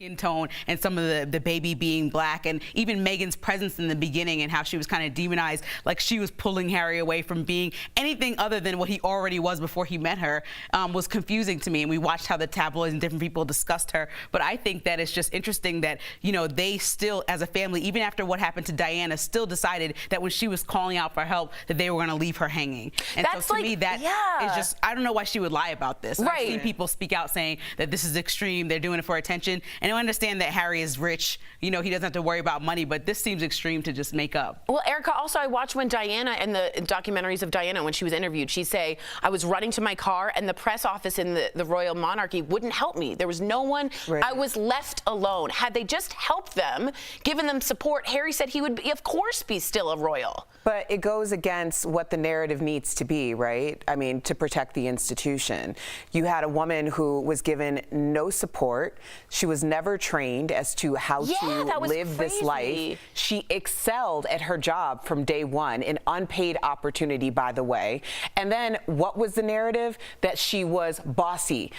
skin tone and some of the baby being black, and even Meghan's presence in the beginning and how she was kind of demonized, like she was pulling Harry away from being anything other than what he already was before he met her, was confusing to me. And we watched how the tabloids and different people discussed her. But I think that it's just interesting that, you know, they still, as a family, even after what happened to Diana, still decided that when she was calling out for help, that they were going to leave her hanging. And That's so to like, me, that is just, I don't know why she would lie about this. Right. I've seen people speak out saying that this is extreme, they're doing it for attention. And I understand that Harry is rich, you know, he doesn't have to worry about money, but this seems extreme to just make up. Well, Erica, also I watched when Diana, in the documentaries of Diana, when she was interviewed, she'd say, I was running to my car and the press office in the royal monarchy wouldn't help me. There was no one. Right. I was left alone. Had they just helped them, given them support, Harry said he would, of course, be still a royal. But it goes against what the narrative needs to be, right? I mean, to protect the institution. You had a woman who was given no support. She was never trained as to how to live this life. She excelled at her job from day one, an unpaid opportunity, by the way. And then what was the narrative? That she was bossy,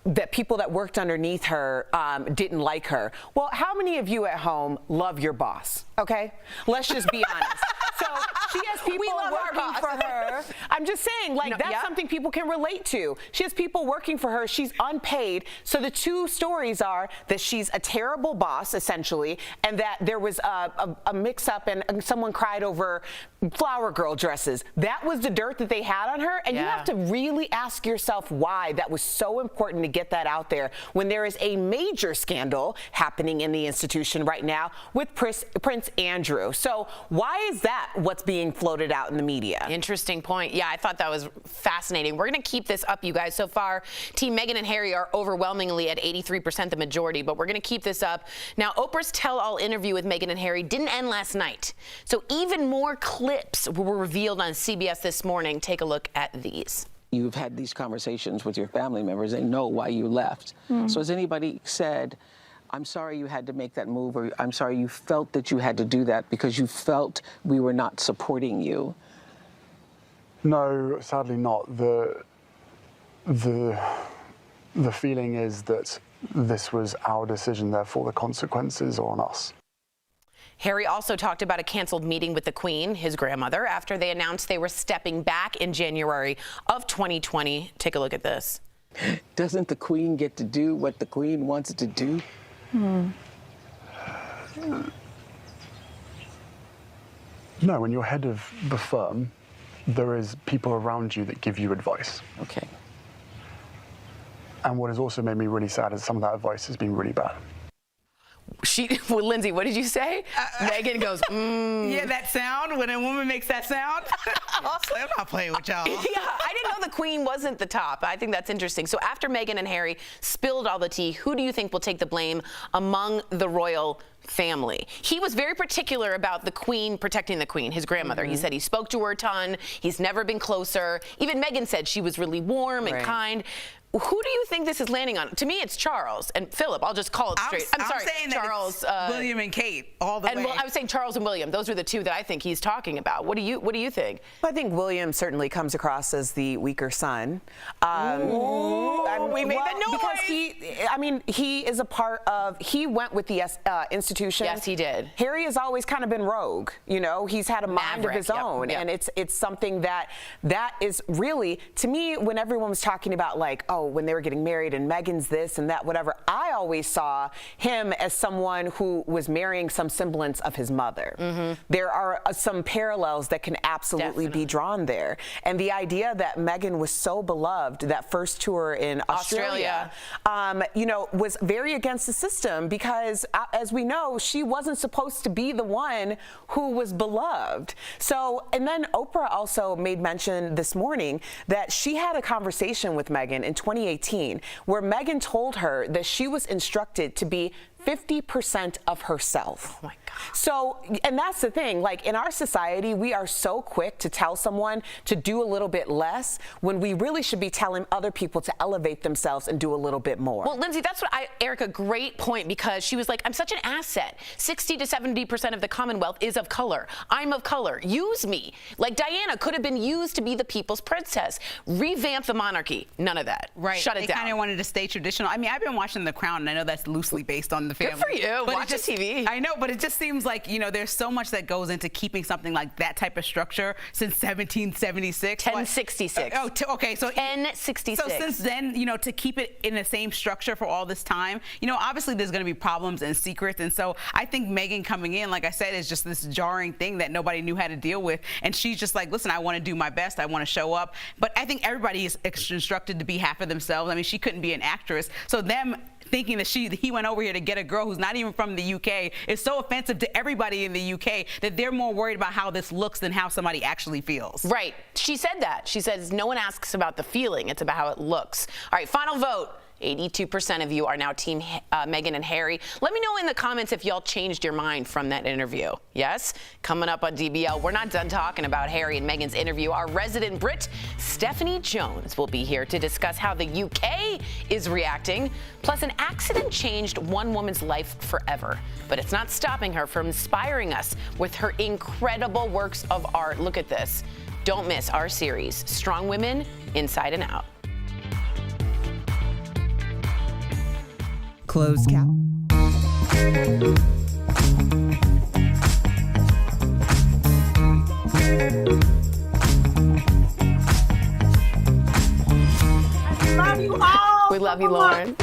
that people that worked underneath her didn't like her. Well, how many of you at home love your boss? Okay, let's just be honest. So she has people working for her. I'm just saying, like, that's something people can relate to. She has people working for her. She's unpaid. So the two stories are that she's a terrible boss, essentially, and that there was a mix-up and someone cried over flower girl dresses. That was the dirt that they had on her. And you have to really ask yourself why that was so important to get that out there when there is a major scandal happening in the institution right now with Prince Andrew. So why is that what's being floated out in the media? Interesting point. Yeah, I thought that was fascinating. We're going to keep this up, you guys. So far, Team Meghan and Harry are overwhelmingly at 83%, the majority, but we're going to keep this up. Now, Oprah's tell-all interview with Meghan and Harry didn't end last night. So even more clips were revealed on CBS this morning. Take a look at these. You've had these conversations with your family members. They know why you left. So has anybody said, I'm sorry you had to make that move, or I'm sorry you felt that you had to do that because you felt we were not supporting you? No, sadly not. The feeling is that this was our decision, therefore the consequences are on us. Harry also talked about a canceled meeting with the Queen, his grandmother, after they announced they were stepping back in January of 2020. Take a look at this. Doesn't the Queen get to do what the Queen wants to do? No, when you're head of the firm, there is people around you that give you advice. Okay. And what has also made me really sad is some of that advice has been really bad. Well, Lindsay, what did you say? Meghan goes, Yeah, that sound, when a woman makes that sound. I'm not playing with y'all. Yeah, I didn't know the Queen wasn't the top. I think that's interesting. So after Meghan and Harry spilled all the tea, who do you think will take the blame among the royal family? He was very particular about the Queen protecting the Queen, his grandmother. He said he spoke to her a ton. He's never been closer. Even Meghan said she was really warm and kind. Who do you think this is landing on? To me, it's Charles and Philip. I'll just call it straight. I'm sorry, saying Charles, that it's William and Kate all the way. Well, I was saying Charles and William. Those are the two that I think he's talking about. What do you think? I think William certainly comes across as the weaker son. We made the noise. Because he is a part of. He went with the institution. Yes, he did. Harry has always kind of been rogue. You know, he's had a mind of his own, and it's something that is really, to me, when everyone was talking about, like, oh, when they were getting married and Meghan's this and that, whatever, I always saw him as someone who was marrying some semblance of his mother. There are some parallels that can absolutely be drawn there. And the idea that Meghan was so beloved, that first tour in Australia, you know, was very against the system because, as we know, she wasn't supposed to be the one who was beloved. So, and then Oprah also made mention this morning that she had a conversation with Meghan in 2018 where Meghan told her that she was instructed to be 50% of herself. Oh my God. So, and that's the thing, like in our society, we are so quick to tell someone to do a little bit less when we really should be telling other people to elevate themselves and do a little bit more. Well, Lindsay, that's what Erica, great point, because she was like, I'm such an asset. 60 to 70% of the Commonwealth is of color. I'm of color. Use me. Like Diana could have been used to be the people's princess. Revamp the monarchy. None of that. Right. Shut it They down. kind of wanted to stay traditional. I mean, I've been watching The Crown, and I know that's loosely based on the family. Good for you. But Watch the TV. I know, but it just seems like, you know, there's so much that goes into keeping something like that type of structure since 1776. 1066. Okay. So 1066. So since then, you know, to keep it in the same structure for all this time, you know, obviously there's going to be problems and secrets. And so I think Meghan coming in, like I said, is just this jarring thing that nobody knew how to deal with. And she's just like, listen, I want to do my best. I want to show up. But I think everybody is instructed to be half of themselves. I mean, she couldn't be an actress. So them thinking that he went over here to get a girl who's not even from the UK is so offensive to everybody in the UK that they're more worried about how this looks than how somebody actually feels. Right. She said that. She says no one asks about the feeling. It's about how it looks. All right, final vote. 82% of you are now Team Meghan and Harry. Let me know in the comments if y'all changed your mind from that interview. Yes? Coming up on DBL, we're not done talking about Harry and Meghan's interview. Our resident Brit, Stephanie Jones, will be here to discuss how the UK is reacting. Plus, an accident changed one woman's life forever. But it's not stopping her from inspiring us with her incredible works of art. Look at this. Don't miss our series, Strong Women, Inside and Out. Closed cap. Love you all. We love you, Lauren.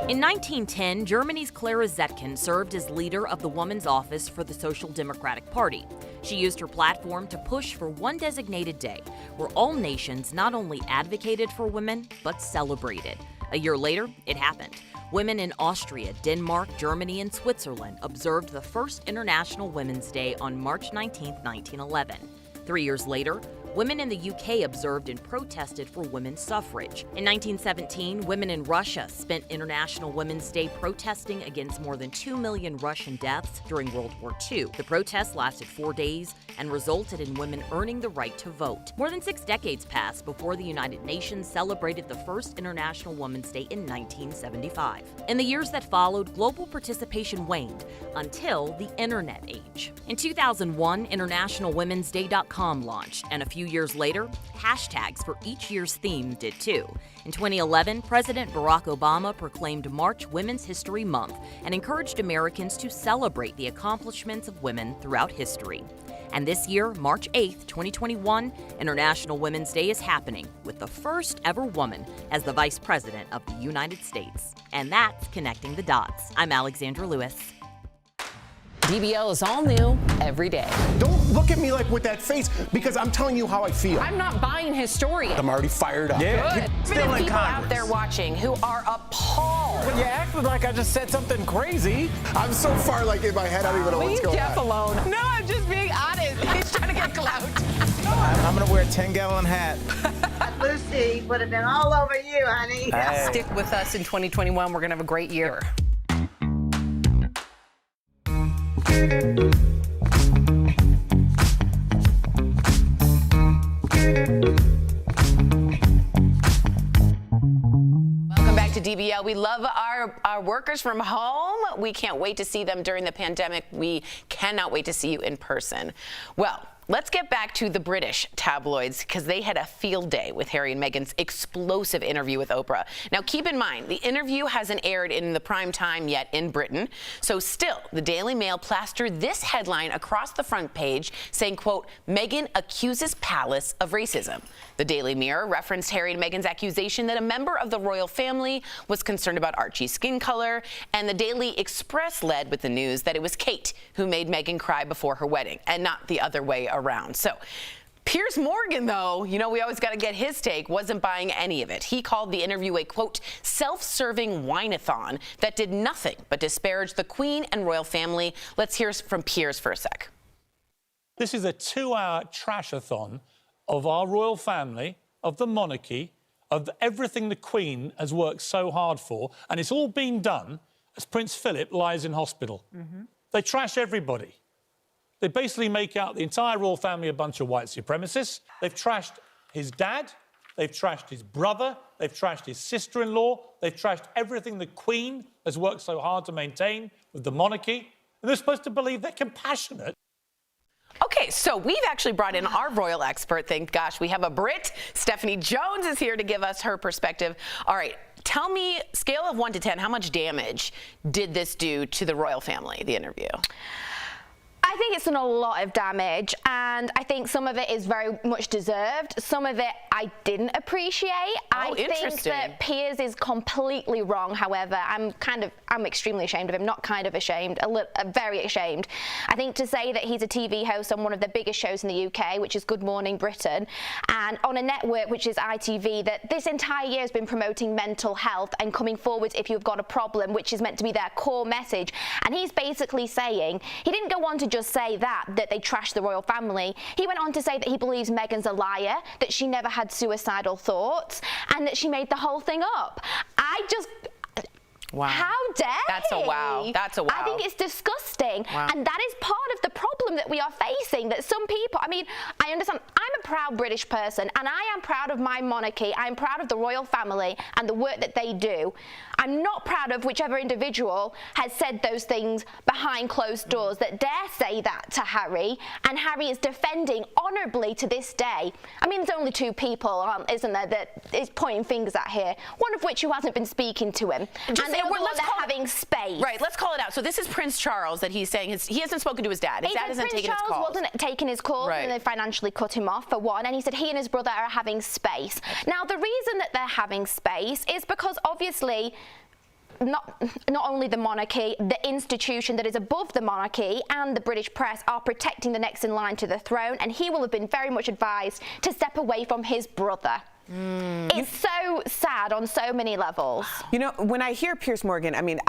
In 1910, Germany's Clara Zetkin served as leader of the Woman's Office for the Social Democratic Party. She used her platform to push for one designated day where all nations not only advocated for women, but celebrated. A year later, it happened. Women in Austria, Denmark, Germany, and Switzerland observed the first International Women's Day on March 19, 1911. 3 years later, women in the UK observed and protested for women's suffrage. In 1917, women in Russia spent International Women's Day protesting against more than 2 million Russian deaths during World War II. The protests lasted 4 days and resulted in women earning the right to vote. More than 6 decades passed before the United Nations celebrated the first International Women's Day in 1975. In the years that followed, global participation waned until the Internet age. In 2001, InternationalWomen'sDay.com launched, and a few years later, hashtags for each year's theme did too. In 2011, President Barack Obama proclaimed March Women's History Month and encouraged Americans to celebrate the accomplishments of women throughout history. And this year, March 8th, 2021, International Women's Day is happening with the first ever woman as the Vice President of the United States. And that's Connecting the Dots. I'm Alexandra Lewis. DBL is all new every day. Don't look at me like with that face, because I'm telling you how I feel. I'm not buying his story. I'm already fired up. Good. Still in People out Congress. there watching who are appalled. You acted like I just said something crazy. I'm so far like in my head, I don't even know what's going on. alone. No, I'm just being honest. He's trying to get clout. I'm gonna wear a 10-gallon hat. Lucy would have been all over you, honey. Hey. Stick with us in 2021. We're going to have a great year. Welcome back to DBL. We love our workers from home. We can't wait to see them during the pandemic. We cannot wait to see you in person. Well, let's get back to the British tabloids, because they had a field day with Harry and Meghan's explosive interview with Oprah. Now, keep in mind, the interview hasn't aired in the prime time yet in Britain. So still, the Daily Mail plastered this headline across the front page saying, quote, Meghan accuses palace of racism. The Daily Mirror referenced Harry and Meghan's accusation that a member of the royal family was concerned about Archie's skin color, and the Daily Express led with the news that it was Kate who made Meghan cry before her wedding, and not the other way around. So Piers Morgan, though, you know, we always got to get his take, wasn't buying any of it. He called the interview a, quote, self-serving whine-a-thon that did nothing but disparage the Queen and royal family. Let's hear from Piers for a sec. This is a 2-hour trash-a-thon of our royal family, of the monarchy, of everything the Queen has worked so hard for, and it's all been done as Prince Philip lies in hospital. They trash everybody. They basically make out the entire royal family a bunch of white supremacists. They've trashed his dad, they've trashed his brother, they've trashed his sister-in-law, they've trashed everything the Queen has worked so hard to maintain with the monarchy. And they're supposed to believe they're compassionate. Okay, so we've actually brought in our royal expert. Thank gosh, we have a Brit. Stephanie Jones is here to give us her perspective. All right, tell me, scale of 1 to 10, how much damage did this do to the royal family, the interview? I think it's done a lot of damage, and I think some of it is very much deserved. Some of it I didn't appreciate. I think that Piers is completely wrong. However, I'm extremely ashamed of him. Not kind of ashamed, very ashamed. I think to say that he's a TV host on one of the biggest shows in the UK, which is Good Morning Britain, and on a network which is ITV, that this entire year has been promoting mental health and coming forward if you've got a problem, which is meant to be their core message. And he's basically saying, he didn't go on to just say that they trashed the royal family. He went on to say that he believes Meghan's a liar, that she never had suicidal thoughts, and that she made the whole thing up. Wow. How dare That's a wow. That's a wow. I think it's disgusting. Wow. And that is part of the problem that we are facing, that some people, I mean, I understand, I'm a proud British person, and I am proud of my monarchy. I'm proud of the royal family and the work that they do. I'm not proud of whichever individual has said those things behind closed doors, that dare say that to Harry, and Harry is defending honourably to this day. I mean, there's only 2 people, isn't there, that is pointing fingers at here, one of which who hasn't been speaking to him. Let's call having space. Right, let's call it out. So this is Prince Charles that he's saying he hasn't spoken to his dad. His dad hasn't taken his calls. Prince Charles wasn't taking his calls, right, and they financially cut him off for one. And he said he and his brother are having space. Now, the reason that they're having space is because obviously not only the monarchy, the institution that is above the monarchy and the British press are protecting the next in line to the throne, and he will have been very much advised to step away from his brother. It's so sad on so many levels. You know, when I hear Piers Morgan, I mean,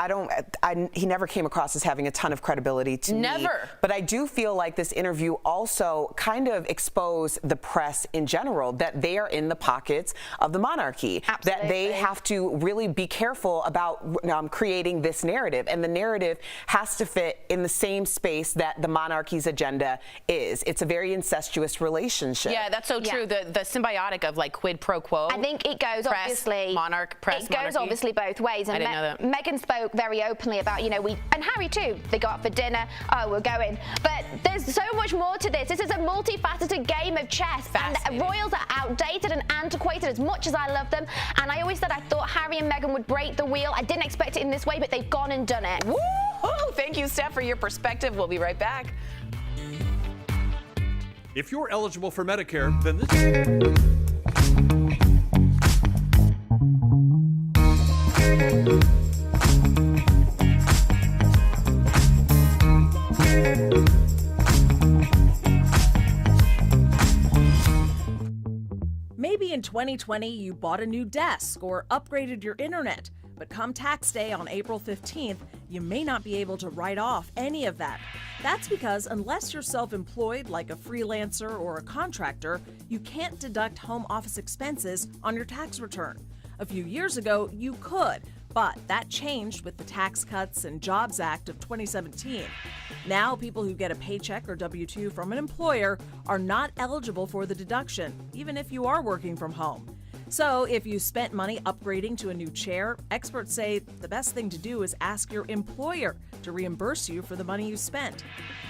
he never came across as having a ton of credibility to me. Never. But I do feel like this interview also kind of exposed the press in general, that they are in the pockets of the monarchy. Absolutely. That they have to really be careful about creating this narrative. And the narrative has to fit in the same space that the monarchy's agenda is. It's a very incestuous relationship. Yeah, that's so true. The symbiotic of like quid pro quo. I think it goes press, obviously. Press, it goes obviously both ways. And I didn't know that. Meghan spoke very openly about, you know, and Harry too. They go out for dinner. Oh, we're going. But there's so much more to this. This is a multifaceted game of chess. And royals are outdated and antiquated as much as I love them. And I always said I thought Harry and Meghan would break the wheel. I didn't expect it in this way, but they've gone and done it. Woo-hoo! Thank you, Steph, for your perspective. We'll be right back. If you're eligible for Medicare, then this... Maybe in 2020 you bought a new desk or upgraded your internet, but come tax day on April 15th, you may not be able to write off any of that. That's because unless you're self-employed like a freelancer or a contractor, you can't deduct home office expenses on your tax return. A few years ago, you could, but that changed with the Tax Cuts and Jobs Act of 2017. Now, people who get a paycheck or W-2 from an employer are not eligible for the deduction, even if you are working from home. So, if you spent money upgrading to a new chair, experts say the best thing to do is ask your employer to reimburse you for the money you spent.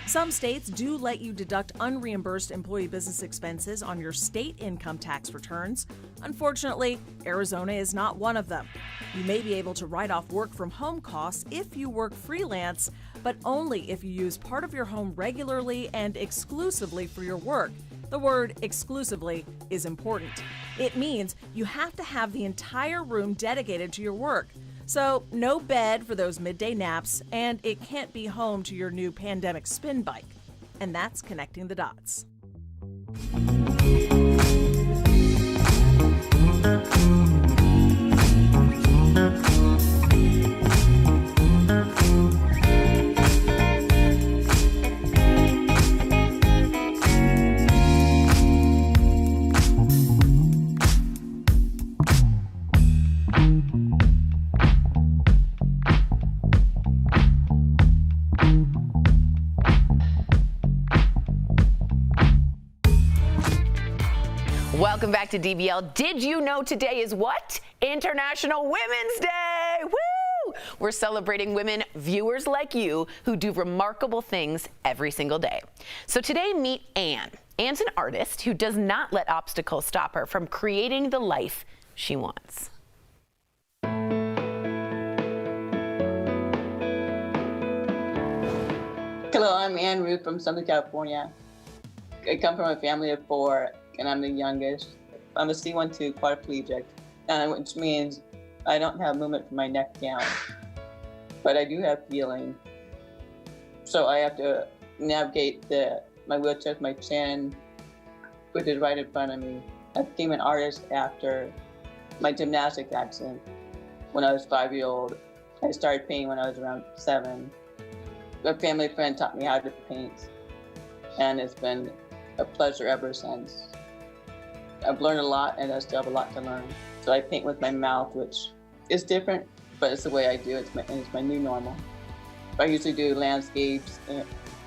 Some states do let you deduct unreimbursed employee business expenses on your state income tax returns. Unfortunately, Arizona is not one of them. You may be able to write off work from home costs if you work freelance, but only if you use part of your home regularly and exclusively for your work. The word exclusively is important. It means you have to have the entire room dedicated to your work. So no bed for those midday naps, and it can't be home to your new pandemic spin bike. And that's connecting the dots. Welcome back to DBL. Did you know today is what? International Women's Day. Woo! We're celebrating women, viewers like you, who do remarkable things every single day. So today, meet Anne. Anne's an artist who does not let obstacles stop her from creating the life she wants. Hello, I'm Anne Ruth from Southern California. I come from a family of 4, and I'm the youngest. I'm a C12 quadriplegic, which means I don't have movement from my neck down, but I do have feeling. So I have to navigate my wheelchair with my chin, which is right in front of me. I became an artist after my gymnastics accident when I was 5-year-old. I started painting when I was around 7. A family friend taught me how to paint, and it's been a pleasure ever since. I've learned a lot, and I still have a lot to learn. So I paint with my mouth, which is different, but it's the way I do it. It's my new normal. I usually do landscapes,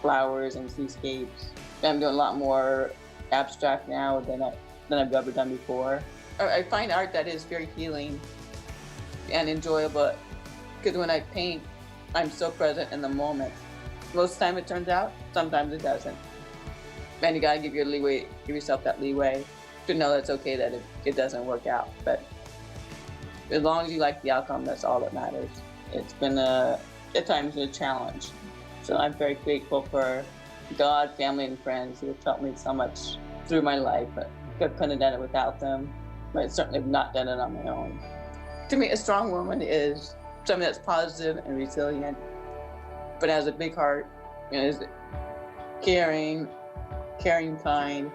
flowers, and seascapes. I'm doing a lot more abstract now than I've ever done before. I find art that is very healing and enjoyable, because when I paint, I'm so present in the moment. Most of the time it turns out, sometimes it doesn't. And you gotta give yourself that leeway to know that it's okay that it doesn't work out. But as long as you like the outcome, that's all that matters. It's been at times a challenge. So I'm very grateful for God, family, and friends who have helped me so much through my life. But I couldn't have done it without them. But I certainly have not done it on my own. To me, a strong woman is something that's positive and resilient, but has a big heart, is caring, kind,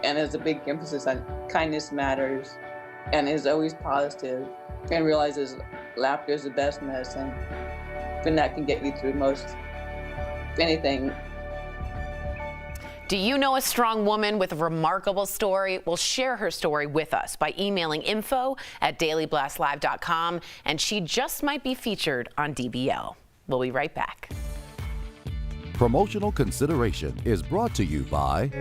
and has a big emphasis on kindness matters, and is always positive, and realizes laughter is the best medicine, and that can get you through most anything. Do you know a strong woman with a remarkable story? Well, share her story with us by emailing info@dailyblastlive.com, and she just might be featured on DBL. We'll be right back. Promotional consideration is brought to you by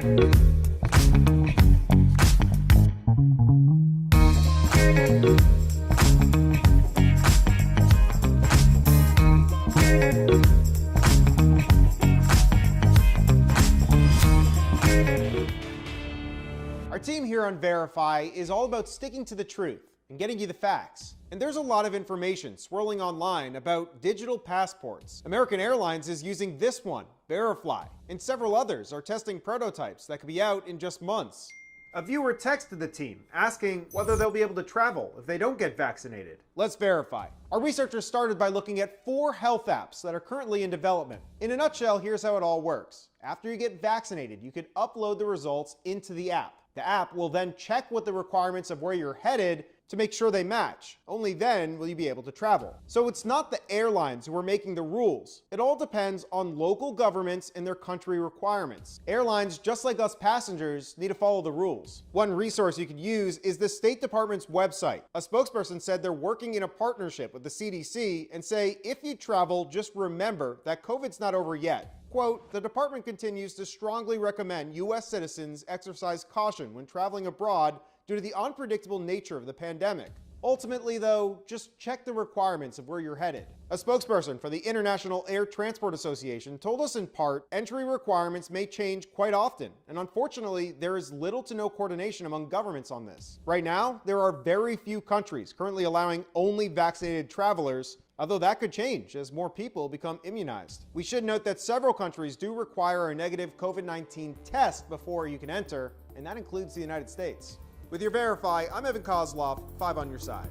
Our team here on Verify is all about sticking to the truth and getting you the facts. And there's a lot of information swirling online about digital passports. American Airlines is using this one, Verify, and several others are testing prototypes that could be out in just months. A viewer texted the team asking whether they'll be able to travel if they don't get vaccinated. Let's verify. Our researchers started by looking at 4 health apps that are currently in development. In a nutshell, here's how it all works. After you get vaccinated, you can upload the results into the app. The app will then check what the requirements of where you're headed to make sure they match. Only then will you be able to travel. So it's not the airlines who are making the rules. It all depends on local governments and their country requirements. Airlines, just like us passengers, need to follow the rules. One resource you could use is the State Department's website. A spokesperson said they're working in a partnership with the CDC and say, if you travel, just remember that COVID's not over yet. Quote, the department continues to strongly recommend U.S. citizens exercise caution when traveling abroad due to the unpredictable nature of the pandemic. Ultimately, though, just check the requirements of where you're headed. A spokesperson for the International Air Transport Association told us in part, entry requirements may change quite often, and unfortunately, there is little to no coordination among governments on this. Right now, there are very few countries currently allowing only vaccinated travelers, although that could change as more people become immunized. We should note that several countries do require a negative COVID-19 test before you can enter, and that includes the United States. With your Verify, I'm Evan Kozlov, 5 on your side.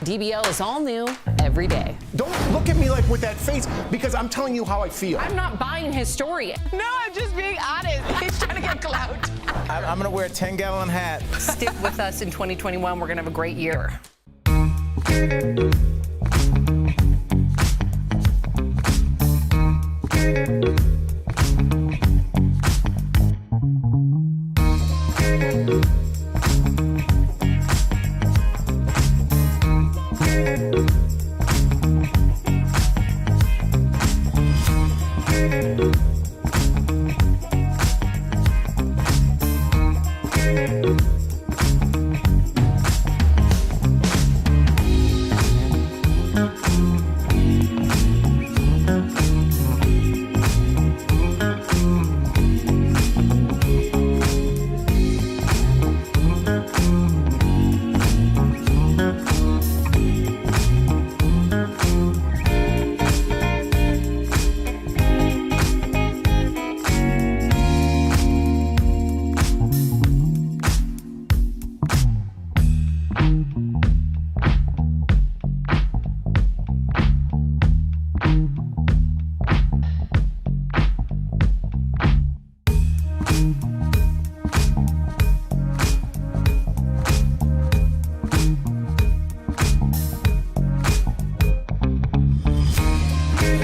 DBL is all new every day. Don't look at me like with that face, because I'm telling you how I feel. I'm not buying his story. No, I'm just being honest. He's trying to get clout. I'm going to wear a 10-gallon hat. Stick with us in 2021. We're going to have a great year.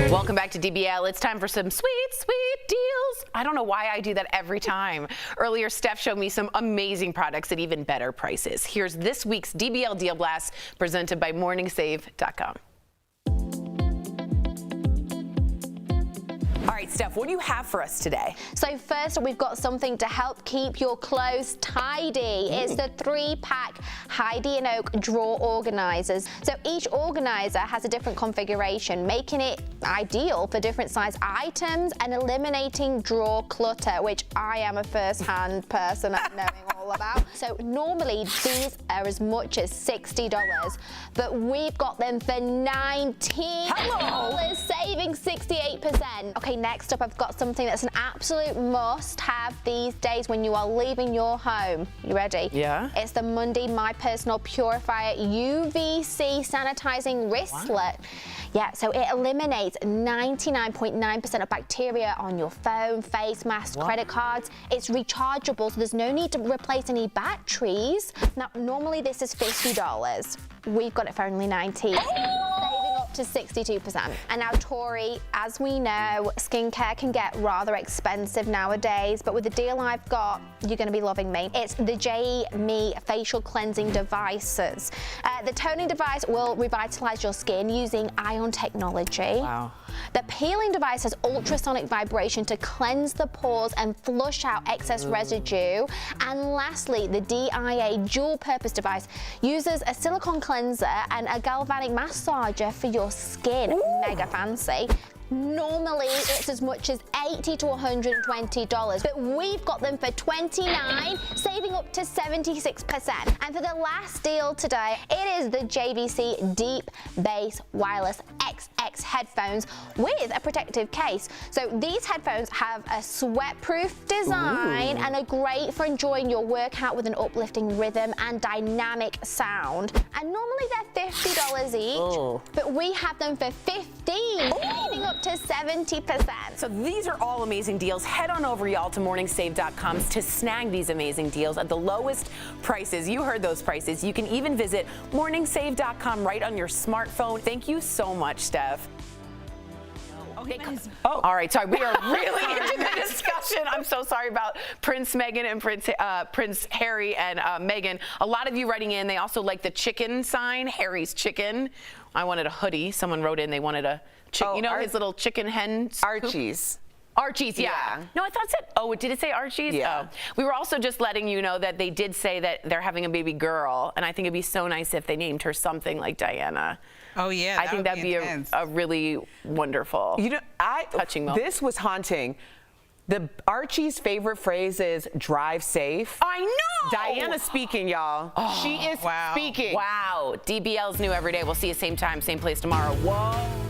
Welcome back to DBL. It's time for some sweet, sweet deals. I don't know why I do that every time. Earlier, Steph showed me some amazing products at even better prices. Here's this week's DBL Deal Blast presented by MorningSave.com. All right, Steph, what do you have for us today? So first, we've got something to help keep your clothes tidy. It's the 3-pack Heidi & Oak drawer organizers. So each organizer has a different configuration, making it ideal for different size items and eliminating drawer clutter, which I am a first-hand person at knowing all about. So normally these are as much as $60, but we've got them for $19, saving 68%. Okay, next up, I've got something that's an absolute must-have these days when you are leaving your home. You ready? Yeah. It's the Monday My Personal Purifier UVC Sanitizing Wristlet. Wow. Yeah, so it eliminates 99.9% of bacteria on your phone, face masks, credit cards. It's rechargeable, so there's no need to replace any batteries. Now, normally this is $50. We've got it for only $19, saving up to 62%. And now, Tori, as we know, skincare can get rather expensive nowadays, but with the deal I've got, you're going to be loving me. It's the Me facial cleansing devices. The toning device will revitalize your skin using ion technology. Wow. The peeling device has ultrasonic vibration to cleanse the pores and flush out excess residue. And lastly, the DIA dual purpose device uses a silicone cleanser and a galvanic massager for your skin. Mega fancy. Normally, it's as much as $80 to $120, but we've got them for $29, saving up to 76%. And for the last deal today, it is the JVC Deep Bass Wireless XX headphones with a protective case. So these headphones have a sweat-proof design and are great for enjoying your workout with an uplifting rhythm and dynamic sound. And normally they're $50 each, but we have them for $15, saving up to 70%. So these are all amazing deals. Head on over, y'all, to morningsave.com to snag these amazing deals at the lowest prices. You heard those prices. You can even visit morningsave.com right on your smartphone. Thank you so much, Steph. Okay. All right, sorry. We are really into the discussion. I'm so sorry about Prince Meghan and Prince Harry and Meghan. A lot of you writing in, they also like the chicken sign, Harry's chicken. I wanted a hoodie. Someone wrote in they wanted a chicken. You know his little chicken hen scoop? Archie's. Archie's, yeah. No, I thought it said, did it say Archie's? Yeah. Oh. We were also just letting you know that they did say that they're having a baby girl, and I think it'd be so nice if they named her something like Diana. Oh, yeah. I think that'd be a really wonderful, touching moment. This was haunting. Archie's favorite phrase is drive safe. I know! Diana's speaking, y'all. She is speaking. Wow. DBL's new every day. We'll see you same time, same place tomorrow. Whoa.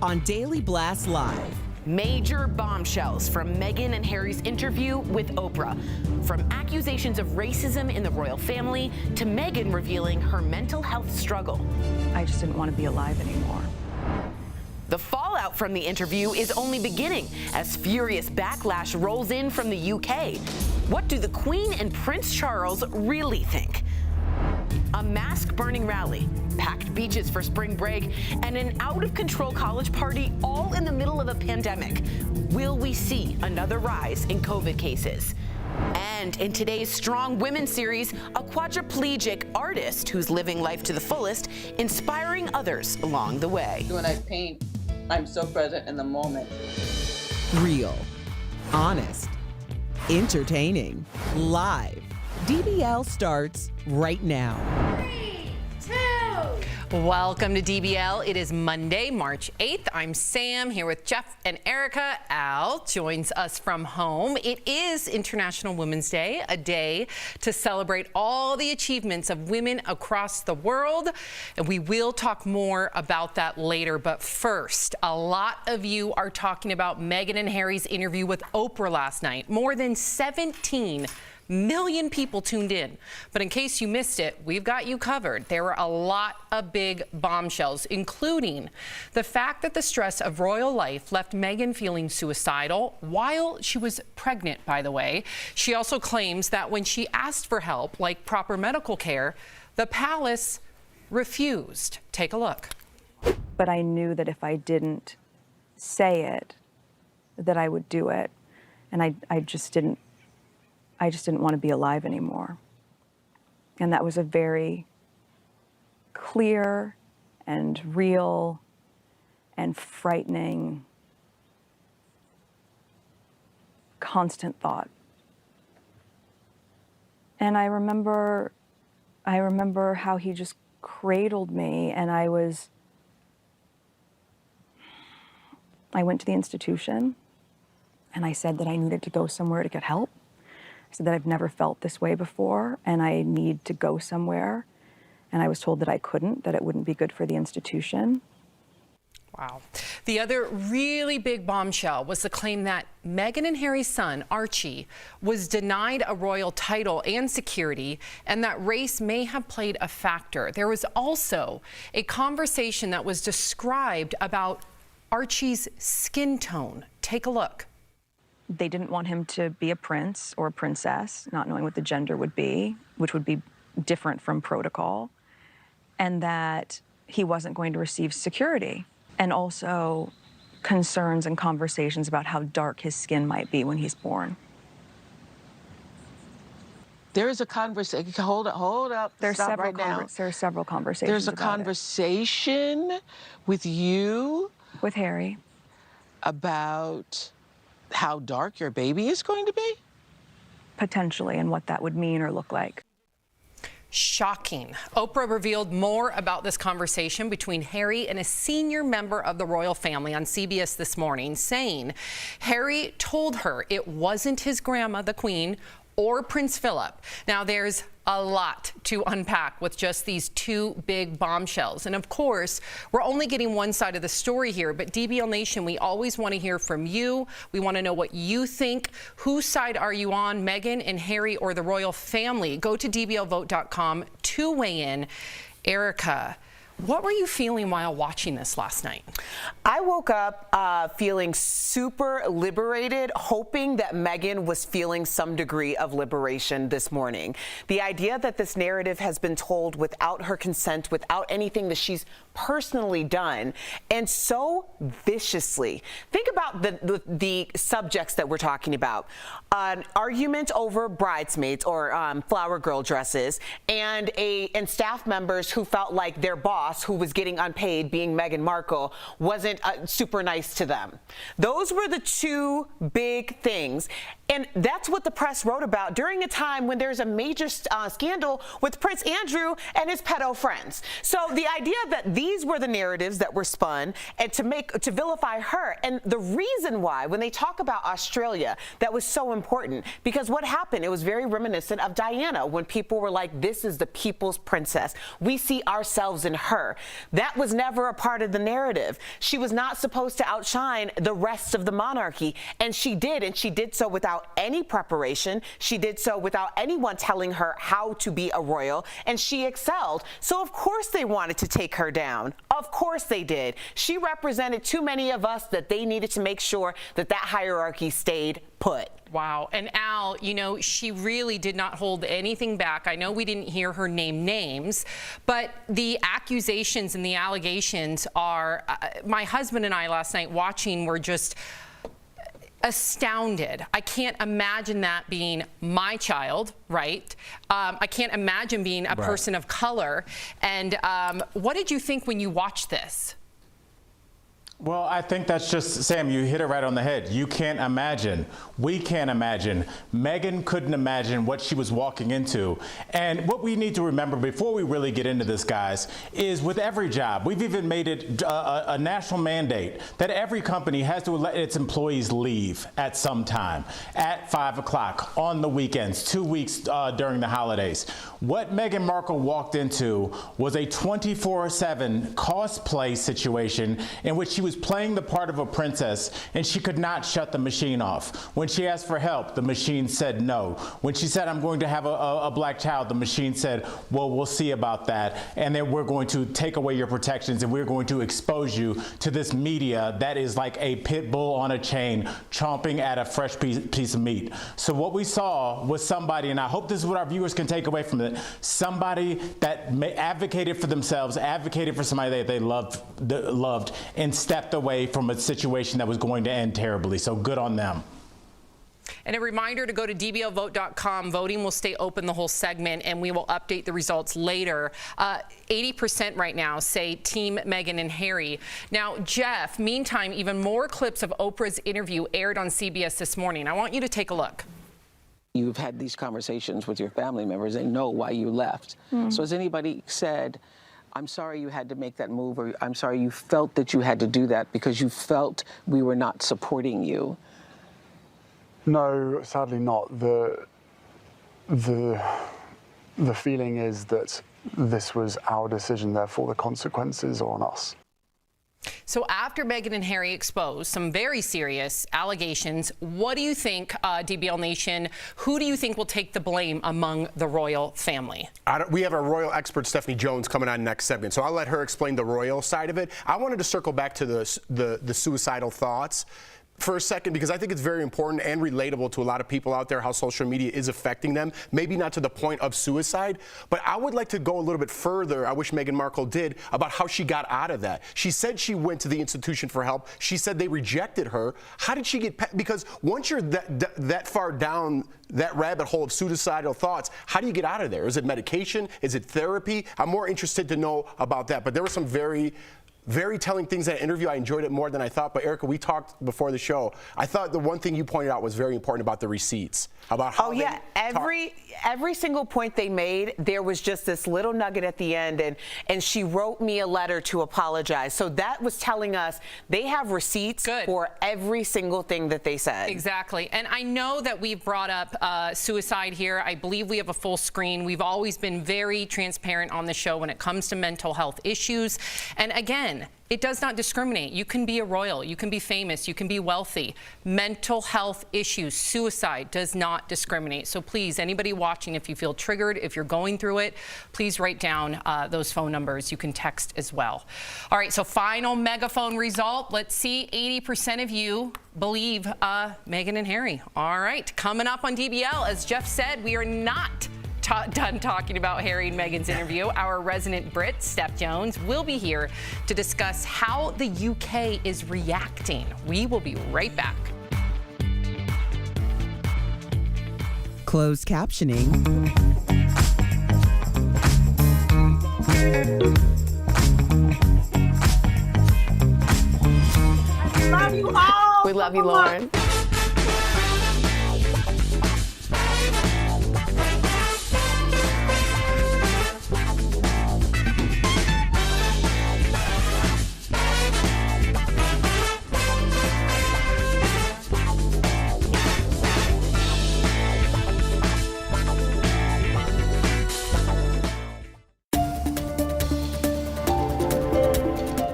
On Daily Blast Live. Major bombshells from Meghan and Harry's interview with Oprah. From accusations of racism in the royal family to Meghan revealing her mental health struggle. I just didn't want to be alive anymore. The fallout from the interview is only beginning as furious backlash rolls in from the UK. What do the Queen and Prince Charles really think? A mask-burning rally, packed beaches for spring break, and an out-of-control college party all in the middle of a pandemic. Will we see another rise in COVID cases? And in today's Strong Women series, a quadriplegic artist who's living life to the fullest, inspiring others along the way. When I paint, I'm so present in the moment. Real, honest, entertaining, live. DBL starts right now. 3, 2. Welcome to DBL. It is Monday, March 8th. I'm Sam here with Jeff and Erica. Al joins us from home. It is International Women's Day, a day to celebrate all the achievements of women across the world. And we will talk more about that later. But first, a lot of you are talking about Meghan and Harry's interview with Oprah last night. More than 17 million people tuned in. But in case you missed it, we've got you covered. There were a lot of big bombshells, including the fact that the stress of royal life left Meghan feeling suicidal while she was pregnant, by the way. She also claims that when she asked for help, like proper medical care, the palace refused. Take a look. But I knew that if I didn't say it, that I would do it. And I just didn't want to be alive anymore. And that was a very clear and real and frightening, constant thought. And I remember how he just cradled me, and I went to the institution and I said that I needed to go somewhere to get help. I said that I've never felt this way before and I need to go somewhere. And I was told that I couldn't, that it wouldn't be good for the institution. Wow. The other really big bombshell was the claim that Meghan and Harry's son, Archie, was denied a royal title and security, and that race may have played a factor. There was also a conversation that was described about Archie's skin tone. Take a look. They didn't want him to be a prince or a princess, not knowing what the gender would be, which would be different from protocol, and that he wasn't going to receive security. And also concerns and conversations about how dark his skin might be when he's born. There is a conversation. Hold up. There's Stop several right now. There are several conversations. There's a about conversation with you, with Harry, about how dark your baby is going to be? Potentially, and what that would mean or look like. Shocking. Oprah revealed more about this conversation between Harry and a senior member of the royal family on CBS this morning, saying Harry told her it wasn't his grandma, the Queen, or Prince Philip. Now, there's a lot to unpack with just these two big bombshells. And of course, we're only getting one side of the story here, but DBL Nation, we always want to hear from you. We want to know what you think. Whose side are you on, Meghan and Harry or the royal family? Go to dblvote.com to weigh in. Erica, what were you feeling while watching this last night? I woke up feeling super liberated, hoping that Meghan was feeling some degree of liberation this morning. The idea that this narrative has been told without her consent, without anything that she's personally done, and so viciously. Think about the subjects that we're talking about. An argument over bridesmaids or flower girl dresses, and staff members who felt like their boss boss, who was getting unpaid, being Meghan Markle, wasn't super nice to them. Those were the two big things. And that's what the press wrote about during a time when there's a major scandal with Prince Andrew and his pedo friends. So the idea that these were the narratives that were spun and to vilify her, and the reason why, when they talk about Australia, that was so important, because what happened, it was very reminiscent of Diana, when people were like, this is the people's princess. We see ourselves in her. That was never a part of the narrative. She was not supposed to outshine the rest of the monarchy, and she did so without any preparation. She did so without anyone telling her how to be a royal, and she excelled. So of course they wanted to take her down. Of course they did. She represented too many of us that they needed to make sure that that hierarchy stayed put. Wow. And Al, you know, she really did not hold anything back. I know we didn't hear her name names, but the accusations and the allegations are, my husband and I last night watching were just astounded. I can't imagine that being my child, right? I can't imagine being a person of color. And what did you think when you watched this? Well, I think that's just, Sam, you hit it right on the head. You can't imagine. We can't imagine. Meghan couldn't imagine what she was walking into. And what we need to remember before we really get into this, guys, is with every job, we've even made it a national mandate that every company has to let its employees leave at some time, at 5 o'clock, on the weekends, 2 weeks during the holidays. What Meghan Markle walked into was a 24/7 cosplay situation in which she was playing the part of a princess, and she could not shut the machine off. When she asked for help, the machine said no. When she said, I'm going to have a black child, the machine said, well, we'll see about that, and then we're going to take away your protections, and we're going to expose you to this media that is like a pit bull on a chain chomping at a fresh piece of meat. So what we saw was somebody, and I hope this is what our viewers can take away from it, somebody that advocated for themselves, advocated for somebody that they loved, and stepped away from a situation that was going to end terribly. So good on them. And a reminder to go to dblvote.com. Voting will stay open the whole segment, and we will update the results later. 80% right now say Team Meghan and Harry. Now, Jeff, meantime, even more clips of Oprah's interview aired on CBS this morning. I want you to take a look. You've had these conversations with your family members. They know why you left. So has anybody said, I'm sorry you had to make that move, or I'm sorry you felt that you had to do that because you felt we were not supporting you? No, sadly not. The feeling is that this was our decision, therefore the consequences are on us. So after Meghan and Harry exposed some very serious allegations, what do you think, DBL Nation, who do you think will take the blame among the royal family? We have our royal expert, Stephanie Jones, coming on next segment, so I'll let her explain the royal side of it. I wanted to circle back to the suicidal thoughts for a second, because I think it's very important and relatable to a lot of people out there how social media is affecting them. Maybe not to the point of suicide, but I would like to go a little bit further. I wish Meghan Markle did, about how she got out of that. She said she went to the institution for help. She said they rejected her. How did she get, because once you're that far down that rabbit hole of suicidal thoughts, how do you get out of there? Is it medication? Is it therapy? I'm more interested to know about that. But there were some very telling things in that interview. I enjoyed it more than I thought. But Erica, we talked before the show. I thought the one thing you pointed out was very important about the receipts. About how every single point they made, there was just this little nugget at the end, and she wrote me a letter to apologize. So that was telling us they have receipts for every single thing that they said. Exactly. And I know that we've brought up suicide here. I believe we have a full screen. We've always been very transparent on the show when it comes to mental health issues. And again, it does not discriminate. You can be a royal, you can be famous, you can be wealthy. Mental health issues, suicide does not discriminate. So please, anybody watching, if you feel triggered, if you're going through it, please write down those phone numbers. You can text as well. All right, so final megaphone result. Let's see, 80% of you believe Meghan and Harry. All right, coming up on DBL, as Jeff said, we are not done talking about Harry and Meghan's interview. Our resident Brit, Steph Jones, will be here to discuss how the UK is reacting. We will be right back. Closed captioning. love you, Lauren.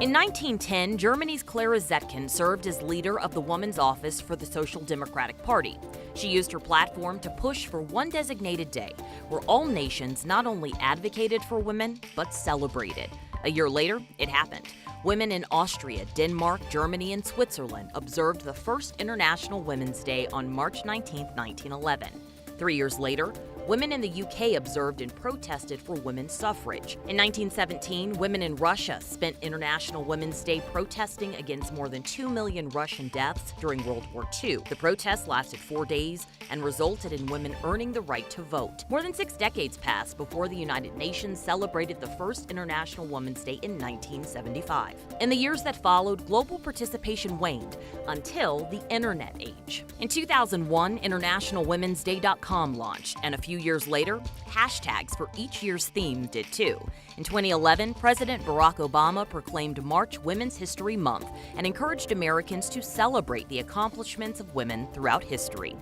In 1910, Germany's Clara Zetkin served as leader of the Woman's Office for the Social Democratic Party. She used her platform to push for one designated day where all nations not only advocated for women, but celebrated. A year later, it happened. Women in Austria, Denmark, Germany, and Switzerland observed the first International Women's Day on March 19, 1911. 3 years later, women in the UK observed and protested for women's suffrage. In 1917, women in Russia spent International Women's Day protesting against more than 2 million Russian deaths during World War II. The protests lasted 4 days and resulted in women earning the right to vote. More than 6 decades passed before the United Nations celebrated the first International Women's Day in 1975. In the years that followed, global participation waned until the Internet age. In 2001, InternationalWomen'sDay.com launched, and a few years later, hashtags for each year's theme did too. In 2011, President Barack Obama proclaimed March Women's History Month and encouraged Americans to celebrate the accomplishments of women throughout history.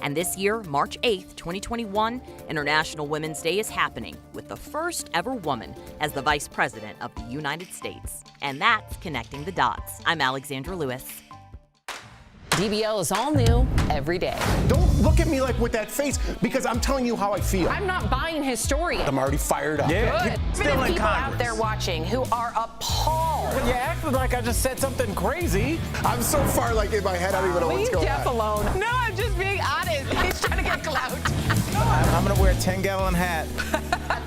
And this year, March 8th, 2021, International Women's Day is happening with the first ever woman as the Vice President of the United States. And that's Connecting the Dots. I'm Alexandra Lewis. DBL is all new every day. Don't look at me like with that face, because I'm telling you how I feel. I'm not buying his story. I'm already fired up. Yeah. Good. Still in people out there watching who are appalled. You acted like I just said something crazy. I'm so far like in my head, I don't even know what's going on. Leave Jeff alone. No, I'm just being honest. He's trying to get clout. I'm gonna wear a 10-gallon hat.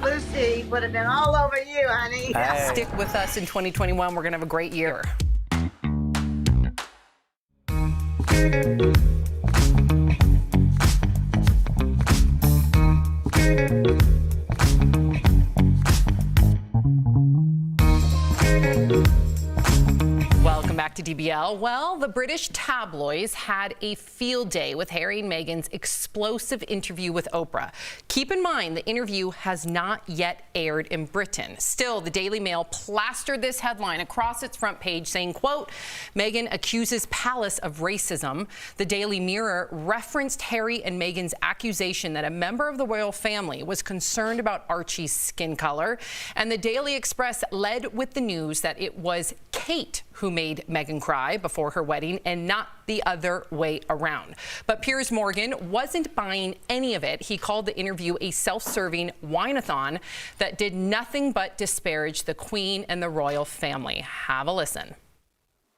Lucy would have been all over you, honey. Hey. Stick with us in 2021. We're gonna have a great year. Welcome back to DBL. Well, the British tabloids had a field day with Harry and Meghan's explosive interview with Oprah. Keep in mind, the interview has not yet aired in Britain. Still, the Daily Mail plastered this headline across its front page saying, quote, Meghan accuses palace of racism. The Daily Mirror referenced Harry and Meghan's accusation that a member of the royal family was concerned about Archie's skin color. And the Daily Express led with the news that it was Kate who made Meghan cry before her wedding and not the other way around. But Piers Morgan wasn't buying any of it. He called the interview a self-serving whine-a-thon that did nothing but disparage the Queen and the royal family. Have a listen.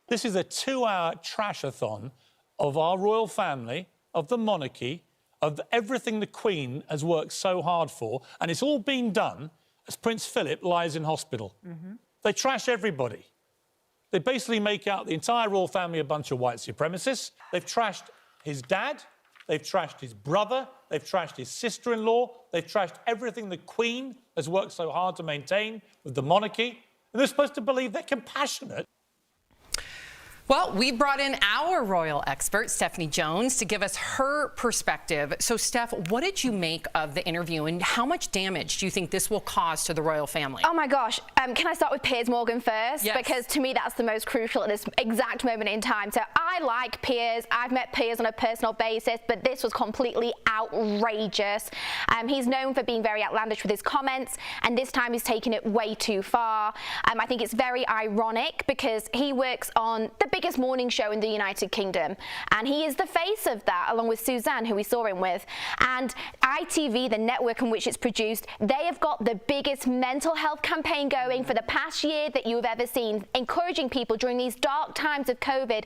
This is a 2-hour trash-a-thon of our royal family, of the monarchy, of everything the Queen has worked so hard for, and it's all been done as Prince Philip lies in hospital. They trash everybody. They basically make out the entire royal family a bunch of white supremacists. They've trashed his dad, they've trashed his brother, they've trashed his sister-in-law, they've trashed everything the Queen has worked so hard to maintain with the monarchy. And they're supposed to believe they're compassionate. Well, we brought in our royal expert, Stephanie Jones, to give us her perspective. So, Steph, what did you make of the interview, and how much damage do you think this will cause to the royal family? Oh my gosh, can I start with Piers Morgan first? Yes. Because to me, that's the most crucial at this exact moment in time. So I like Piers. I've met Piers on a personal basis, but this was completely outrageous. He's known for being very outlandish with his comments, and this time he's taken it way too far. I think it's very ironic because he works on the biggest morning show in the United Kingdom, and he is the face of that, along with Suzanne, who we saw him with. And ITV, the network in which it's produced, they have got the biggest mental health campaign going for the past year that you have ever seen, encouraging people during these dark times of COVID,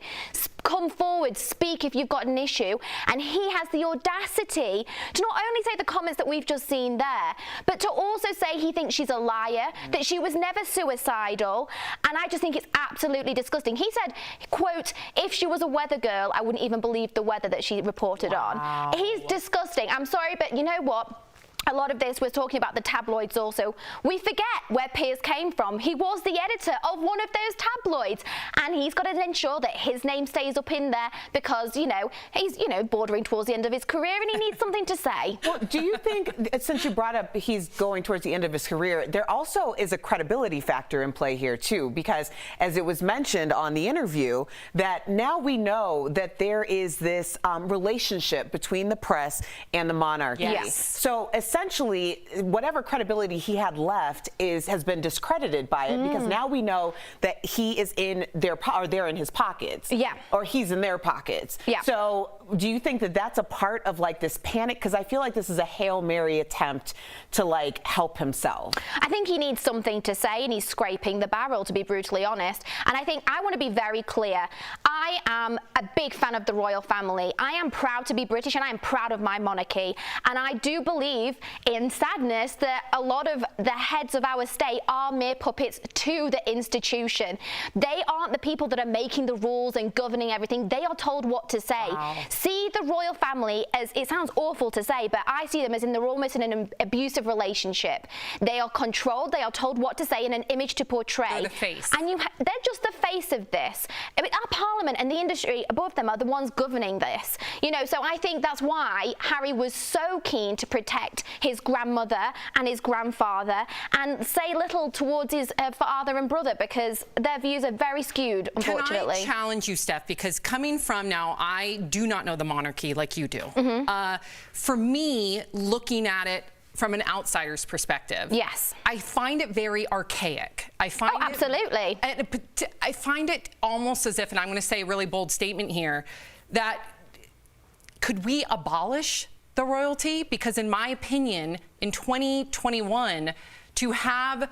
come forward, speak if you've got an issue. And he has the audacity to not only say the comments that we've just seen there, but to also say he thinks she's a liar, that she was never suicidal. And I just think it's absolutely disgusting. He said, quote, if she was a weather girl, I wouldn't even believe the weather that she reported on. He's disgusting. I'm sorry, but you know what? a lot of this, we're talking about the tabloids also. We forget where Piers came from. He was the editor of one of those tabloids, and he's got to ensure that his name stays up in there because, you know, he's, you know, bordering towards the end of his career and he needs something to say. Well, do you think, since you brought up he's going towards the end of his career, there also is a credibility factor in play here too, because as it was mentioned on the interview, that now we know that there is this relationship between the press and the monarchy. Yes. So essentially, whatever credibility he had left has been discredited by it, because now we know that he is in their they're in his pockets. Yeah. Or he's in their pockets. Yeah. So do you think that that's a part of like this panic? Because I feel like this is a Hail Mary attempt to like help himself. I think he needs something to say, and he's scraping the barrel, to be brutally honest. And I think I want to be very clear. I am a big fan of the royal family. I am proud to be British, and I am proud of my monarchy. And I do believe, in sadness, that a lot of the heads of our state are mere puppets to the institution. They aren't the people that are making the rules and governing everything. They are told what to say. Wow. See the royal family as, it sounds awful to say, but I see them as they're almost in an abusive relationship. They are controlled. They are told what to say and an image to portray. They're the face. And they're just the face of this. I mean, our parliament and the industry above them are the ones governing this. You know, so I think that's why Harry was so keen to protect his grandmother and his grandfather and say little towards his father and brother, because their views are very skewed, unfortunately. Can I challenge you, Steph? Because coming from now, I do not know the monarchy like you do. For me, looking at it from an outsider's perspective, yes, I find it very archaic. I find absolutely. I find it almost as if, and I'm going to say a really bold statement here, that could we abolish the royalty? Because in my opinion, in 2021, to have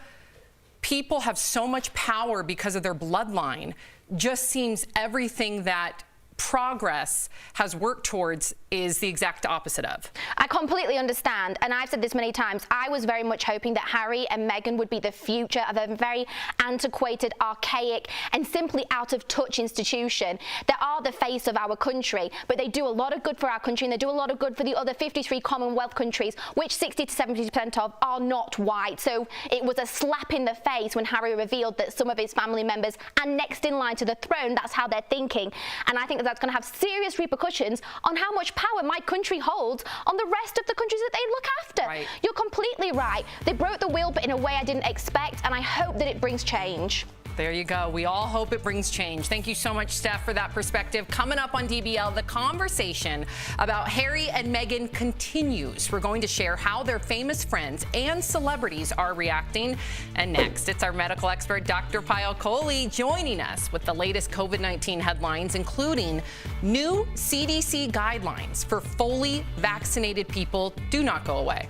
people have so much power because of their bloodline just seems everything that progress has worked towards is the exact opposite of. I completely understand, and I've said this many times. I was very much hoping that Harry and Meghan would be the future of a very antiquated, archaic, and simply out of touch institution that are the face of our country, but they do a lot of good for our country, and they do a lot of good for the other 53 Commonwealth countries, which 60 to 70% of are not white. So it was a slap in the face when Harry revealed that some of his family members are next in line to the throne. That's how they're thinking, and I think that's going to have serious repercussions on how much power my country holds on the rest of the countries that they look after. Right. You're completely right. They broke the wheel, but in a way I didn't expect, and I hope that it brings change. There you go. We all hope it brings change. Thank you so much, Steph, for that perspective. Coming up on DBL, the conversation about Harry and Meghan continues. We're going to share how their famous friends and celebrities are reacting. And next, it's our medical expert, Dr. Payal Kohli, joining us with the latest COVID-19 headlines, including new CDC guidelines for fully vaccinated people. Do not go away.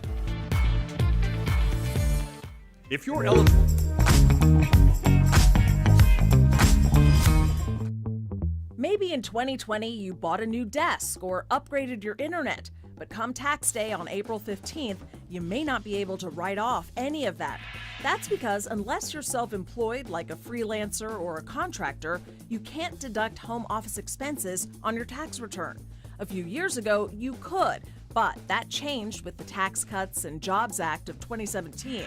If you're eligible. Maybe in 2020 you bought a new desk or upgraded your internet, but come tax day on April 15th, you may not be able to write off any of that. That's because unless you're self-employed like a freelancer or a contractor, you can't deduct home office expenses on your tax return. A few years ago, you could, but that changed with the Tax Cuts and Jobs Act of 2017.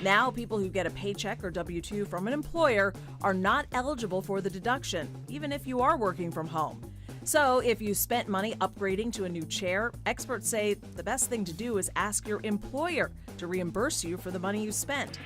Now, people who get a paycheck or W-2 from an employer are not eligible for the deduction, even if you are working from home. So, if you spent money upgrading to a new chair, experts say the best thing to do is ask your employer to reimburse you for the money you spent.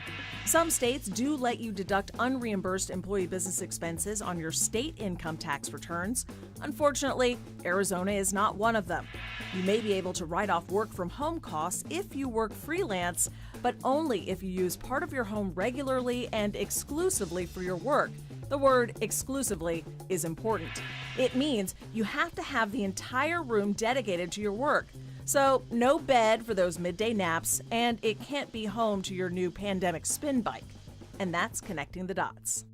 Some states do let you deduct unreimbursed employee business expenses on your state income tax returns. Unfortunately, Arizona is not one of them. You may be able to write off work from home costs if you work freelance, but only if you use part of your home regularly and exclusively for your work. The word exclusively is important. It means you have to have the entire room dedicated to your work. So, no bed for those midday naps, and it can't be home to your new pandemic spin bike. And that's connecting the dots.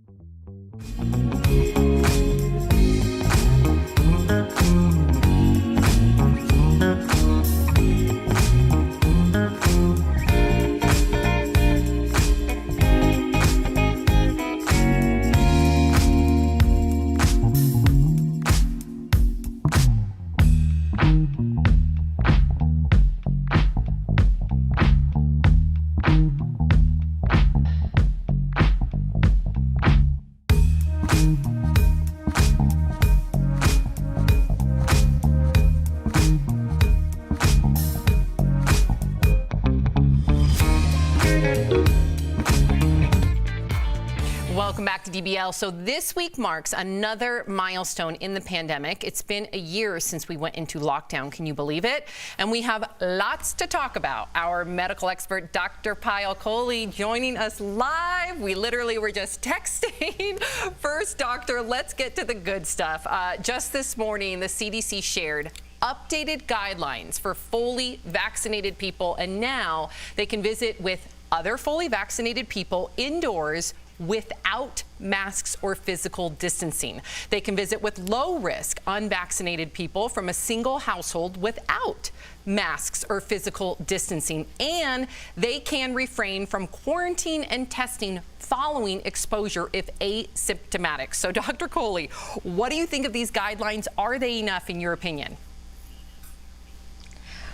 Welcome back to DBL. So this week marks another milestone in the pandemic. It's been a year since we went into lockdown. Can you believe it? And we have lots to talk about. Our medical expert, Dr. Payal Kohli, joining us live. We literally were just texting. First, doctor, let's get to the good stuff. Just this morning, the CDC shared updated guidelines for fully vaccinated people, and now they can visit with other fully vaccinated people indoors without masks or physical distancing. They can visit with low-risk unvaccinated people from a single household without masks or physical distancing, and they can refrain from quarantine and testing following exposure if asymptomatic. So, Dr. Kohli, what do you think of these guidelines? Are they enough in your opinion?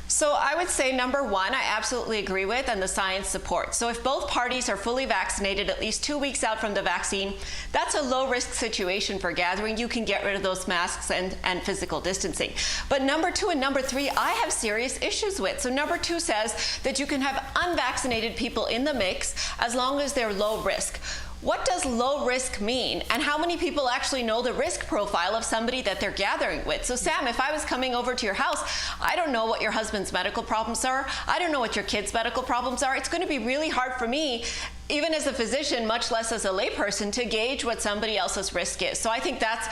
So I would say number one, I absolutely agree with, and the science supports. So if both parties are fully vaccinated at least 2 weeks out from the vaccine, that's a low risk situation for gathering. You can get rid of those masks and physical distancing. But number two and number three, I have serious issues with. So number two says that you can have unvaccinated people in the mix as long as they're low risk. What does low risk mean? And how many people actually know the risk profile of somebody that they're gathering with? So Sam, if I was coming over to your house, I don't know what your husband's medical problems are. I don't know what your kids' medical problems are. It's going to be really hard for me, even as a physician, much less as a layperson, to gauge what somebody else's risk is. So I think that's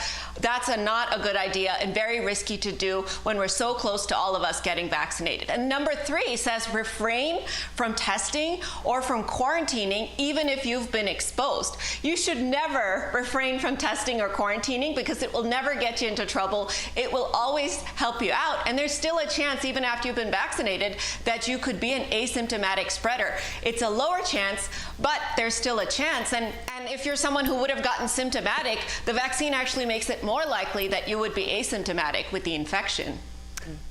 not a good idea and very risky to do when we're so close to all of us getting vaccinated. And number three says refrain from testing or from quarantining, even if you've been exposed. You should never refrain from testing or quarantining because it will never get you into trouble. It will always help you out. And there's still a chance, even after you've been vaccinated, that you could be an asymptomatic spreader. It's a lower chance, but there's still a chance. And if you're someone who would have gotten symptomatic, the vaccine actually makes it more likely that you would be asymptomatic with the infection.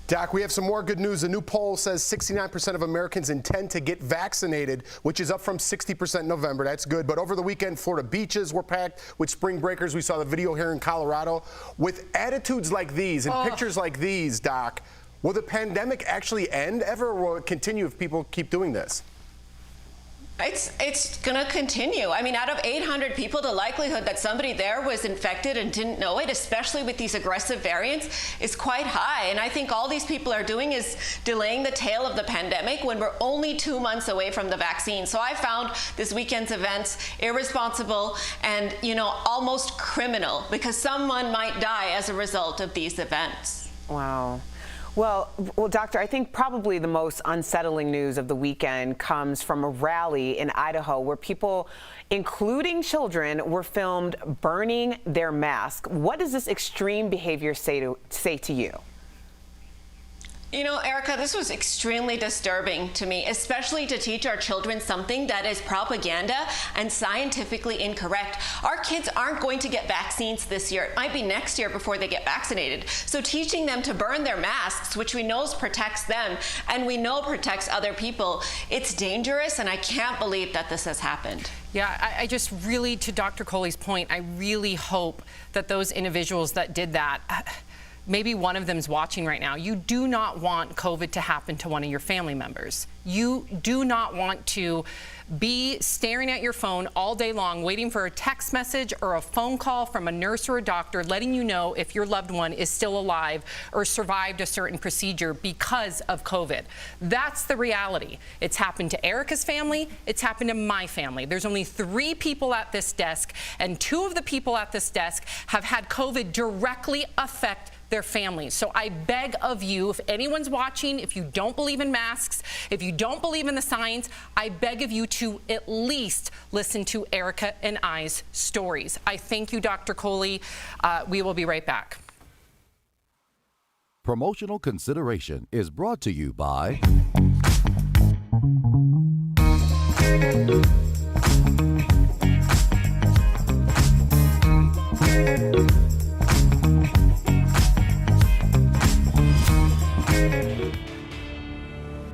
Doc, we have some more good news. A new poll says 69% of Americans intend to get vaccinated, which is up from 60% in November. That's good. But over the weekend, Florida beaches were packed with spring breakers. We saw the video here in Colorado. With attitudes like these and pictures like these, Doc, will the pandemic actually end ever, or will it continue if people keep doing this? It's going to continue. I mean, out of 800 people, the likelihood that somebody there was infected and didn't know it, especially with these aggressive variants, is quite high. And I think all these people are doing is delaying the tail of the pandemic when we're only 2 months away from the vaccine. So I found this weekend's events irresponsible and, almost criminal, because someone might die as a result of these events. Wow. Well, Doctor, I think probably the most unsettling news of the weekend comes from a rally in Idaho where people, including children, were filmed burning their mask. What does this extreme behavior say to you? Erica, this was extremely disturbing to me, especially to teach our children something that is propaganda and scientifically incorrect. Our kids aren't going to get vaccines this year. It might be next year before they get vaccinated. So teaching them to burn their masks, which we know protects them and we know protects other people, it's dangerous, and I can't believe that this has happened. Yeah, I just really, to Dr. Kohli's point, I really hope that those individuals that did that, maybe one of them's watching right now. You do not want COVID to happen to one of your family members. You do not want to be staring at your phone all day long, waiting for a text message or a phone call from a nurse or a doctor letting you know if your loved one is still alive or survived a certain procedure because of COVID. That's the reality. It's happened to Erica's family. It's happened to my family. There's only 3 people at this desk, and 2 of the people at this desk have had COVID directly affect their families. So I beg of you, if anyone's watching, if you don't believe in masks, if you don't believe in the science, I beg of you to at least listen to Erica and I's stories. I thank you, Dr. Kohli. We will be right back. Promotional consideration is brought to you by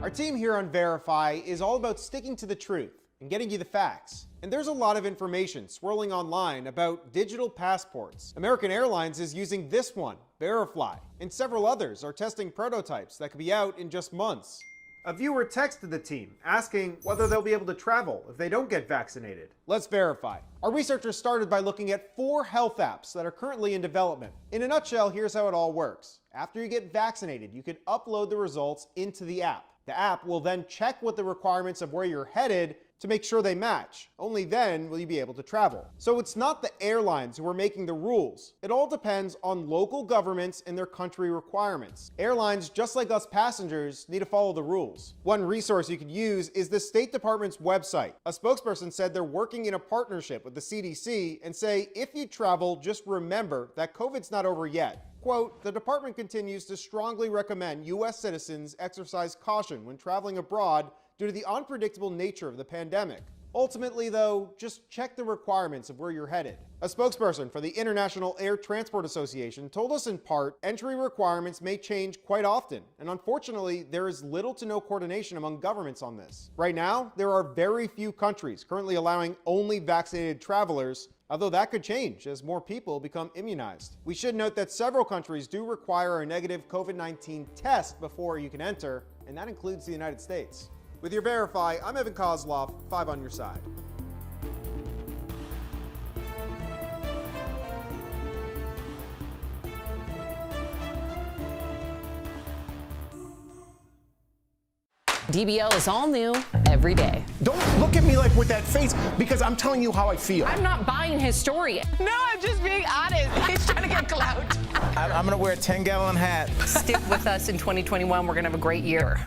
Our team here on Verify is all about sticking to the truth and getting you the facts. And there's a lot of information swirling online about digital passports. American Airlines is using this one, Verify, and several others are testing prototypes that could be out in just months. A viewer texted the team asking whether they'll be able to travel if they don't get vaccinated. Let's verify. Our researchers started by looking at 4 health apps that are currently in development. In a nutshell, here's how it all works. After you get vaccinated, you can upload the results into the app. The app will then check what the requirements of where you're headed to make sure they match. Only then will you be able to travel. So it's not the airlines who are making the rules. It all depends on local governments and their country requirements. Airlines, just like us passengers, need to follow the rules. One resource you could use is the State Department's website. A spokesperson said they're working in a partnership with the CDC and say, if you travel, just remember that COVID's not over yet. Quote, the department continues to strongly recommend U.S. citizens exercise caution when traveling abroad due to the unpredictable nature of the pandemic. Ultimately, though, just check the requirements of where you're headed. A spokesperson for the International Air Transport Association told us in part, entry requirements may change quite often, and unfortunately, there is little to no coordination among governments on this. Right now, there are very few countries currently allowing only vaccinated travelers, although that could change as more people become immunized. We should note that several countries do require a negative COVID-19 test before you can enter, and that includes the United States. With your Verify, I'm Evan Kozlov, 5 on your side. DBL is all new every day. Don't look at me like with that face, because I'm telling you how I feel. I'm not buying his story. No, I'm just being honest. He's trying to get clout. I'm gonna wear a 10-gallon hat. Stick with us in 2021. We're gonna have a great year.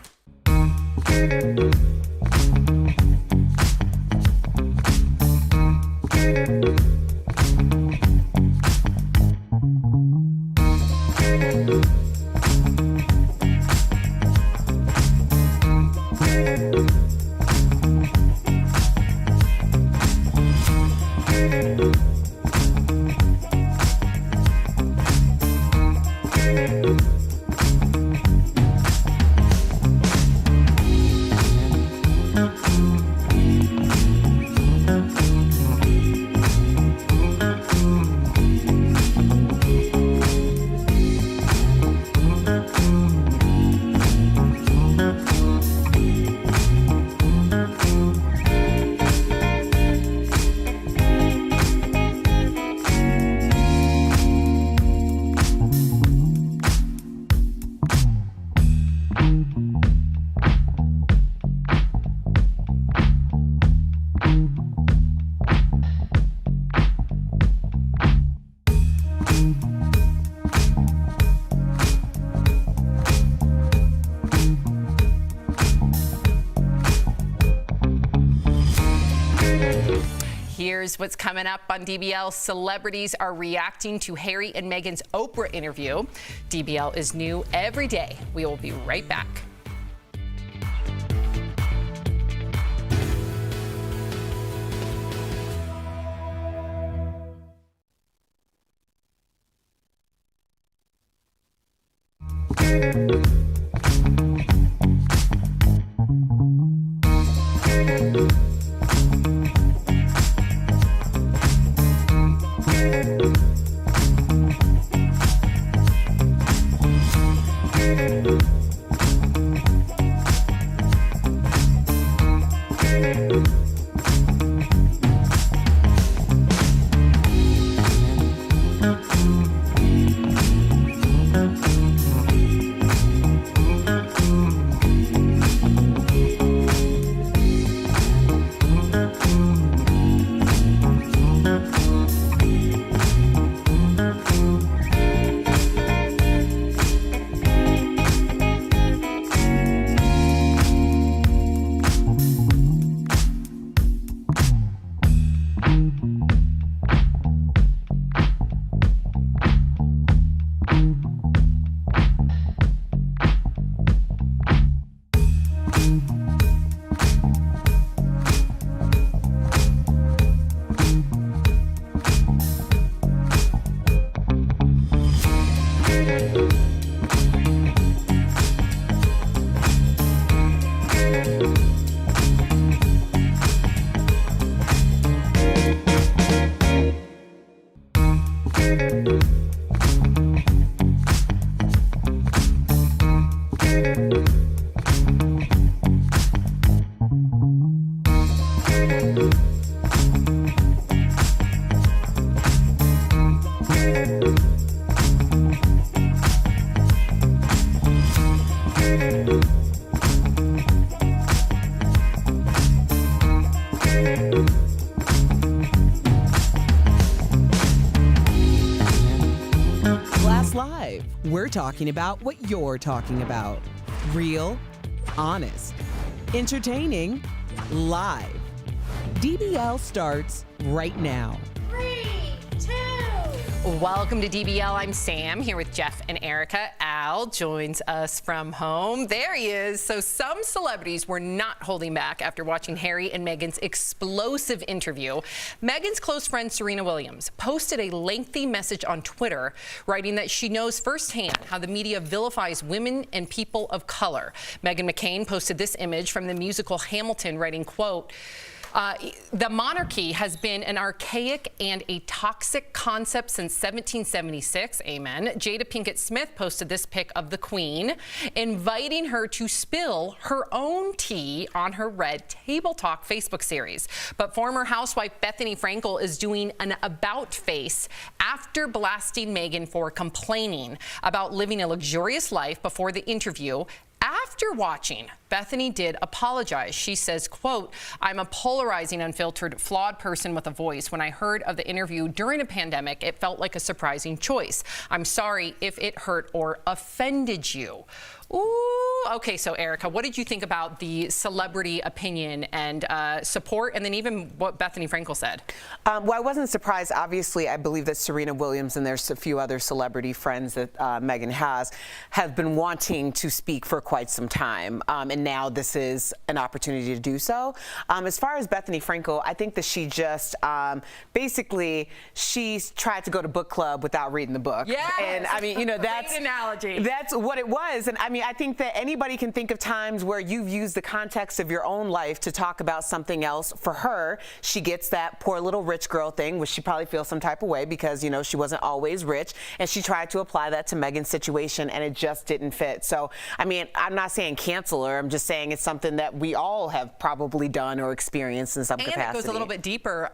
Here's what's coming up on DBL. Celebrities are reacting to Harry and Meghan's Oprah interview. DBL is new every day. We will be right back. We're talking about what you're talking about. Real, honest, entertaining, live. DBL starts right now. 3, 2. Welcome to DBL. I'm Sam here with Jeff and Erica. Al joins us from home. There he is. So some celebrities were not holding back after watching Harry and Meghan's explosive interview. Meghan's close friend Serena Williams posted a lengthy message on Twitter writing that she knows firsthand how the media vilifies women and people of color. Meghan McCain posted this image from the musical Hamilton writing, quote, the monarchy has been an archaic and a toxic concept since 1776. Amen. Jada Pinkett Smith posted this pic of the Queen, inviting her to spill her own tea on her Red Table Talk Facebook series. But former housewife Bethany Frankel is doing an about face after blasting Meghan for complaining about living a luxurious life before the interview. After watching, Bethany did apologize. She says, quote, I'm a polarizing, unfiltered, flawed person with a voice. When I heard of the interview during a pandemic, it felt like a surprising choice. I'm sorry if it hurt or offended you. Ooh, okay, so Erica, what did you think about the celebrity opinion and support, and then even what Bethany Frankel said? Well, I wasn't surprised. Obviously, I believe that Serena Williams and there's a few other celebrity friends that Meghan have been wanting to speak for quite some time, and now this is an opportunity to do so. As far as Bethany Frankel, I think that she just basically she's tried to go to book club without reading the book. Yes, and I mean, you know, that's great analogy. That's what it was, and I mean, I think that anybody can think of times where you've used the context of your own life to talk about something else. For her, she gets that poor little rich girl thing, which she probably feels some type of way because, you know, she wasn't always rich, and she tried to apply that to Meghan's situation, and it just didn't fit. So, I mean, I'm not saying cancel her. I'm just saying it's something that we all have probably done or experienced in some capacity. And it goes a little bit deeper.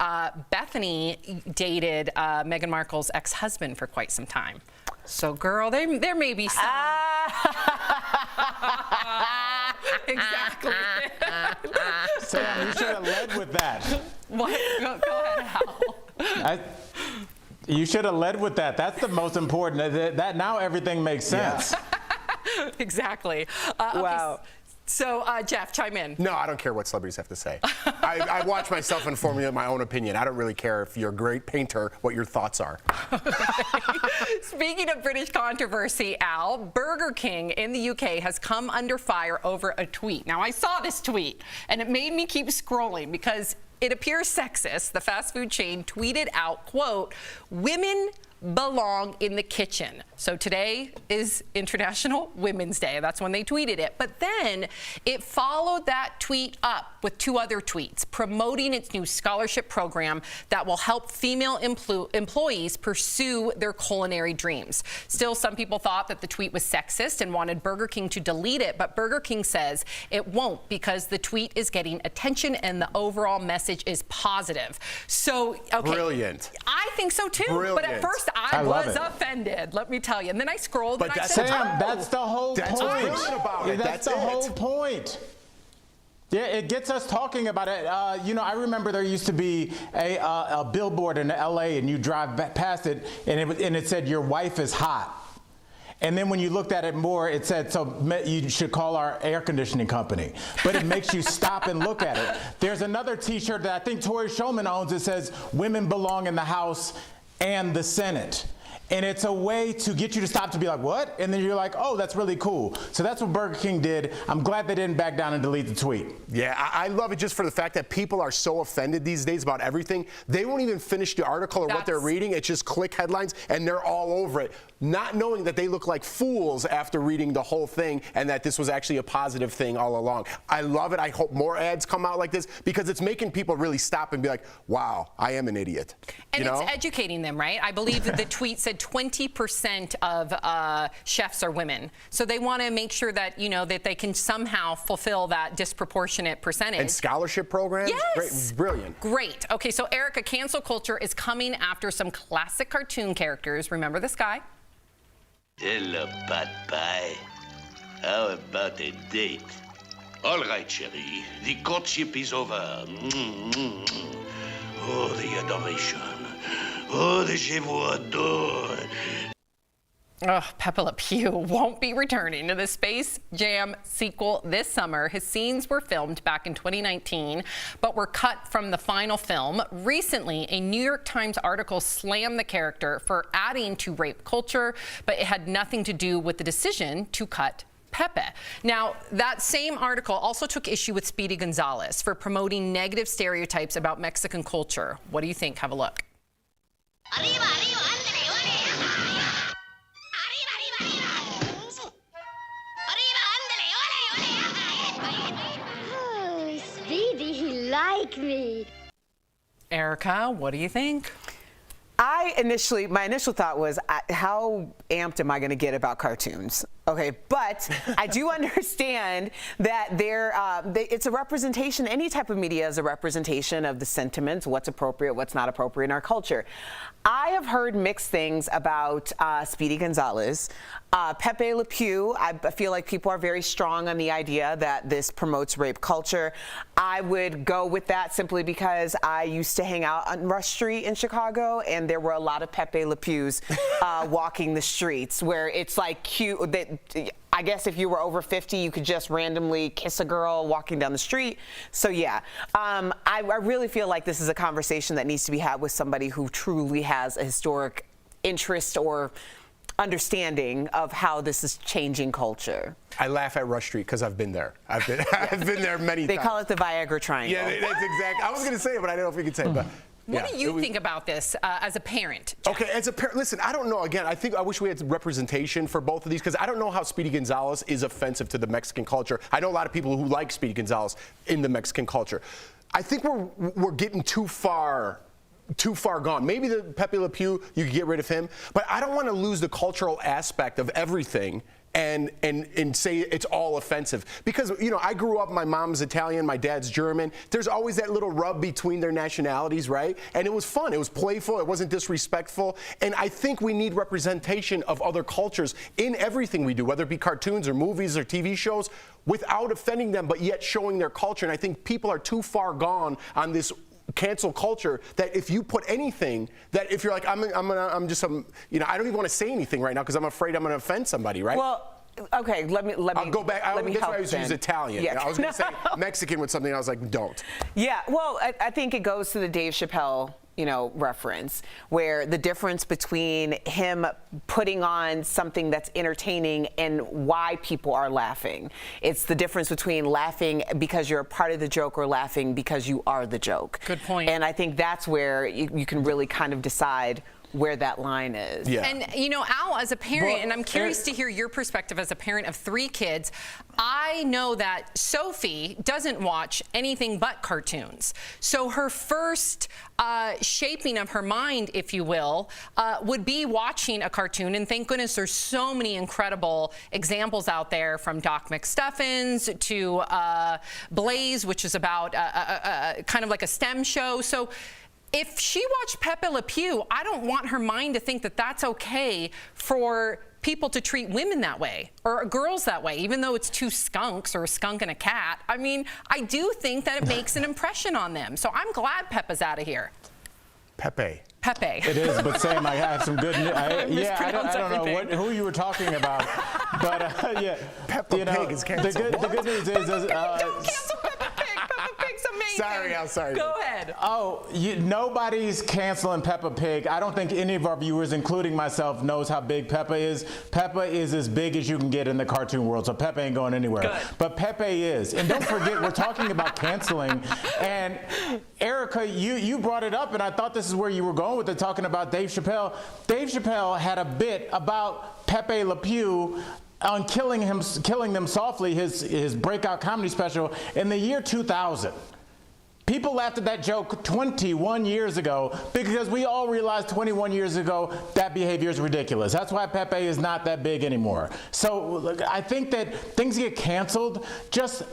Bethany dated Meghan Markle's ex-husband for quite some time. So, girl, there may be some. Exactly. Sam, you should have led with that. What? Go ahead, Al. You should have led with that. That's the most important. That now everything makes sense. Yeah. Exactly. Wow. So, Jeff, chime in. No, I don't care what celebrities have to say. I watch myself and formulate my own opinion. I don't really care if you're a great painter, what your thoughts are. Speaking of British controversy, Al, Burger King in the UK has come under fire over a tweet. Now, I saw this tweet, and it made me keep scrolling because it appears sexist. The fast food chain tweeted out, quote, women belong in the kitchen. So today is International Women's Day. That's when they tweeted it. But then it followed that tweet up with two other tweets promoting its new scholarship program that will help female employees pursue their culinary dreams. Still, some people thought that the tweet was sexist and wanted Burger King to delete it, but Burger King says it won't because the tweet is getting attention and the overall message is positive. So, okay. Brilliant. I think so too. Brilliant. But at first I was offended, let me tell you. And then I scrolled and I said, Sam, that's the whole point. That's the whole point. Yeah, it gets us talking about it. You know, I remember there used to be a billboard in LA, and you drive past it, and it said, "Your wife is hot." And then when you looked at it more, it said, so you should call our air conditioning company. But it makes you stop and look at it. There's another T-shirt that I think Tori Shulman owns. It says, "Women belong in the House and the Senate." And it's a way to get you to stop to be like, what? And then you're like, oh, that's really cool. So that's what Burger King did. I'm glad they didn't back down and delete the tweet. Yeah, I love it just for the fact that people are so offended these days about everything. They won't even finish the article or what they're reading. It's just click headlines, and they're all over it, not knowing that they look like fools after reading the whole thing and that this was actually a positive thing all along. I love it. I hope more ads come out like this because it's making people really stop and be like, wow, I am an idiot. And it's educating them, right? I believe that the tweet said 20% of chefs are women. So they want to make sure that, you know, that they can somehow fulfill that disproportionate percentage. And scholarship programs? Yes. Great, brilliant. Great. Okay, so Erica, cancel culture is coming after some classic cartoon characters. Remember this guy? Hello, pot pie. How about a date? All right, Sherry. The courtship is over. Oh, the adoration. Oh, the je vous adore. Pepe Le Pew won't be returning to the Space Jam sequel this summer. His scenes were filmed back in 2019, but were cut from the final film. Recently, a New York Times article slammed the character for adding to rape culture, but it had nothing to do with the decision to cut Pepe. Now, that same article also took issue with Speedy Gonzalez for promoting negative stereotypes about Mexican culture. What do you think? Have a look. Oh, Speedy, he like me. Erica, what do you think? My initial thought was, how amped am I going to get about cartoons? Okay, but I do understand that it's a representation. Any type of media is a representation of the sentiments, what's appropriate, what's not appropriate in our culture. I have heard mixed things about Speedy Gonzalez. Pepe Le Pew, I feel like people are very strong on the idea that this promotes rape culture. I would go with that simply because I used to hang out on Rush Street in Chicago, and there were a lot of Pepe Le Pews walking the streets where it's like cute. I guess if you were over 50, you could just randomly kiss a girl walking down the street. So yeah, I really feel like this is a conversation that needs to be had with somebody who truly has a historic interest or understanding of how this is changing culture. I laugh at Rush Street because I've been there. I've been there many times. They call it the Viagra Triangle. Yeah, that's exact. I was going to say it, but I don't know if we could say it. But What do you think about this as a parent, Jeff? Okay, as a parent, listen, I don't know. Again, I wish we had representation for both of these because I don't know how Speedy Gonzalez is offensive to the Mexican culture. I know a lot of people who like Speedy Gonzalez in the Mexican culture. I think we're getting too far gone. Maybe the Pepe Le Pew, you could get rid of him, but I don't want to lose the cultural aspect of everything and say it's all offensive. Because, you know, I grew up, my mom's Italian, my dad's German. There's always that little rub between their nationalities, right? And it was fun. It was playful. It wasn't disrespectful. And I think we need representation of other cultures in everything we do, whether it be cartoons or movies or TV shows, without offending them, but yet showing their culture. And I think people are too far gone on this cancel culture that if you put anything, that if you're like, I'm just some, you know, I don't even want to say anything right now because I'm afraid I'm going to offend somebody, right? Well, okay, let me I'll go back. Let me that's help why I was then. use Italian. Yeah. I was going to say Mexican with something. I was like, don't. Yeah, well, I think it goes to the Dave Chappelle, you know, reference, where the difference between him putting on something that's entertaining and why people are laughing. It's the difference between laughing because you're a part of the joke or laughing because you are the joke. Good point. And I think that's where you can really kind of decide where that line is. Yeah. And, you know, Al, as a parent, and I'm curious to hear your perspective as a parent of 3 kids, I know that Sophie doesn't watch anything but cartoons. So her first shaping of her mind, if you will, would be watching a cartoon. And thank goodness there's so many incredible examples out there, from Doc McStuffins to Blaze, which is about kind of like a STEM show. So if she watched Pepe Le Pew, I don't want her mind to think that that's okay for people to treat women that way or girls that way, even though it's 2 skunks or a skunk and a cat. I mean, I do think that it makes an impression on them. So I'm glad Pepe's out of here. Pepe. It is, but Sam, I have some good news. I don't know who you were talking about, but yeah. Peppa Pig is canceled. The good news is don't cancel Peppa Pig. Peppa Pig's amazing. Sorry, I'm sorry. Go ahead. Oh, nobody's canceling Peppa Pig. I don't think any of our viewers, including myself, knows how big Peppa is. Peppa is as big as you can get in the cartoon world, so Peppa ain't going anywhere. Good. But Pepe is. And don't forget, we're talking about canceling. And Erica, you brought it up, and I thought this is where you were going with it, talking about Dave Chappelle. Dave Chappelle had a bit about Pepe Le Pew on Killing Them Softly, his breakout comedy special in the year 2000. People laughed at that joke 21 years ago because we all realized 21 years ago that behavior is ridiculous. That's why Pepe is not that big anymore. So I think that things get canceled just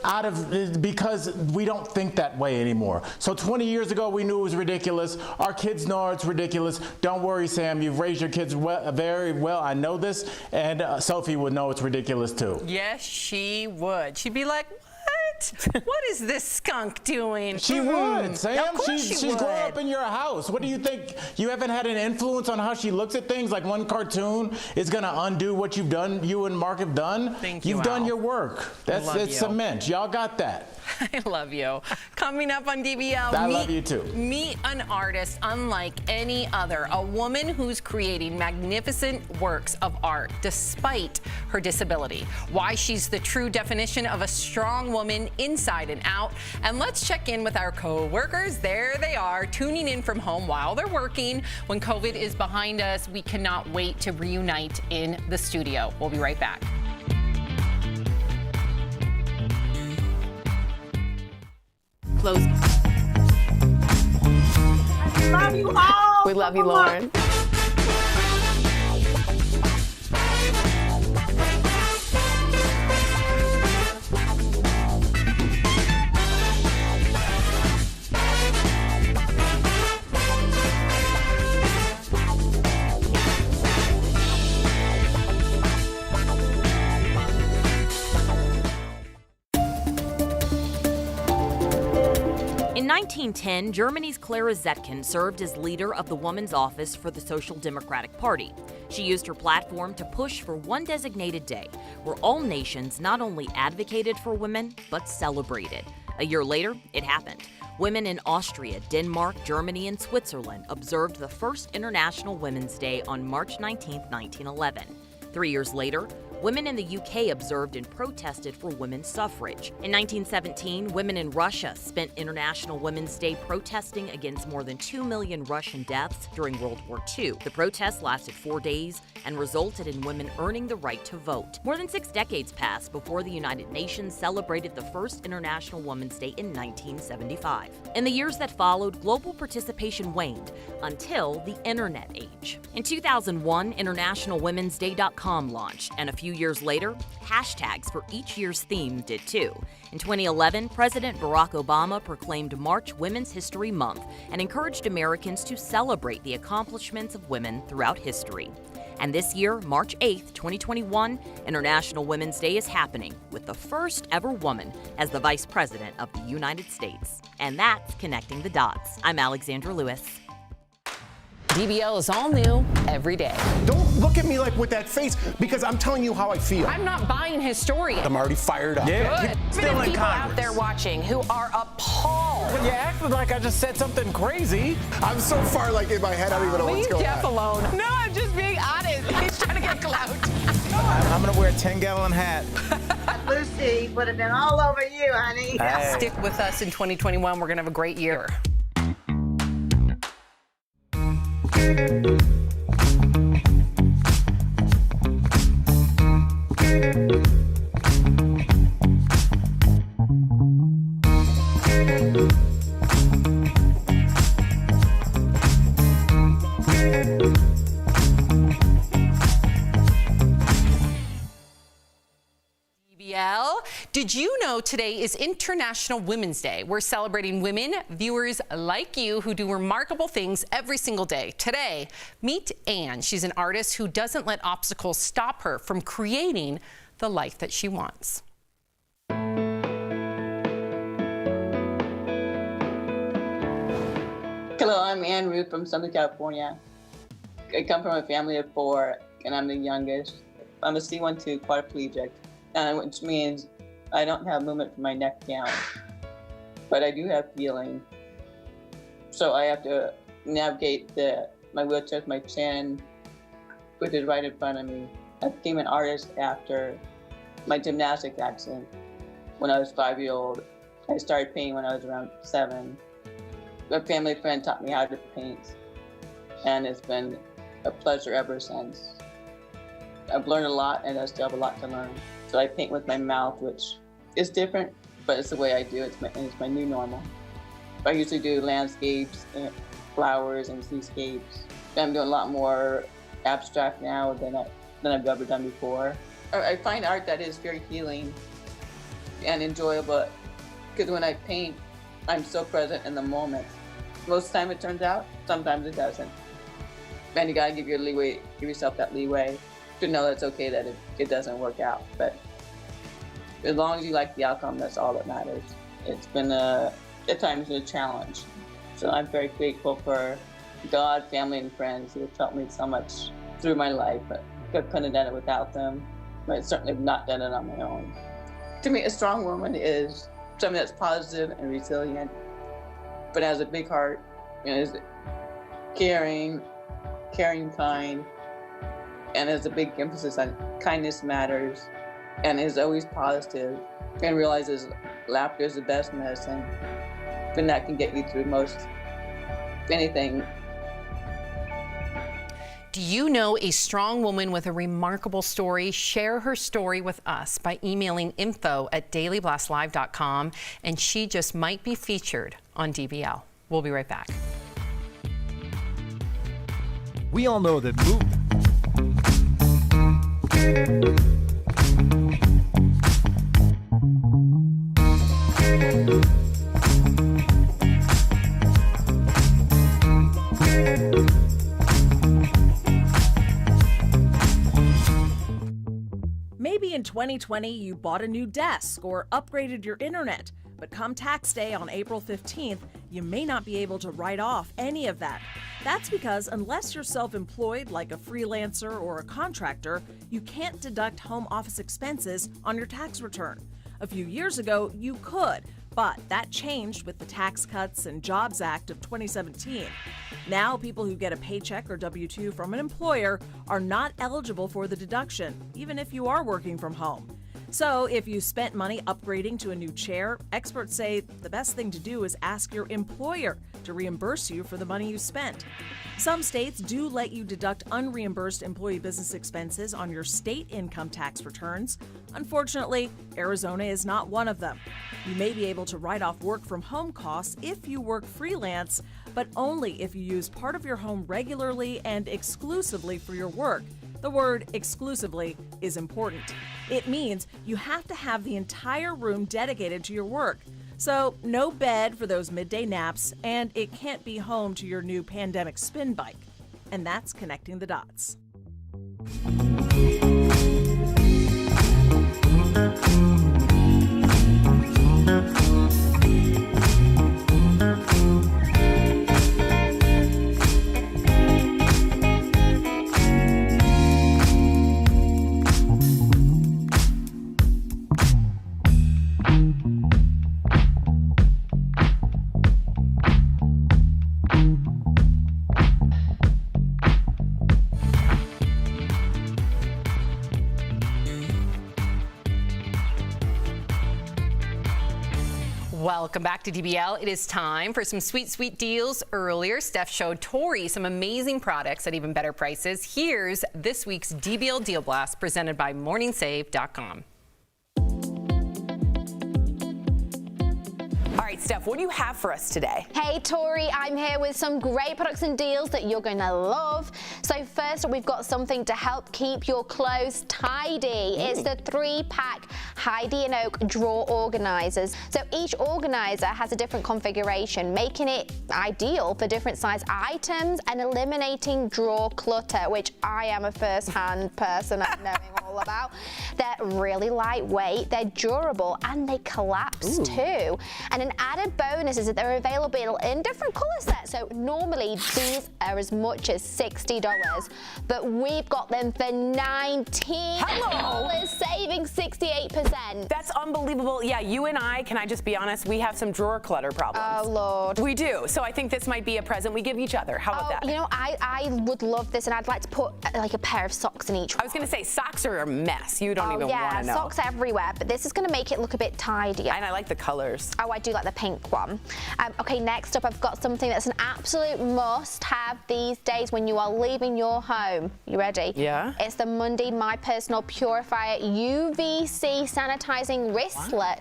because we don't think that way anymore. So 20 years ago we knew it was ridiculous. Our kids know it's ridiculous. Don't worry, Sam. You've raised your kids very well. I know this. And Sophie would know it's ridiculous too. Yes, she would. She'd be like, What is this skunk doing? She would, Sam. Of course She's she would. grown up in your house. What do you think? You haven't had an influence on how she looks at things? Like one cartoon is going to undo what you've done, you and Mark have done? Thank you, You've done Al. your work. That's cement. Y'all got that. I love you. Coming up on DBL, I love you too. Meet an artist unlike any other, a woman who's creating magnificent works of art despite her disability. Why she's the true definition of a strong woman inside and out. And let's check in with our co-workers. There they are, tuning in from home while they're working. When COVID is behind us, we cannot wait to reunite in the studio. We'll be right back. Close. I love you all. We love you, Lauren. In 1910, Germany's Clara Zetkin served as leader of the Woman's Office for the Social Democratic Party. She used her platform to push for one designated day where all nations not only advocated for women, but celebrated. A year later, it happened. Women in Austria, Denmark, Germany, and Switzerland observed the first International Women's Day on March 19, 1911. 3 years later, women in the UK observed and protested for women's suffrage. In 1917, women in Russia spent International Women's Day protesting against more than 2 million Russian deaths during World War II. The protests lasted 4 days and resulted in women earning the right to vote. More than 6 decades passed before the United Nations celebrated the first International Women's Day in 1975. In the years that followed, global participation waned until the Internet age. In 2001, InternationalWomen'sDay.com launched, and a few years later, hashtags for each year's theme did too. In 2011, President Barack Obama proclaimed March Women's History Month and encouraged Americans to celebrate the accomplishments of women throughout history. And this year, March 8th, 2021, International Women's Day is happening with the first ever woman as the Vice President of the United States. And that's Connecting the Dots. I'm Alexandra Lewis. DBL is all new every day. Don't look at me like with that face, because I'm telling you how I feel. I'm not buying his story. I'm already fired up. Yeah. Good. Still There are in people Congress. out there watching who are appalled. Well, you acted like I just said something crazy. I'm so far like in my head, I don't even know what's Leave going Jeff on. alone. No, I'm just being honest. He's trying to get clout. I'm gonna wear a 10-gallon hat. Lucy would have been all over you, honey. Hey. Stick with us in 2021. We're going to have a great year. DBL. Did you know today is International Women's Day? We're celebrating women, viewers like you, who do remarkable things every single day. Today, meet Anne. She's an artist who doesn't let obstacles stop her from creating the life that she wants. Hello, I'm Ann Ruth from Southern California. I come from a family of 4, and I'm the youngest. I'm a C1-2 quadriplegic, which means I don't have movement from my neck down, but I do have feeling. So I have to navigate my wheelchair with my chin, which is right in front of me. I became an artist after my gymnastics accident when I was 5-year-old. I started painting when I was around 7. A family friend taught me how to paint, and it's been a pleasure ever since. I've learned a lot, and I still have a lot to learn. So I paint with my mouth, which is different, but it's the way I do it. It's my new normal. I usually do landscapes, and flowers, and seascapes. I'm doing a lot more abstract now than I've ever done before. I find art that is very healing and enjoyable, because when I paint, I'm so present in the moment. Most of the time it turns out, sometimes it doesn't. And you gotta give yourself that leeway to know that it's okay that it doesn't work out. But as long as you like the outcome, that's all that matters. It's been at times a challenge. So I'm very grateful for God, family, and friends who have helped me so much through my life. But I couldn't have done it without them. But I certainly have not done it on my own. To me, a strong woman is something that's positive and resilient, but has a big heart, and is caring, kind, and has a big emphasis on kindness matters, and is always positive, and realizes laughter is the best medicine, and that can get you through most anything. Do you know a strong woman with a remarkable story? Share her story with us by emailing info@dailyblastlive.com, and she just might be featured on DBL. We'll be right back. We all know that Maybe in 2020 you bought a new desk or upgraded your internet, but come tax day on April 15th, you may not be able to write off any of that. That's because unless you're self-employed like a freelancer or a contractor, you can't deduct home office expenses on your tax return. A few years ago, you could, but that changed with the Tax Cuts and Jobs Act of 2017. Now, people who get a paycheck or W-2 from an employer are not eligible for the deduction, even if you are working from home. So, if you spent money upgrading to a new chair, experts say the best thing to do is ask your employer to reimburse you for the money you spent. Some states do let you deduct unreimbursed employee business expenses on your state income tax returns. Unfortunately, Arizona is not one of them. You may be able to write off work from home costs if you work freelance, but only if you use part of your home regularly and exclusively for your work. The word exclusively is important. It means you have to have the entire room dedicated to your work. So no bed for those midday naps, and it can't be home to your new pandemic spin bike. And that's connecting the dots. Welcome back to DBL. It is time for some sweet, sweet deals. Earlier, Steph showed Tori some amazing products at even better prices. Here's this week's DBL Deal Blast presented by MorningSave.com. All right, Steph, what do you have for us today? Hey, Tori, I'm here with some great products and deals that you're going to love. So first, we've got something to help keep your clothes tidy. It's the 3-pack Heidi and Oak drawer organizers. So each organizer has a different configuration, making it ideal for different size items and eliminating drawer clutter, which I am a first-hand person at knowing all about. They're really lightweight, they're durable, and they collapse too. And an added bonus is that they're available in different color sets. So normally these are as much as $60, but we've got them for $19, saving 68%. That's unbelievable. Yeah, you and I, can I just be honest, we have some drawer clutter problems. Oh, Lord. We do. So I think this might be a present we give each other. How about that? You know, I would love this, and I'd like to put like a pair of socks in each one. I was going to say socks are a mess. You don't even want to know. Yeah, socks everywhere, but this is going to make it look a bit tidier. And I like the colors. Oh, I do like the pink one. Okay, next up, I've got something that's an absolute must-have these days when you are leaving your home. You ready? Yeah. It's the Monday My Personal Purifier UVC Sanitizing Wristlet.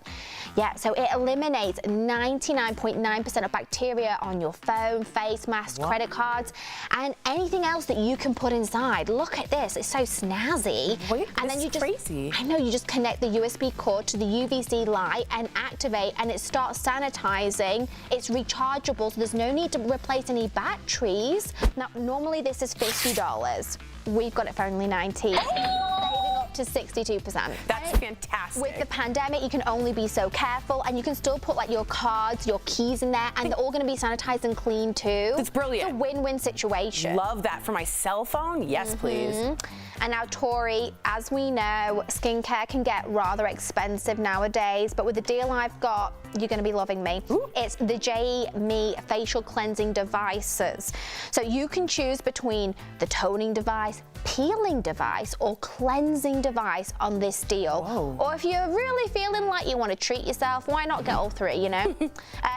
Yeah, so it eliminates 99.9% of bacteria on your phone, face masks, credit cards, and anything else that you can put inside. Look at this, it's so snazzy. And then you just, crazy. I know, you just connect the USB cord to the UVC light and activate, and it starts sanitizing. It's rechargeable, so there's no need to replace any batteries. Now, normally this is $50. We've got it for only $19. Saving up to 62%. That's fantastic. With the pandemic, you can only be so careful, and you can still put like your cards, your keys in there, and they're all going to be sanitized and clean too. It's brilliant. It's a win-win situation. Love that for my cell phone. Yes, please. And now, Tori, as we know, skincare can get rather expensive nowadays, but with the deal I've got, you're going to be loving me. It's the Me facial cleansing devices. So you can choose between the toning device, peeling device, or cleansing device on this deal. Whoa. Or if you're really feeling like you want to treat yourself, why not get all three, you know?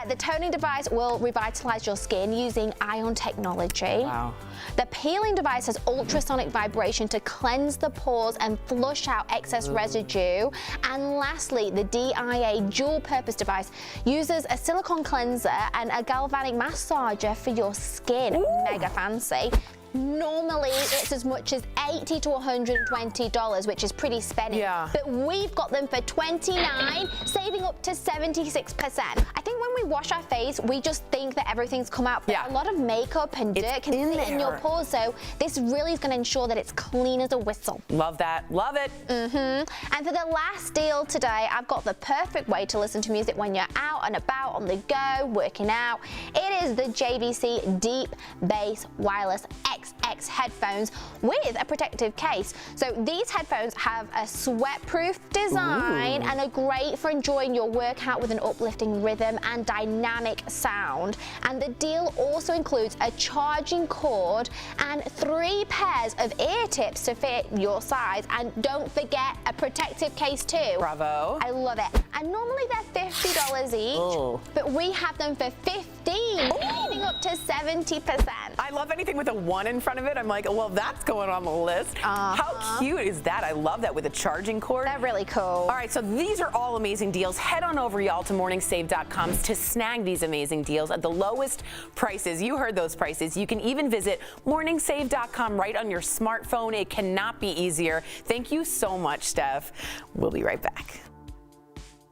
The toning device will revitalize your skin using ion technology. Wow. The peeling device has ultrasonic vibration to cleanse the pores and flush out excess residue. And lastly, the DIA dual purpose device uses a silicone cleanser and a galvanic massager for your skin. Mega fancy. Normally, it's as much as $80 to $120, which is pretty spenny. Yeah. But we've got them for $29, saving up to 76%. I think when we wash our face, we just think that everything's come out, but a lot of makeup and dirt can sit in your pores, so this really is going to ensure that it's clean as a whistle. Love that. Love it. And for the last deal today, I've got the perfect way to listen to music when you're out and about, on the go, working out. It is the JVC Deep Bass Wireless XX headphones with a protective case. So these headphones have a sweat-proof design and are great for enjoying your workout with an uplifting rhythm and dynamic sound. And the deal also includes a charging cord and 3 pairs of ear tips to fit your size. And don't forget a protective case too. Bravo. I love it. And normally they're $50 each, but we have them for $15, saving up to 70%. I love anything with a 1 in front of it. I'm like, well, that's going on the list. How cute is that? I love that with a charging cord. They're really cool. All right, so these are all amazing deals. Head on over, y'all, to morningsave.com to snag these amazing deals at the lowest prices. You heard those prices. You can even visit morningsave.com right on your smartphone. It cannot be easier. Thank you so much, Steph. We'll be right back.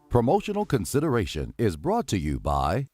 Promotional consideration is brought to you by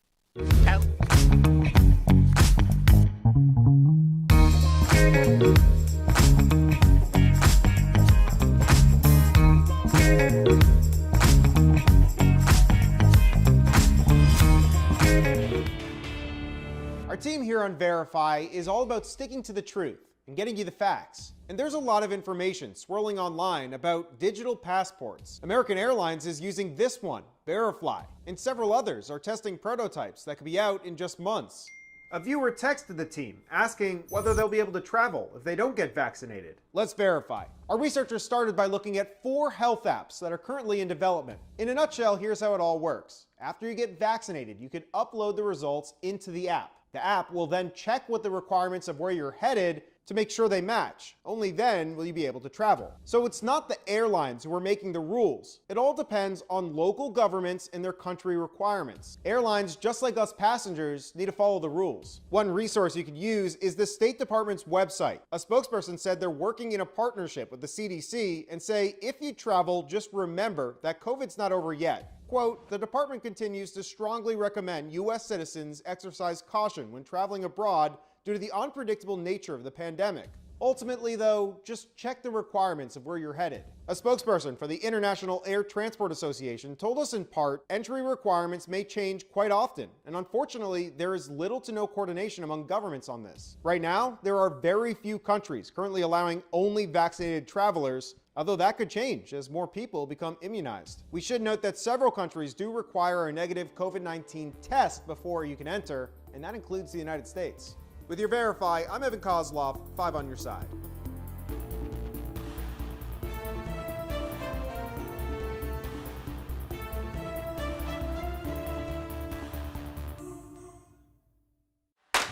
Our team here on Verify is all about sticking to the truth and getting you the facts. And there's a lot of information swirling online about digital passports. American Airlines is using this one, Verify, and several others are testing prototypes that could be out in just months. A viewer texted the team asking whether they'll be able to travel if they don't get vaccinated. Let's verify. Our researchers started by looking at 4 health apps that are currently in development. In a nutshell, here's how it all works. After you get vaccinated, you can upload the results into the app. The app will then check what the requirements of where you're headed to make sure they match. Only then will you be able to travel. So it's not the airlines who are making the rules. It all depends on local governments and their country requirements. Airlines, just like us passengers, need to follow the rules. One resource you could use is the State Department's website. A spokesperson said they're working in a partnership with the CDC and say, if you travel, just remember that COVID's not over yet. Quote, the department continues to strongly recommend U.S. citizens exercise caution when traveling abroad due to the unpredictable nature of the pandemic. Ultimately, though, just check the requirements of where you're headed. A spokesperson for the International Air Transport Association told us in part, entry requirements may change quite often, and unfortunately, there is little to no coordination among governments on this. Right now, there are very few countries currently allowing only vaccinated travelers, although that could change as more people become immunized. We should note that several countries do require a negative COVID-19 test before you can enter, and that includes the United States. With your Verify, I'm Evan Kozlov, 5 on your side.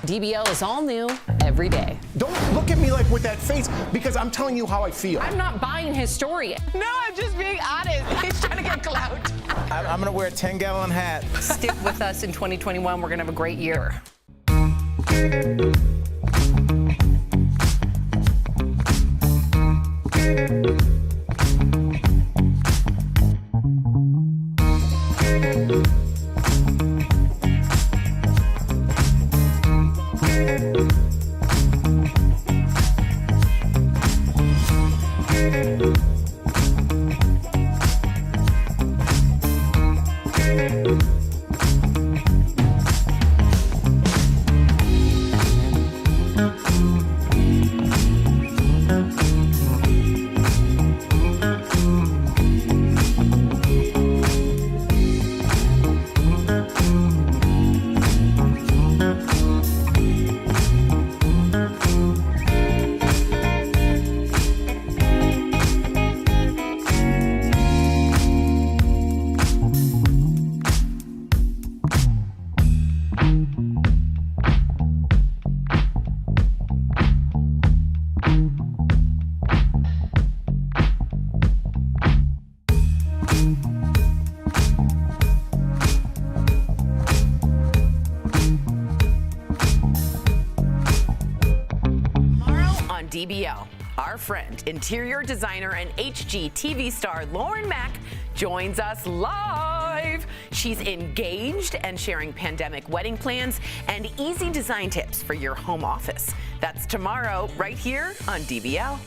DBL is all new every day. Don't look at me like with that face, because I'm telling you how I feel. I'm not buying his story. No, I'm just being honest. He's trying to get clout. I'm going to wear a 10-gallon hat. Stick with us in 2021. We're going to have a great year. DBL, our friend, interior designer and HGTV star Lauren Mack joins us live. She's engaged and sharing pandemic wedding plans and easy design tips for your home office. That's tomorrow, right here on DBL.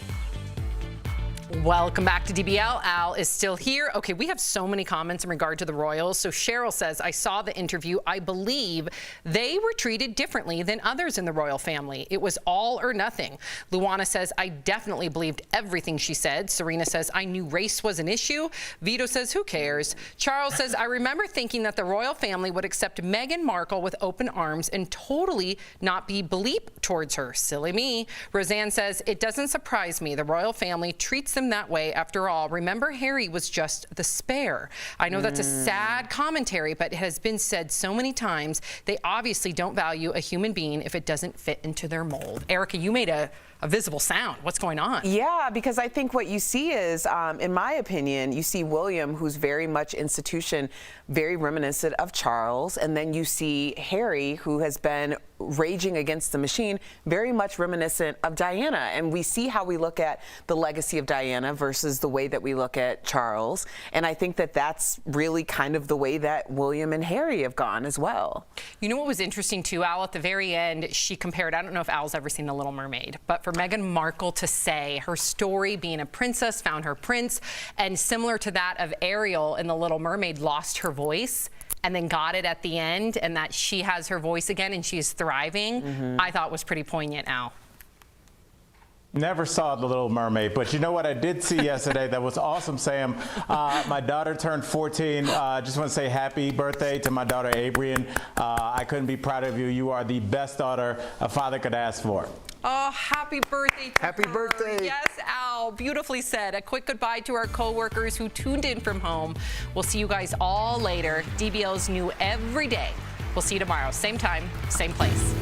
Welcome back to DBL. Al is still here. Okay, we have so many comments in regard to the royals. So Cheryl says, I saw the interview. I believe they were treated differently than others in the royal family. It was all or nothing. Luana says, I definitely believed everything she said. Serena says, I knew race was an issue. Vito says, who cares? Charles says, I remember thinking that the royal family would accept Meghan Markle with open arms and totally not be bleep towards her. Silly me. Roseanne says, it doesn't surprise me. The royal family treats them that way. After all, remember, Harry was just the spare. I know that's a sad commentary, but it has been said so many times. They obviously don't value a human being if it doesn't fit into their mold. Erica, you made a visible sound. What's going on? Yeah, because I think what you see is, in my opinion, you see William, who's very much institution, very reminiscent of Charles, and then you see Harry, who has been raging against the machine, very much reminiscent of Diana. And we see how we look at the legacy of Diana versus the way that we look at Charles. And I think that that's really kind of the way that William and Harry have gone as well. You know what was interesting too, Al? At the very end, she compared, I don't know if Al's ever seen The Little Mermaid, but for Meghan Markle to say her story, being a princess, found her prince, and similar to that of Ariel in The Little Mermaid, lost her voice and then got it at the end, and that she has her voice again and she's thriving, I thought was pretty poignant, Al. Never saw The Little Mermaid, but you know what I did see yesterday that was awesome, Sam? My daughter turned 14. Just want to say happy birthday to my daughter, Abrian. I couldn't be prouder of you. You are the best daughter a father could ask for. Oh, happy birthday to Happy her. birthday. Yes, Al, beautifully said. A quick goodbye to our coworkers who tuned in from home. We'll see you guys all later. DBL's new every day. We'll see you tomorrow, same time, same place.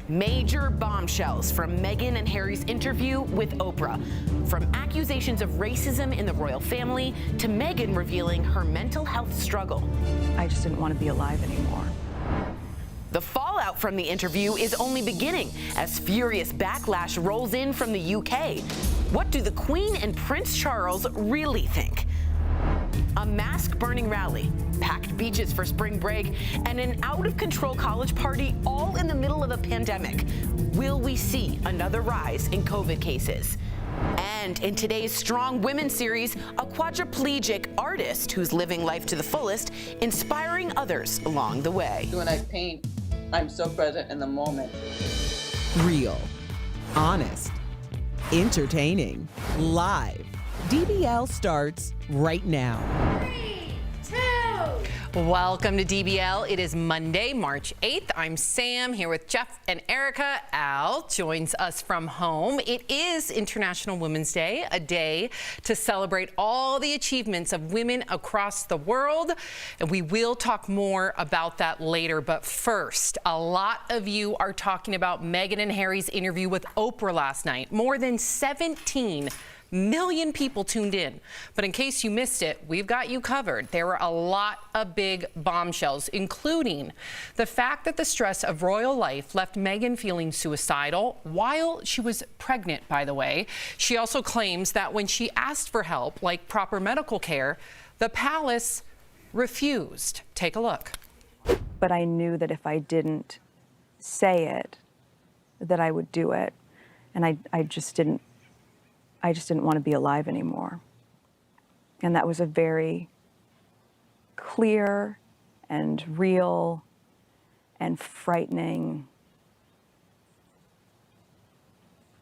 Major bombshells from Meghan and Harry's interview with Oprah. From accusations of racism in the royal family to Meghan revealing her mental health struggle. I just didn't want to be alive anymore. The fallout from the interview is only beginning as furious backlash rolls in from the UK. What do the Queen and Prince Charles really think? a mask-burning rally, packed beaches for spring break, and an out-of-control college party all in the middle of a pandemic. Will we see another rise in COVID cases? And in today's Strong Women series, a quadriplegic artist who's living life to the fullest, inspiring others along the way. When I paint, I'm so present in the moment. Real, honest, entertaining, live. DBL starts right now. 3, 2. Welcome to DBL. It is Monday, March 8th. I'm Sam here with Jeff and Erica. Al joins us from home. It is International Women's Day, a day to celebrate all the achievements of women across the world. And we will talk more about that later. But first, a lot of you are talking about Meghan and Harry's interview with Oprah last night. More than 17 million people tuned in. But in case you missed it, we've got you covered. There were a lot of big bombshells, including the fact that the stress of royal life left Meghan feeling suicidal while she was pregnant, by the way. She also claims that when she asked for help, like proper medical care, the palace refused. Take a look. But I knew that if I didn't say it, that I would do it. And I just didn't want to be alive anymore. And that was a very clear and real and frightening,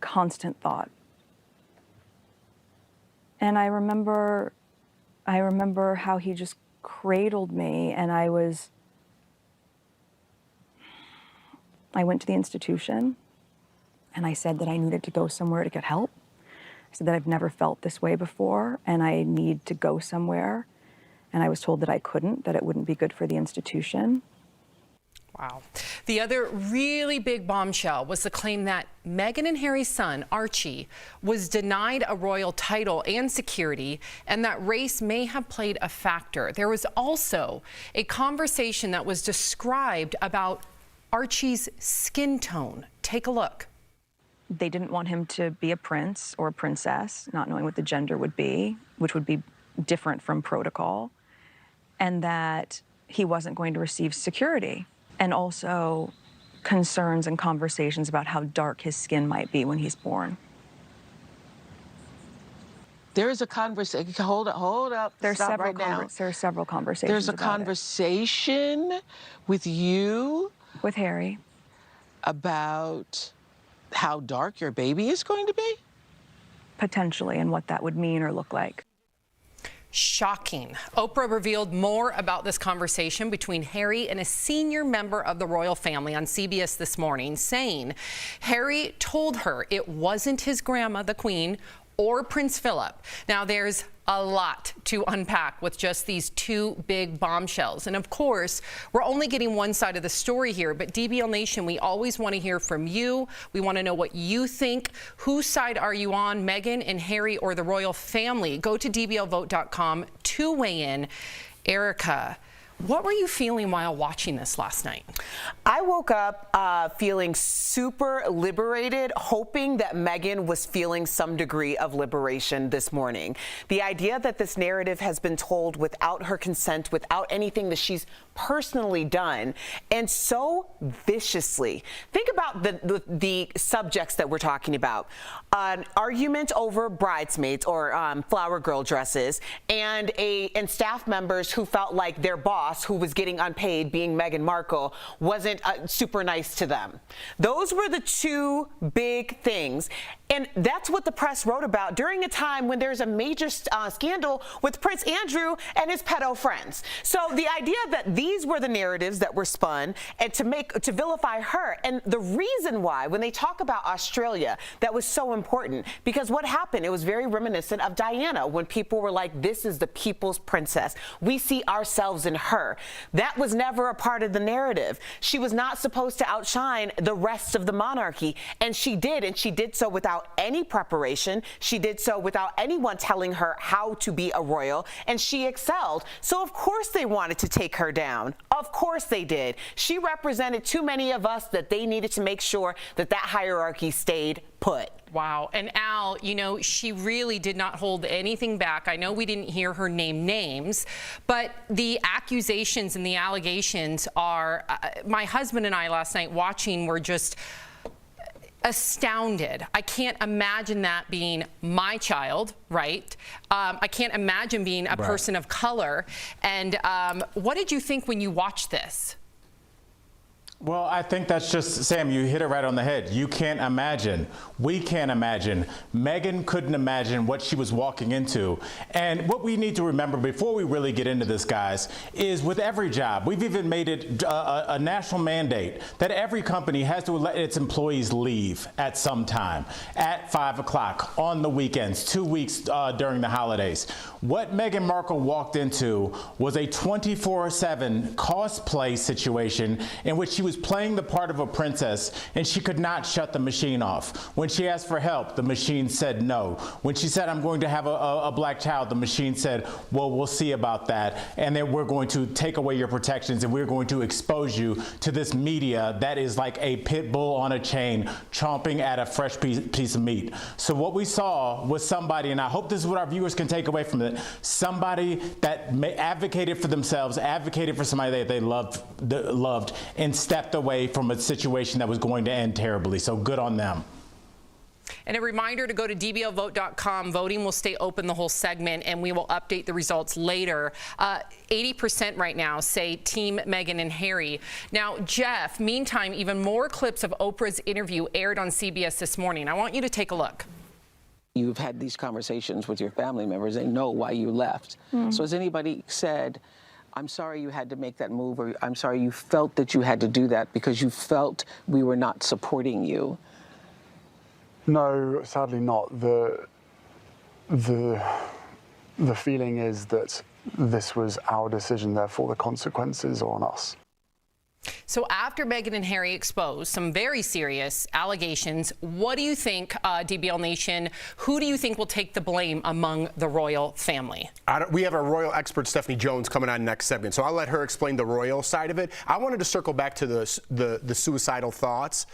constant thought. And I remember how he just cradled me, and I went to the institution and I said that I needed to go somewhere to get help. I said that I've never felt this way before and I need to go somewhere. And I was told that I couldn't, that it wouldn't be good for the institution. Wow. The other really big bombshell was the claim that Meghan and Harry's son, Archie, was denied a royal title and security, and that race may have played a factor. There was also a conversation that was described about Archie's skin tone. Take a look. They didn't want him to be a prince or a princess, not knowing what the gender would be, which would be different from protocol, and that he wasn't going to receive security. And also concerns and conversations about how dark his skin might be when he's born. There is a conversation. Hold up. There are several conversations. There's a conversation with you, with Harry, about how dark your baby is going to be? Potentially, and what that would mean or look like. Shocking. Oprah revealed more about this conversation between Harry and a senior member of the royal family on CBS this morning, saying Harry told her it wasn't his grandma, the Queen, or Prince Philip. Now, there's a lot to unpack with just these two big bombshells. And of course, we're only getting one side of the story here, but DBL Nation, we always want to hear from you. We want to know what you think. Whose side are you on, Meghan and Harry or the royal family? Go to dblvote.com to weigh in. Erica, what were you feeling while watching this last night? I woke up feeling super liberated, hoping that Meghan was feeling some degree of liberation this morning. The idea that this narrative has been told without her consent, without anything that she's personally done, and so viciously. Think about the subjects that we're talking about. An argument over bridesmaids or flower girl dresses, and staff members who felt like their boss, who was getting unpaid, being Meghan Markle, wasn't super nice to them. Those were the two big things. And that's what the press wrote about during a time when there's a major scandal with Prince Andrew and his pedo friends. So the idea that these were the narratives that were spun and to vilify her, and the reason why, when they talk about Australia, that was so important, because what happened, it was very reminiscent of Diana, when people were like, this is the people's princess. We see ourselves in her. That was never a part of the narrative. She was not supposed to outshine the rest of the monarchy, and she did so without any preparation. She did so without anyone telling her how to be a royal, and she excelled. So of course they wanted to take her down. Of course they did. She represented too many of us that they needed to make sure that that hierarchy stayed put. Wow. And Al, you know, she really did not hold anything back. I know we didn't hear her name names, but the accusations and the allegations are, my husband and I last night watching were just astounded. I can't imagine that being my child, right? I can't imagine being a person of color. And what did you think when you watched this? Well, I think that's just, Sam, you hit it right on the head. You can't imagine. We can't imagine. Meghan couldn't imagine what she was walking into. And what we need to remember before we really get into this, guys, is with every job, we've even made it a national mandate that every company has to let its employees leave at some time, at 5 o'clock, on the weekends, 2 weeks during the holidays. What Meghan Markle walked into was a 24/7 cosplay situation in which she was playing the part of a princess, and she could not shut the machine off. When she asked for help, the machine said no. When she said, I'm going to have a black child, the machine said, well, we'll see about that, and then we're going to take away your protections, and we're going to expose you to this media that is like a pit bull on a chain chomping at a fresh piece of meat. So what we saw was somebody, and I hope this is what our viewers can take away from it, somebody that advocated for themselves, advocated for somebody that they loved, and stepped away from a situation that was going to end terribly. So good on them. And a reminder to go to dblvote.com. Voting will stay open the whole segment, and we will update the results later. 80% right now say Team Meghan and Harry. Now, Jeff, meantime, even more clips of Oprah's interview aired on CBS this morning. I want you to take a look. You've had these conversations with your family members. They know why you left. So has anybody said, I'm sorry you had to make that move, or I'm sorry you felt that you had to do that because you felt we were not supporting you? No, sadly not. The feeling is that this was our decision, therefore the consequences are on us. So after Meghan and Harry exposed some very serious allegations, what do you think, DBL Nation, who do you think will take the blame among the royal family? We have our royal expert, Stephanie Jones, coming on next segment, so I'll let her explain the royal side of it. I wanted to circle back to the suicidal thoughts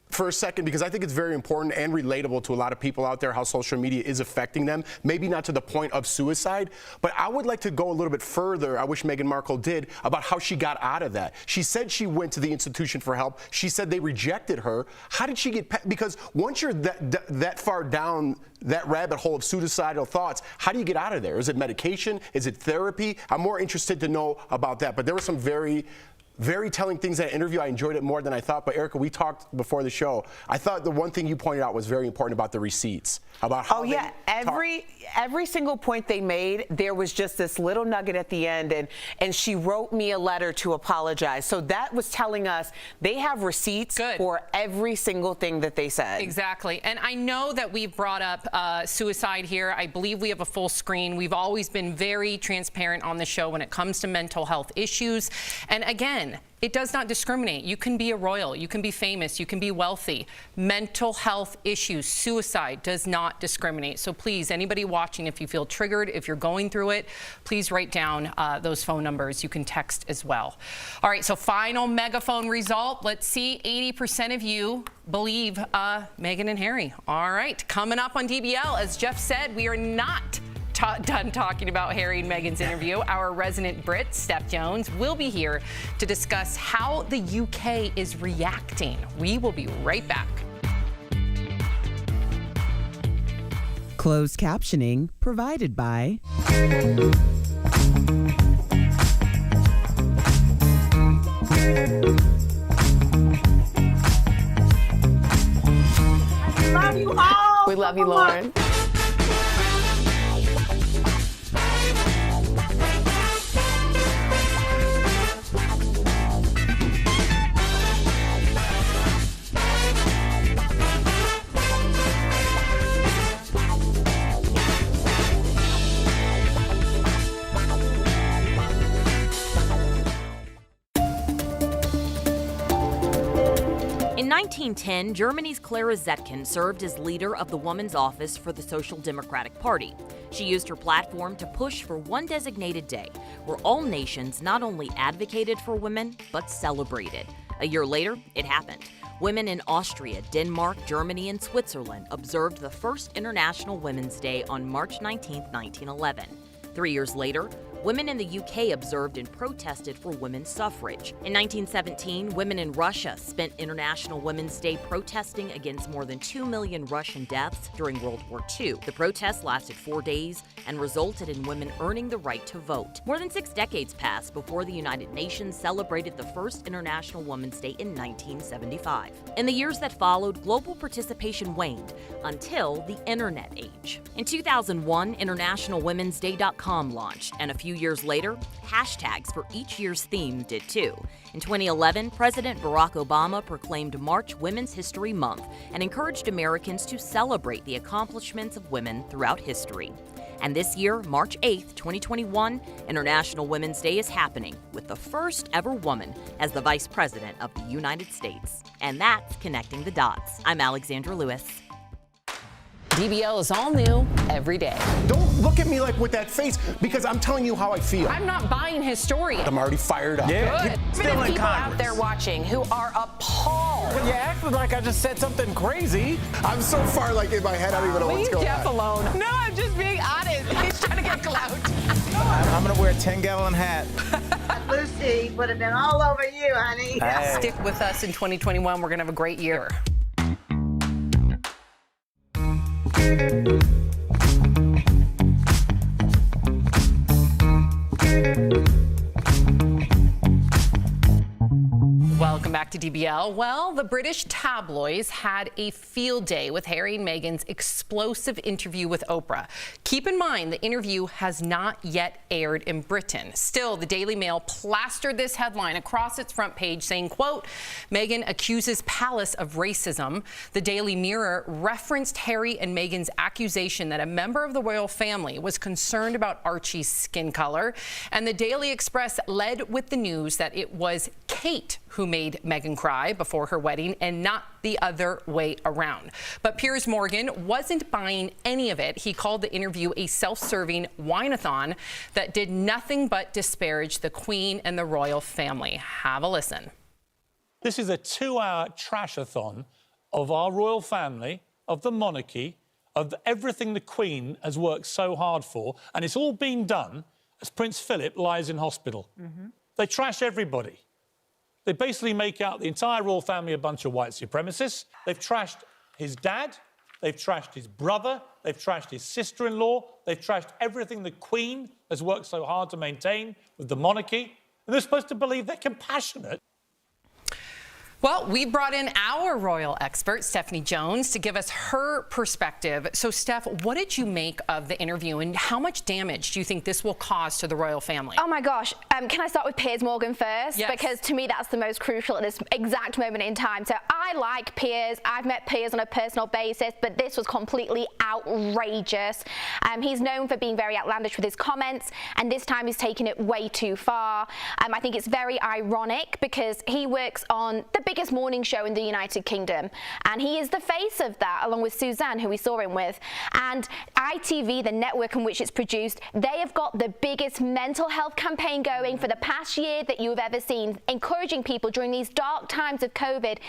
for a second, because I think it's very important and relatable to a lot of people out there how social media is affecting them. Maybe not to the point of suicide, but I would like to go a little bit further. I wish Meghan Markle did, about how she got out of that. She said she went to the institution for help. She said they rejected her. How did she get, because once you're that far down that rabbit hole of suicidal thoughts, how do you get out of there? Is it medication? Is it therapy? I'm more interested to know about that. But there were some very telling things in that interview. I enjoyed it more than I thought. But Erica, we talked before the show. I thought the one thing you pointed out was very important about the receipts, about how every single point they made, there was just this little nugget at the end, and she wrote me a letter to apologize. So that was telling us they have receipts for every single thing that they said. Exactly. And I know that we've brought up suicide here. I believe we have a full screen. We've always been very transparent on the show when it comes to mental health issues. And again, it does not discriminate. You can be a royal, you can be famous, you can be wealthy. Mental health issues, suicide does not discriminate. So please, anybody watching, if you feel triggered, if you're going through it, please write down those phone numbers. You can text as well. All right, so final megaphone result. Let's see, 80% of you believe Meghan and Harry. All right, coming up on DBL, as Jeff said, we are not done talking about Harry and Meghan's interview. Our resident Brit, Steph Jones, will be here to discuss how the UK is reacting. We will be right back. Closed captioning provided by I love you all. We love you, Lauren. In 1910, Germany's Clara Zetkin served as leader of the Woman's Office for the Social Democratic Party. She used her platform to push for one designated day where all nations not only advocated for women, but celebrated. A year later, it happened. Women in Austria, Denmark, Germany, and Switzerland observed the first International Women's Day on March 19, 1911. 3 years later, women in the UK observed and protested for women's suffrage. In 1917, women in Russia spent International Women's Day protesting against more than 2 million Russian deaths during World War II. The protests lasted 4 days and resulted in women earning the right to vote. More than 6 decades passed before the United Nations celebrated the first International Women's Day in 1975. In the years that followed, global participation waned until the Internet age. In 2001, InternationalWomen'sDay.com launched, and a few years later, hashtags for each year's theme did too. In 2011, President Barack Obama proclaimed March Women's History Month and encouraged Americans to celebrate the accomplishments of women throughout history. And this year, March 8th, 2021, International Women's Day is happening with the first ever woman as the Vice President of the United States. And that's Connecting the Dots. I'm Alexandra Lewis. DBL is all new every day. Don't look at me like with that face, because I'm telling you how I feel. I'm not buying his story. I'm already fired up. Yeah, Good. Still in people out there watching who are appalled. Well, you acted like I just said something crazy. I'm so far like in my head, I don't even know what's going on. Leave Jeff alone. No, I'm just being honest. He's trying to get clout. I'm gonna wear a 10-gallon hat. Lucy would have been all over you, honey. Hey. Stick with us in 2021. We're gonna have a great year. Welcome back to DBL. Well, the British tabloids had a field day with Harry and Meghan's explosive interview with Oprah. Keep in mind, the interview has not yet aired in Britain. Still, the Daily Mail plastered this headline across its front page saying, quote, Meghan accuses palace of racism. The Daily Mirror referenced Harry and Meghan's accusation that a member of the royal family was concerned about Archie's skin color. And the Daily Express led with the news that it was Kate who made Meghan cry before her wedding and not the other way around. But Piers Morgan wasn't buying any of it. He called the interview a self-serving whine-a-thon that did nothing but disparage the Queen and the royal family. Have a listen. This is a 2-hour trash-a-thon of our royal family, of the monarchy, of everything the Queen has worked so hard for, and it's all been done as Prince Philip lies in hospital. They trash everybody. They basically make out the entire royal family a bunch of white supremacists. They've trashed his dad. They've trashed his brother. They've trashed his sister-in-law. They've trashed everything the Queen has worked so hard to maintain with the monarchy. And they're supposed to believe they're compassionate. Well, we brought in our royal expert, Stephanie Jones, to give us her perspective. So, Steph, what did you make of the interview, and how much damage do you think this will cause to the royal family? Oh my gosh, can I start with Piers Morgan first? Yes. Because to me that's the most crucial at this exact moment in time. So I like Piers, I've met Piers on a personal basis, but this was completely outrageous. He's known for being very outlandish with his comments, and this time he's taken it way too far. I think it's very ironic because he works on the biggest morning show in the United Kingdom, and he is the face of that, along with Suzanne, who we saw him with. And ITV, the network in which it's produced, they have got the biggest mental health campaign going for the past year that you've ever seen, encouraging people during these dark times of COVID,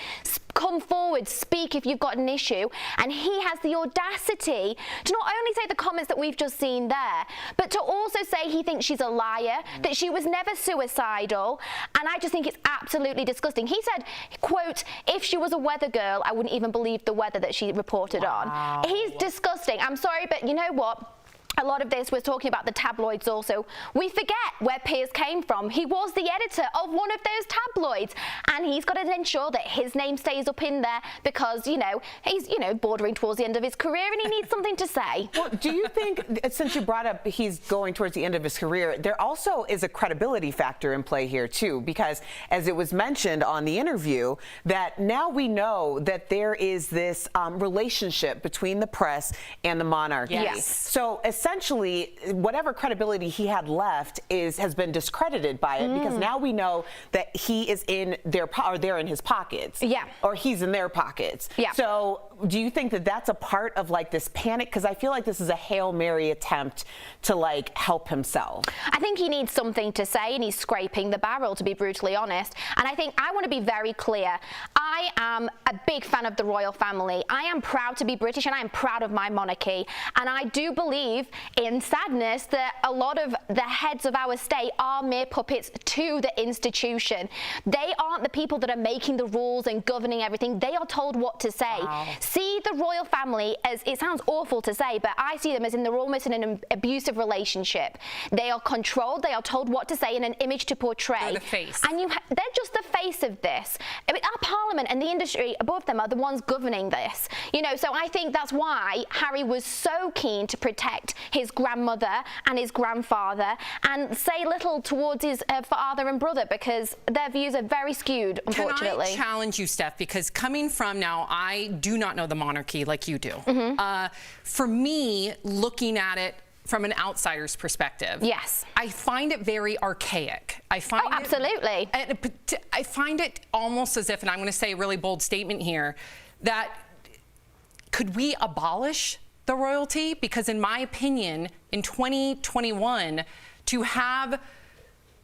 come forward, speak if you've got an issue. And he has the audacity to not only say the comments that we've just seen there, but to also say he thinks she's a liar, that she was never suicidal. And I just think it's absolutely disgusting. He said, quote, if she was a weather girl, I wouldn't even believe the weather that she reported on. He's disgusting. I'm sorry, but you know what? A lot of this, we're talking about the tabloids also. We forget where Piers came from. He was the editor of one of those tabloids, and he's got to ensure that his name stays up in there because, you know, he's, you know, bordering towards the end of his career and he needs something to say. Well, do you think, since you brought up he's going towards the end of his career, there also is a credibility factor in play here too, because as it was mentioned on the interview, that now we know that there is this relationship between the press and the monarchy. Yes. So essentially, whatever credibility he had left has been discredited by it, because now we know that he is in they're in his pockets. Yeah. Or he's in their pockets. Yeah. So do you think that that's a part of like this panic? Because I feel like this is a Hail Mary attempt to like help himself. I think he needs something to say, and he's scraping the barrel, to be brutally honest. And I think I want to be very clear. I am a big fan of the royal family. I am proud to be British, and I am proud of my monarchy. And I do believe, in sadness, that a lot of the heads of our state are mere puppets to the institution. They aren't the people that are making the rules and governing everything. They are told what to say. Wow. See the royal family as, it sounds awful to say, but I see them as they're almost in an abusive relationship. They are controlled. They are told what to say in an image to portray. They're the face. And they're just the face of this. I mean, our parliament and the industry above them are the ones governing this. You know, so I think that's why Harry was so keen to protect his grandmother and his grandfather and say little towards his father and brother, because their views are very skewed, unfortunately. Can I challenge you, Steph? Because coming from now, I do not know the monarchy like you do. Mm-hmm. For me, looking at it from an outsider's perspective, yes, I find it very archaic. I find absolutely. I find it almost as if, and I'm going to say a really bold statement here, that could we abolish the royalty? Because in my opinion, in 2021, to have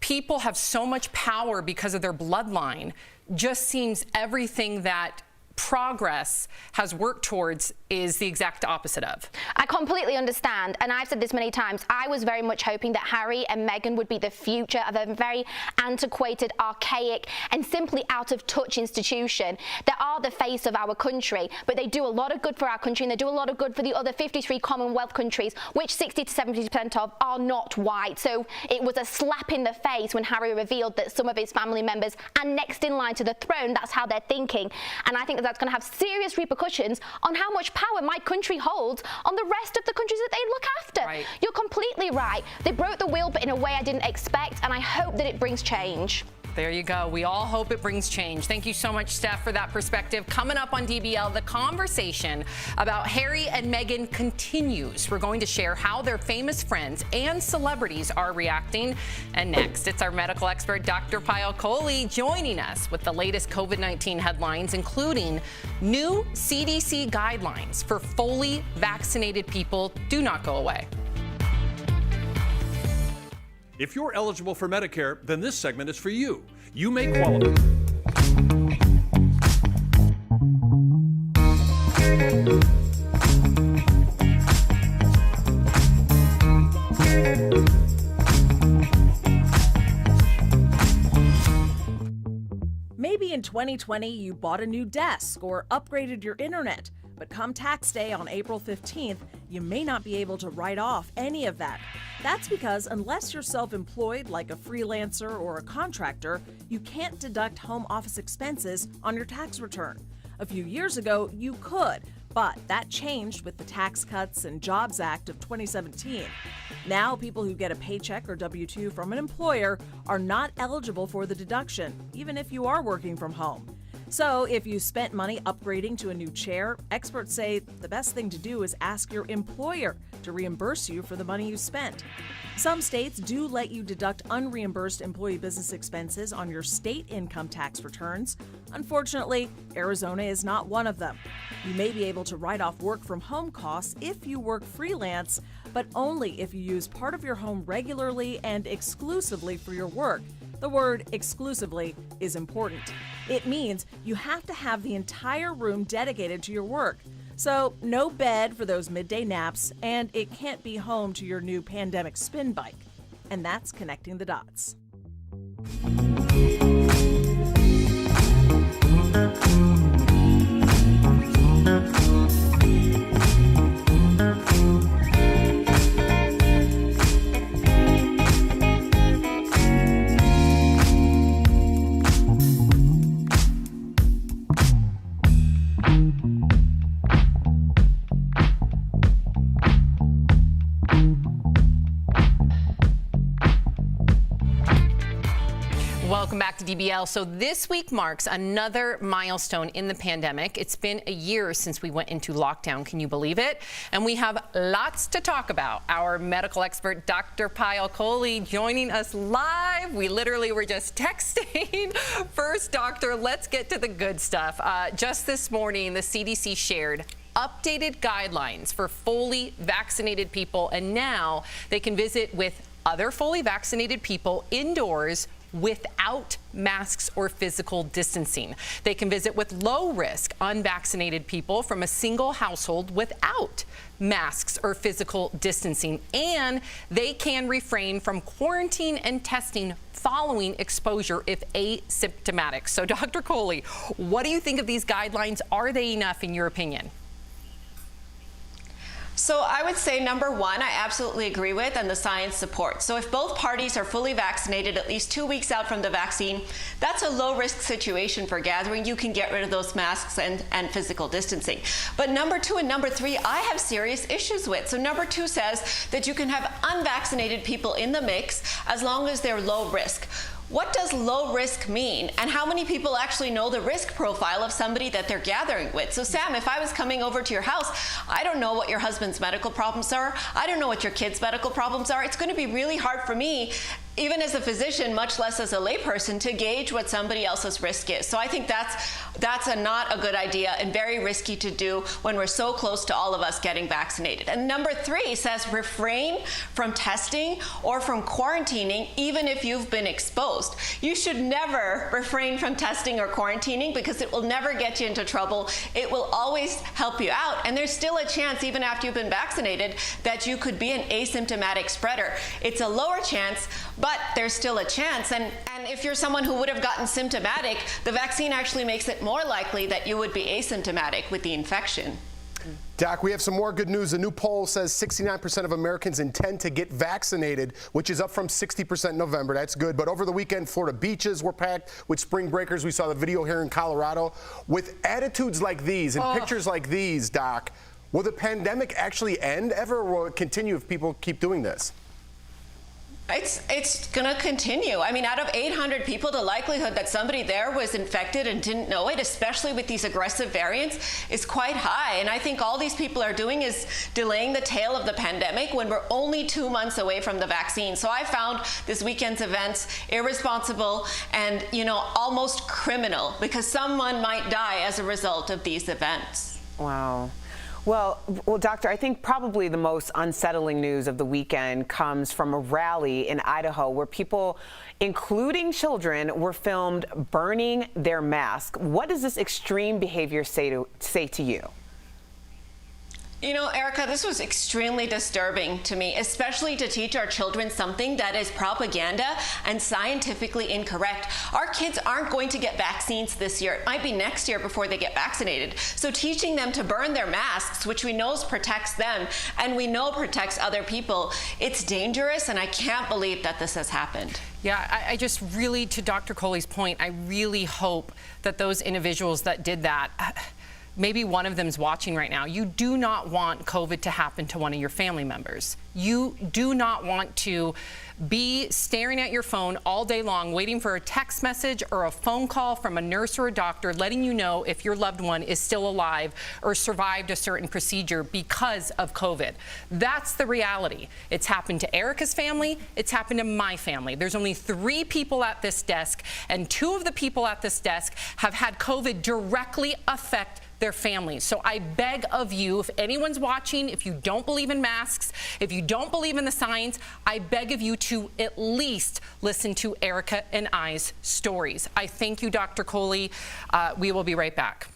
people have so much power because of their bloodline just seems everything that progress has worked towards is the exact opposite of. I completely understand, and I've said this many times. I was very much hoping that Harry and Meghan would be the future of a very antiquated, archaic, and simply out of touch institution that are the face of our country, but they do a lot of good for our country, and they do a lot of good for the other 53 Commonwealth countries, which 60 to 70% of are not white. So it was a slap in the face when Harry revealed that some of his family members are next in line to the throne. That's how they're thinking, and I think that's going to have serious repercussions on how much power my country holds on the rest of the countries that they look after. Right. You're completely right. They broke the wheel, but in a way I didn't expect, and I hope that it brings change. There you go. We all hope it brings change. Thank you so much, Steph, for that perspective. Coming up on DBL, the conversation about Harry and Meghan continues. We're going to share how their famous friends and celebrities are reacting. And next, it's our medical expert, Dr. Payal Kohli, joining us with the latest COVID-19 headlines, including new CDC guidelines for fully vaccinated people. Do not go away. If you're eligible for Medicare, then this segment is for you. You may qualify. Maybe in 2020 you bought a new desk or upgraded your internet, but come tax day on April 15th, you may not be able to write off any of that. That's because unless you're self-employed like a freelancer or a contractor, you can't deduct home office expenses on your tax return. A few years ago, you could, but that changed with the Tax Cuts and Jobs Act of 2017. Now, people who get a paycheck or W-2 from an employer are not eligible for the deduction, even if you are working from home. So if you spent money upgrading to a new chair, experts say the best thing to do is ask your employer to reimburse you for the money you spent. Some states do let you deduct unreimbursed employee business expenses on your state income tax returns. Unfortunately, Arizona is not one of them. You may be able to write off work from home costs if you work freelance, but only if you use part of your home regularly and exclusively for your work. The word exclusively is important. It means you have to have the entire room dedicated to your work. So no bed for those midday naps, and it can't be home to your new pandemic spin bike. And that's connecting the dots. Welcome back to DBL. So this week marks another milestone in the pandemic. It's been a year since we went into lockdown. Can you believe it? And we have lots to talk about. Our medical expert, Dr. Payal Kohli, joining us live. We literally were just texting. First, doctor, let's get to the good stuff. Just this morning, the CDC shared updated guidelines for fully vaccinated people, and now they can visit with other fully vaccinated people indoors without masks or physical distancing. They can visit with low-risk unvaccinated people from a single household without masks or physical distancing, and they can refrain from quarantine and testing following exposure if asymptomatic. So, Dr. Kohli, what do you think of these guidelines? Are they enough in your opinion? So I would say, number one, I absolutely agree with, and the science supports. So if both parties are fully vaccinated at least 2 weeks out from the vaccine, that's a low-risk situation for gathering. You can get rid of those masks and physical distancing. But number two and number three, I have serious issues with. So number two says that you can have unvaccinated people in the mix as long as they're low risk. What does low risk mean? And how many people actually know the risk profile of somebody that they're gathering with? So Sam, if I was coming over to your house, I don't know what your husband's medical problems are. I don't know what your kids' medical problems are. It's going to be really hard for me, even as a physician, much less as a layperson, to gauge what somebody else's risk is. So I think that's not a good idea and very risky to do when we're so close to all of us getting vaccinated. And number three says refrain from testing or from quarantining, even if you've been exposed. You should never refrain from testing or quarantining because it will never get you into trouble. It will always help you out. And there's still a chance, even after you've been vaccinated, that you could be an asymptomatic spreader. It's a lower chance, but there's still a chance. And if you're someone who would have gotten symptomatic, the vaccine actually makes it more likely that you would be asymptomatic with the infection. Doc, we have some more good news. A new poll says 69% of Americans intend to get vaccinated, which is up from 60% in November. That's good. But over the weekend, Florida beaches were packed with spring breakers. We saw the video here in Colorado. With attitudes like these and pictures like these, Doc, will the pandemic actually end ever, or will it continue if people keep doing this? It's going to continue. I mean, out of 800 people, the likelihood that somebody there was infected and didn't know it, especially with these aggressive variants, is quite high. And I think all these people are doing is delaying the tail of the pandemic when we're only 2 months away from the vaccine. So I found this weekend's events irresponsible and, almost criminal, because someone might die as a result of these events. Wow. Well, Doctor, I think probably the most unsettling news of the weekend comes from a rally in Idaho where people, including children, were filmed burning their mask. What does this extreme behavior say to you? Erica, this was extremely disturbing to me, especially to teach our children something that is propaganda and scientifically incorrect. Our kids aren't going to get vaccines this year. It might be next year before they get vaccinated. So teaching them to burn their masks, which we know protects them and we know protects other people, it's dangerous, and I can't believe that this has happened. Yeah, I just really, to Dr. Kohli's point, I really hope that those individuals that did that, maybe one of them's watching right now. You do not want COVID to happen to one of your family members. You do not want to be staring at your phone all day long, waiting for a text message or a phone call from a nurse or a doctor letting you know if your loved one is still alive or survived a certain procedure because of COVID. That's the reality. It's happened to Erica's family. It's happened to my family. There's only 3 people at this desk, and 2 of the people at this desk have had COVID directly affect their families. So I beg of you, if anyone's watching, if you don't believe in masks, if you don't believe in the science, I beg of you to at least listen to Erica and I's stories. I thank you, Dr. Kohli. We will be right back.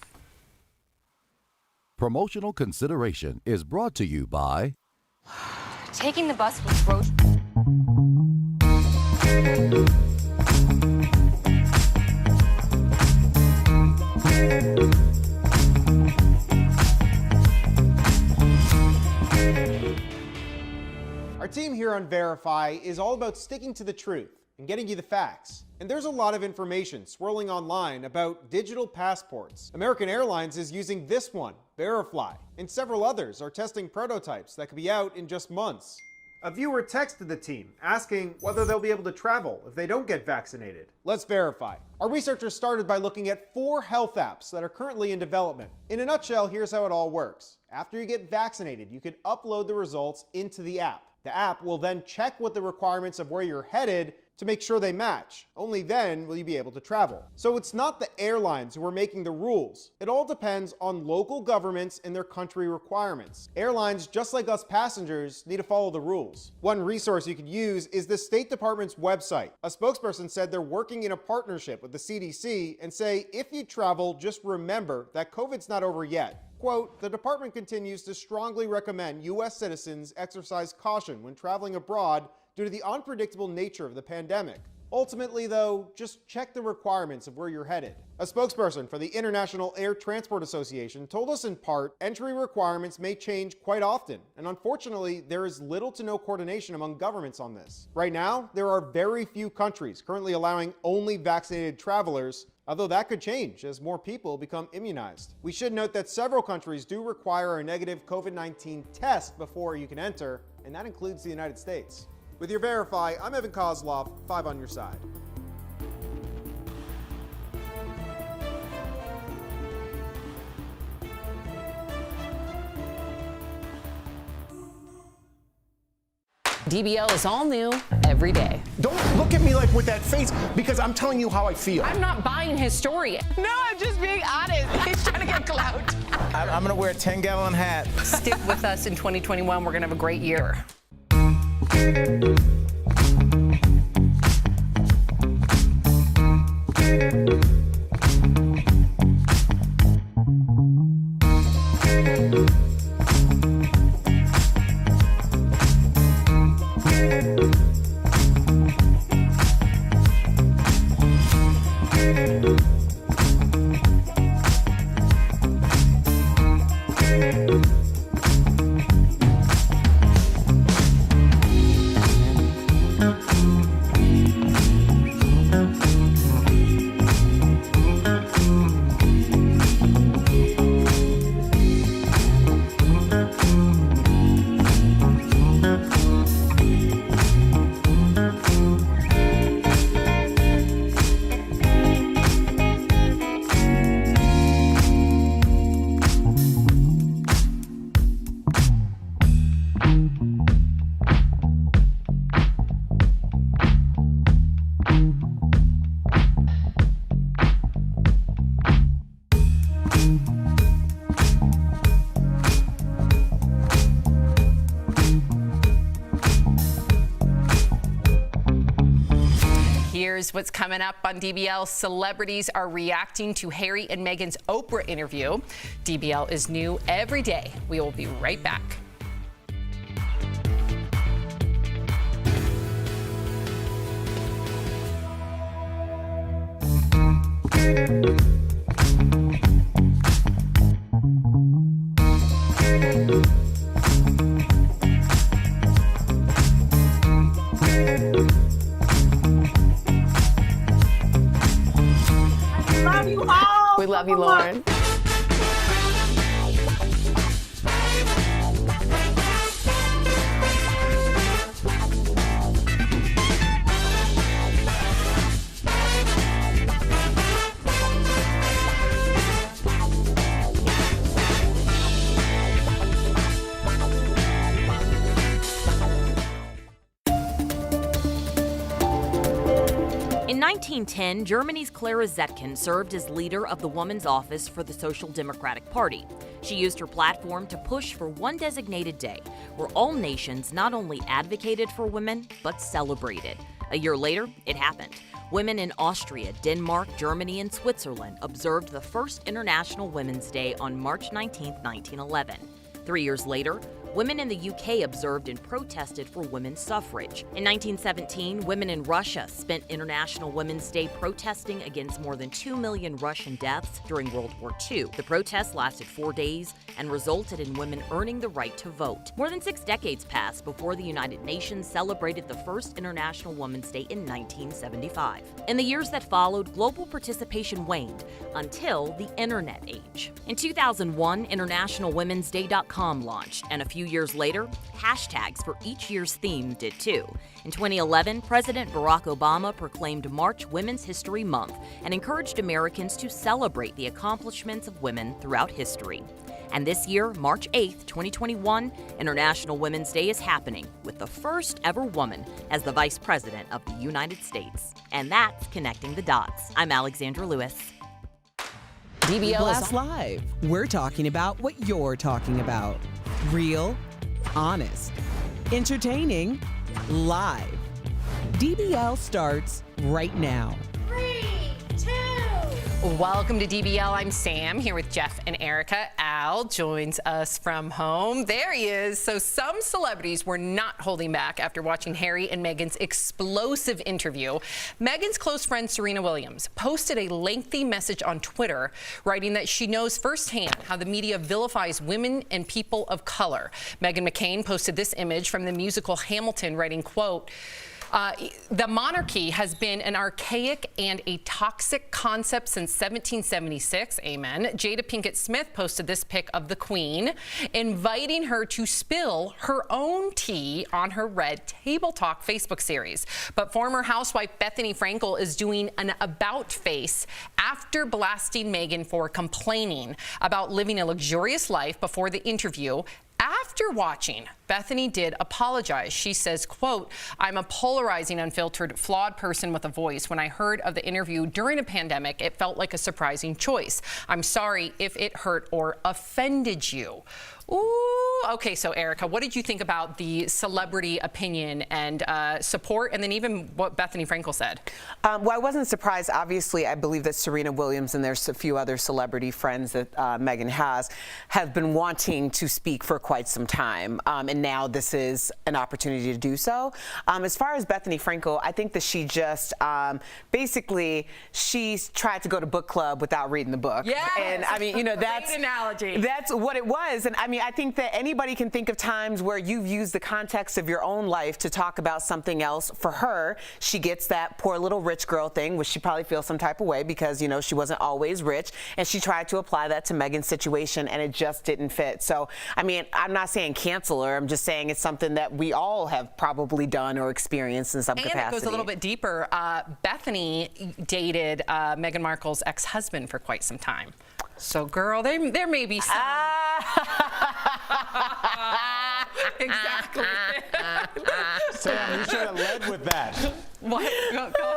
Promotional consideration is brought to you by Taking the bus was road. Our team here on Verify is all about sticking to the truth and getting you the facts. And there's a lot of information swirling online about digital passports. American Airlines is using this one, Verify, and several others are testing prototypes that could be out in just months. A viewer texted the team asking whether they'll be able to travel if they don't get vaccinated. Let's verify. Our researchers started by looking at 4 health apps that are currently in development. In a nutshell, here's how it all works. After you get vaccinated, you can upload the results into the app. The app will then check what the requirements of where you're headed to make sure they match. Only then will you be able to travel. So it's not the airlines who are making the rules. It all depends on local governments and their country requirements. Airlines, just like us passengers, need to follow the rules. One resource you could use is the State Department's website. A spokesperson said they're working in a partnership with the CDC and say if you travel, just remember that COVID's not over yet. Quote, the department continues to strongly recommend U.S. citizens exercise caution when traveling abroad due to the unpredictable nature of the pandemic. Ultimately, though, just check the requirements of where you're headed. A spokesperson for the International Air Transport Association told us in part, entry requirements may change quite often, and unfortunately, there is little to no coordination among governments on this. Right now, there are very few countries currently allowing only vaccinated travelers, although that could change as more people become immunized. We should note that several countries do require a negative COVID-19 test before you can enter, and that includes the United States. With your Verify, I'm Evan Kozlov, 5 on your side. DBL is all new every day. Don't look at me like with that face, because I'm telling you how I feel. I'm not buying his story. No, I'm just being honest. He's trying to get clout. I'm going to wear a 10-gallon hat. Stick with us in 2021. We're going to have a great year. Here's what's coming up on DBL. Celebrities are reacting to Harry and Meghan's Oprah interview. DBL is new every day. We will be right back. We love you, Lauren. In 1910, Germany's Clara Zetkin served as leader of the Woman's Office for the Social Democratic Party. She used her platform to push for one designated day where all nations not only advocated for women, but celebrated. A year later, it happened. Women in Austria, Denmark, Germany, and Switzerland observed the first International Women's Day on March 19, 1911. 3 years later, women in the UK observed and protested for women's suffrage. In 1917, women in Russia spent International Women's Day protesting against more than 2 million Russian deaths during World War II. The protests lasted 4 days and resulted in women earning the right to vote. More than 6 decades passed before the United Nations celebrated the first International Women's Day in 1975. In the years that followed, global participation waned until the internet age. In 2001, InternationalWomen'sDay.com launched, and a few few years later, hashtags for each year's theme did too. In 2011, President Barack Obama proclaimed March Women's History Month and encouraged Americans to celebrate the accomplishments of women throughout history. And this year, March 8th, 2021, International Women's Day is happening with the first ever woman as the Vice President of the United States. And that's Connecting the Dots. I'm Alexandra Lewis. DBL Blast Live. We're talking about what you're talking about. Real, honest, entertaining, live. DBL starts right now. 3, 2. Welcome to DBL. I'm Sam here with Jeff and Erica. Al joins us from home. There he is. So some celebrities were not holding back after watching Harry and Meghan's explosive interview. Meghan's close friend Serena Williams posted a lengthy message on Twitter writing that she knows firsthand how the media vilifies women and people of color. Meghan McCain posted this image from the musical Hamilton writing, quote, the monarchy has been an archaic and a toxic concept since 1776. Amen. Jada Pinkett Smith posted this pic of the Queen, inviting her to spill her own tea on her Red Table Talk Facebook series. But former housewife Bethany Frankel is doing an about face after blasting Meghan for complaining about living a luxurious life before the interview. After watching, Bethany did apologize. She says, quote, I'm a polarizing, unfiltered, flawed person with a voice. When I heard of the interview during a pandemic, it felt like a surprising choice. I'm sorry if it hurt or offended you. Ooh, okay, so Erica, what did you think about the celebrity opinion and support, and then even what Bethany Frankel said? Well, I wasn't surprised. Obviously, I believe that Serena Williams and there's a few other celebrity friends that Meghan has have been wanting to speak for quite some time, and now this is an opportunity to do so. As far as Bethany Frankel, I think that she just basically she's tried to go to book club without reading the book. Yeah, and I mean, you know, that's analogy. That's what it was, and I mean, I think that anybody can think of times where you've used the context of your own life to talk about something else. For her, she gets that poor little rich girl thing, which she probably feels some type of way because, you know, she wasn't always rich, and she tried to apply that to Meghan's situation, and it just didn't fit. So, I mean, I'm not saying cancel her. I'm just saying it's something that we all have probably done or experienced in some capacity. And it goes a little bit deeper. Bethany dated Meghan Markle's ex-husband for quite some time. So, girl, there may be some. Exactly. Sam, you should have led with that. What? Go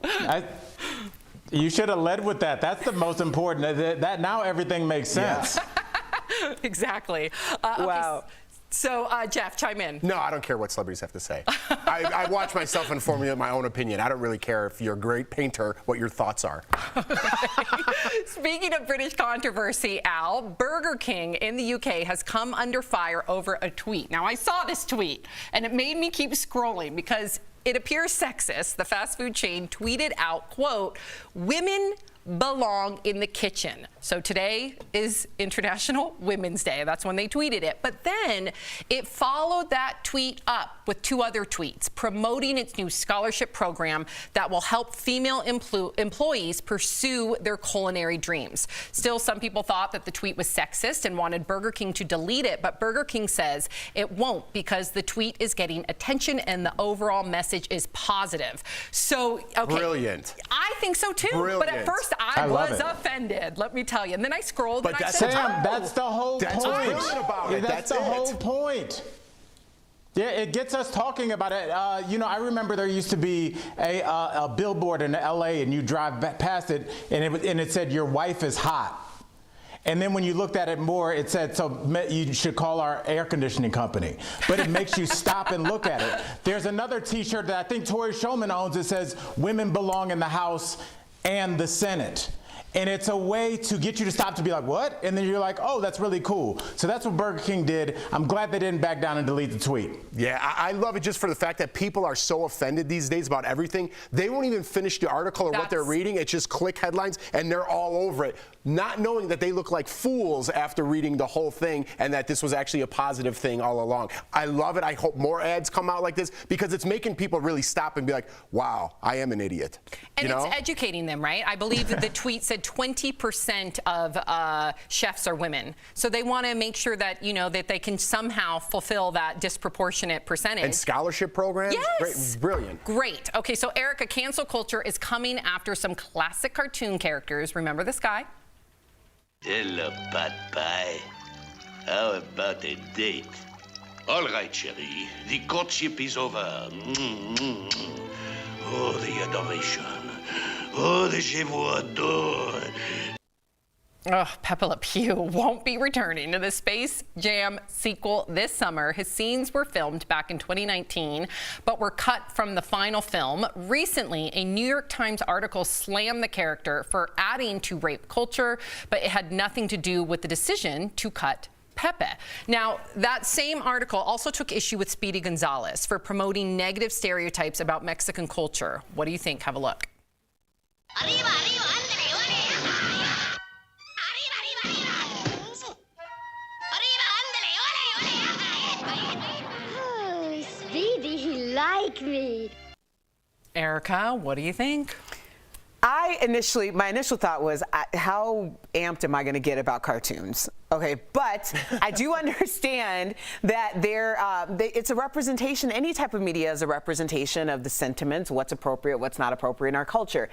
ahead, Al. You should have led with that. That's the most important. That now everything makes sense. Yeah. Exactly. Wow. Okay, so, Jeff, chime in. No, I don't care what celebrities have to say. I watch myself and formulate my own opinion. I don't really care if you're a great painter, what your thoughts are. Speaking of British controversy, Al, Burger King in the UK has come under fire over a tweet. Now, I saw this tweet, and it made me keep scrolling because it appears sexist. The fast food chain tweeted out, quote, women belong in the kitchen. So today is International Women's Day. That's when they tweeted it. But then it followed that tweet up with two other tweets promoting its new scholarship program that will help female employees pursue their culinary dreams. Still, some people thought that the tweet was sexist and wanted Burger King to delete it, but Burger King says it won't because the tweet is getting attention and the overall message is positive. So, okay. Brilliant. I think so too. Brilliant. But at first I was offended, let me tell you. And then I scrolled and I said, Sam, that's the whole That's point. brilliant about it. That's the whole point. Yeah, it gets us talking about it. You know, I remember there used to be a billboard in LA, and you drive past it, and it said, "Your wife is hot." And then when you looked at it more, it said, so you should call our air conditioning company. But it makes you stop and look at it. There's another T-shirt that I think Tori Shulman owns. It says, "Women belong in the House and the Senate." And it's a way to get you to stop to be like, what? And then you're like, oh, that's really cool. So that's what Burger King did. I'm glad they didn't back down and delete the tweet. Yeah, I love it just for the fact that people are so offended these days about everything. They won't even finish the article or what they're reading. It's just click headlines, and they're all over it. not knowing that they look like fools after reading the whole thing and that this was actually a positive thing all along. I love it. I hope more ads come out like this because it's making people really stop and be like, wow, I am an idiot. And it's educating them, right? I believe that the tweet said 20% of chefs are women. So they want to make sure that, that they can somehow fulfill that disproportionate percentage. And scholarship programs? Yes. Great, brilliant. Great. Okay, so Erica, cancel culture is coming after some classic cartoon characters. Remember this guy? Hello, pot pie. How about a date? All right, chérie. The courtship is over. Oh, the adoration. Oh, the je vous adore. Oh, Pepe Le Pew won't be returning to the Space Jam sequel this summer. His scenes were filmed back in 2019, but were cut from the final film. Recently, a New York Times article slammed the character for adding to rape culture, but it had nothing to do with the decision to cut Pepe. Now, that same article also took issue with Speedy Gonzalez for promoting negative stereotypes about Mexican culture. What do you think? Have a look. Arriba, arriba, Oh, Speedy, he like me. Erica, what do you think? My initial thought was, how amped am I going to get about cartoons? Okay, but I do understand that it's a representation. Any type of media is a representation of the sentiments, what's appropriate, what's not appropriate in our culture.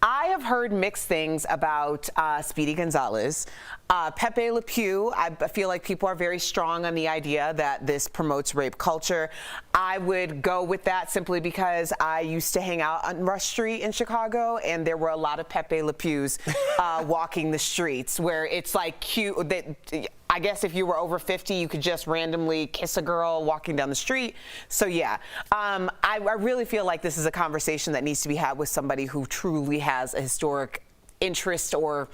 I have heard mixed things about Speedy Gonzalez. Pepe Le Pew, I feel like people are very strong on the idea that this promotes rape culture. I would go with that simply because I used to hang out on Rush Street in Chicago, and there were a lot of Pepe Le Pews walking the streets where it's like cute. I guess if you were over 50, you could just randomly kiss a girl walking down the street. So yeah, I really feel like this is a conversation that needs to be had with somebody who truly has a historic interest or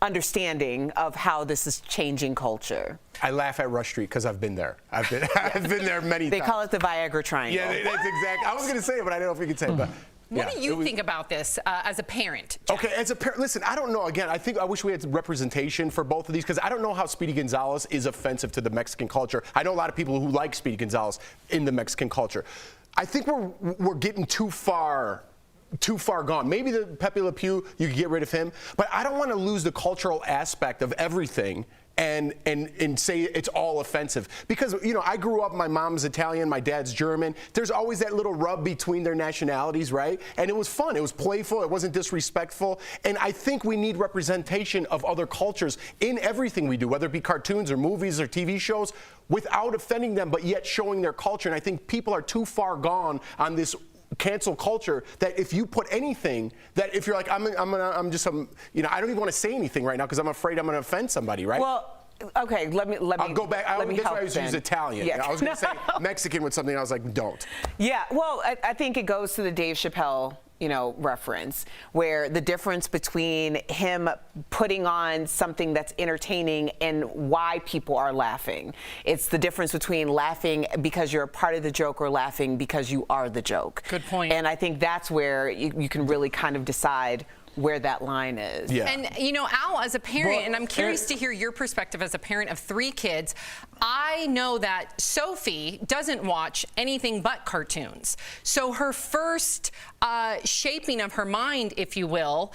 understanding of how this is changing culture. I laugh at Rush Street because I've been there. I've been there many times. They call it the Viagra Triangle. Yeah, that's exactly. I was going to say it, but I don't know if you could say it. But what do you think about this as a parent, Jeff? Okay, as a parent, listen, I don't know. Again, I wish we had representation for both of these because I don't know how Speedy Gonzalez is offensive to the Mexican culture. I know a lot of people who like Speedy Gonzalez in the Mexican culture. I think we're getting too far gone. Maybe the Pepe Le Pew, you could get rid of him, but I don't want to lose the cultural aspect of everything and say it's all offensive. Because, I grew up, my mom's Italian, my dad's German. There's always that little rub between their nationalities, right? And it was fun. It was playful. It wasn't disrespectful. And I think we need representation of other cultures in everything we do, whether it be cartoons or movies or TV shows, without offending them, but yet showing their culture. And I think people are too far gone on this cancel culture that if you put anything, that if you're like, I don't even want to say anything right now because I'm afraid I'm going to offend somebody, right? Well, okay, let me I'll go back. Let me that's help why I was then. use Italian. Yeah. I was going to say Mexican with something. I was like, don't. Yeah, well, I think it goes to the Dave Chappelle reference, where the difference between him putting on something that's entertaining and why people are laughing. It's the difference between laughing because you're a part of the joke or laughing because you are the joke. Good point. And I think that's where you can really kind of decide where that line is. Yeah. And Al, as a parent, and I'm curious to hear your perspective as a parent of 3 kids, I know that Sophie doesn't watch anything but cartoons. So her first shaping of her mind, if you will,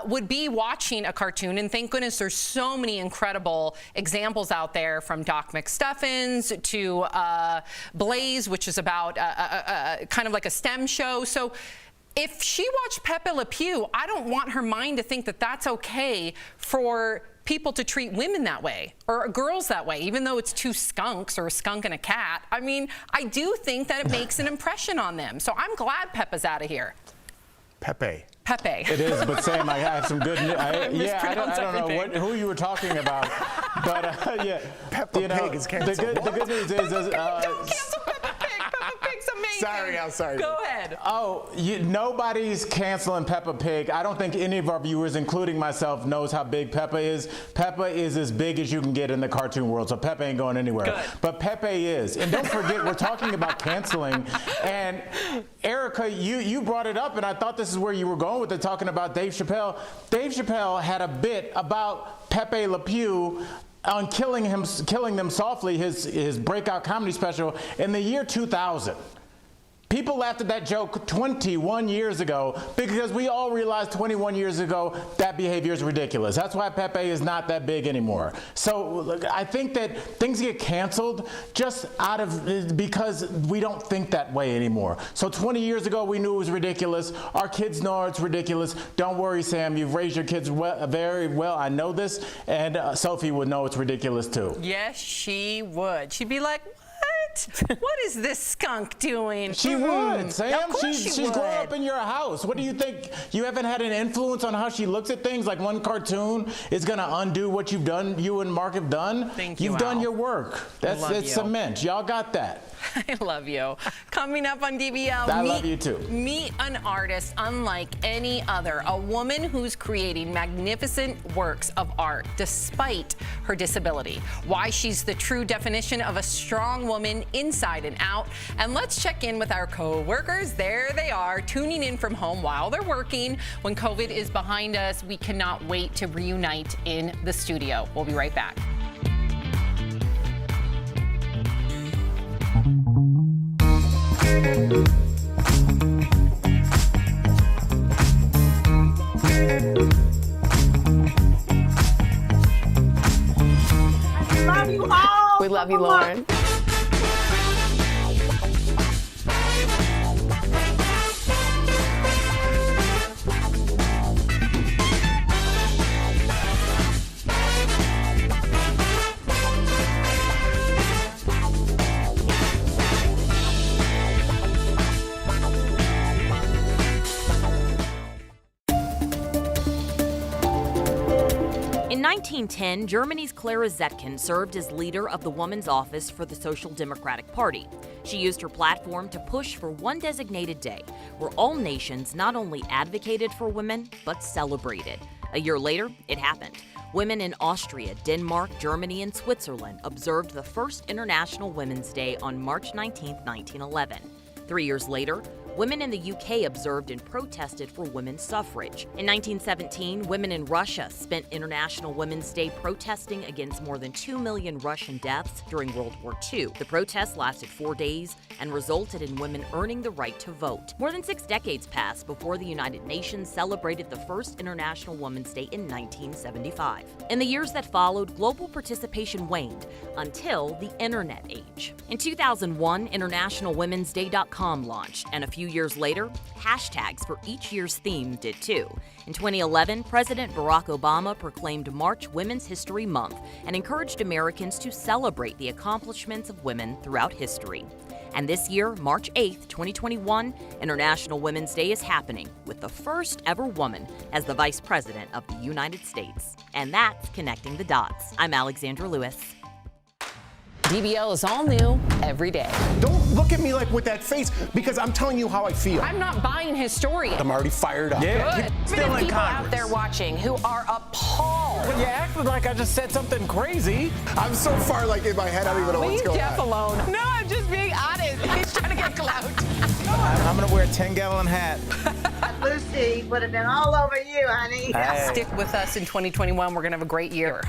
would be watching a cartoon. And thank goodness there's so many incredible examples out there, from Doc McStuffins to Blaze, which is about kind of like a STEM show. So if she watched Pepe Le Pew, I don't want her mind to think that that's okay for people to treat women that way or girls that way, even though it's 2 skunks or a skunk and a cat. I mean, I do think that it makes an impression on them. So I'm glad Pepe's out of here. Pepe. It is, but Sam, I have some good news. I don't know who you were talking about, but Peppa Pig is canceled. The good news is don't cancel Peppa Pig. Peppa Pig's amazing. Sorry, Al, sorry. Go ahead. Oh, nobody's canceling Peppa Pig. I don't think any of our viewers, including myself, knows how big Peppa is. Peppa is as big as you can get in the cartoon world, so Peppa ain't going anywhere. Good. But Pepe is. And don't forget, we're talking about canceling. And Erica, you brought it up, and I thought this is where you were going with it, talking about Dave Chappelle. Dave Chappelle had a bit about Pepe Le Pew on Killing Them Softly, his breakout comedy special in the year 2000. People laughed at that joke 21 years ago because we all realized 21 years ago that behavior is ridiculous. That's why Pepe is not that big anymore. So look, I think that things get canceled just because we don't think that way anymore. So 20 years ago we knew it was ridiculous. Our kids know it's ridiculous. Don't worry, Sam. You've raised your kids very well. I know this, and Sophie would know it's ridiculous too. Yes, she would. She'd be like, what is this skunk doing? She would, Sam. Of course She's would. grown up in your house. What do you think? You haven't had an influence on how she looks at things? Like one cartoon is going to undo what you've done, you and Mark have done? Thank you, You've done Al. your work. It's cement. Y'all got that. I love you. Coming up on DBL, I love you too. Meet an artist unlike any other, a woman who's creating magnificent works of art despite her disability. Why she's the true definition of a strong woman inside and out. And let's check in with our co-workers. There they are, tuning in from home while they're working. When COVID is behind us, we cannot wait to reunite in the studio. We'll be right back. I love you all. We love you, Lauren. In 1910, Germany's Clara Zetkin served as leader of the Woman's Office for the Social Democratic Party. She used her platform to push for one designated day where all nations not only advocated for women, but celebrated. A year later, it happened. Women in Austria, Denmark, Germany, and Switzerland observed the first International Women's Day on March 19, 1911. 3 years later, women in the UK observed and protested for women's suffrage. In 1917, women in Russia spent International Women's Day protesting against more than 2 million Russian deaths during World War II. The protests lasted 4 days and resulted in women earning the right to vote. More than 6 decades passed before the United Nations celebrated the first International Women's Day in 1975. In the years that followed, global participation waned until the internet age. In 2001, InternationalWomen'sDay.com launched, and a few years later, hashtags for each year's theme did too. In 2011, President Barack Obama proclaimed March Women's History Month and encouraged Americans to celebrate the accomplishments of women throughout history. And this year, March 8th, 2021, International Women's Day is happening with the first ever woman as the Vice President of the United States. And that's Connecting the Dots. I'm Alexandra Lewis. DBL is all new every day. Don't look at me like with that face because I'm telling you how I feel. I'm not buying his story. I'm already fired up. Yeah, Good. still in People Congress. out there watching who are appalled. Well, you acted like I just said something crazy. I'm so far like in my head, I don't even know what's Leave going Jeff on. alone. No, I'm just being honest. He's trying to get clout. I'm gonna wear a 10-gallon hat. Lucy would have been all over you, honey. Hey. Stick with us in 2021. We're going to have a great year.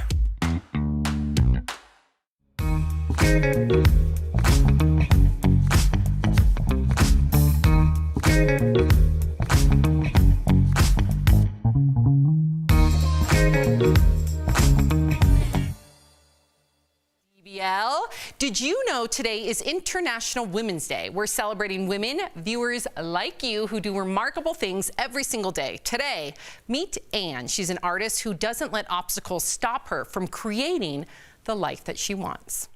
DBL. Did you know today is International Women's Day? We're celebrating women, viewers like you, who do remarkable things every single day. Today, meet Anne. She's an artist who doesn't let obstacles stop her from creating the life that she wants.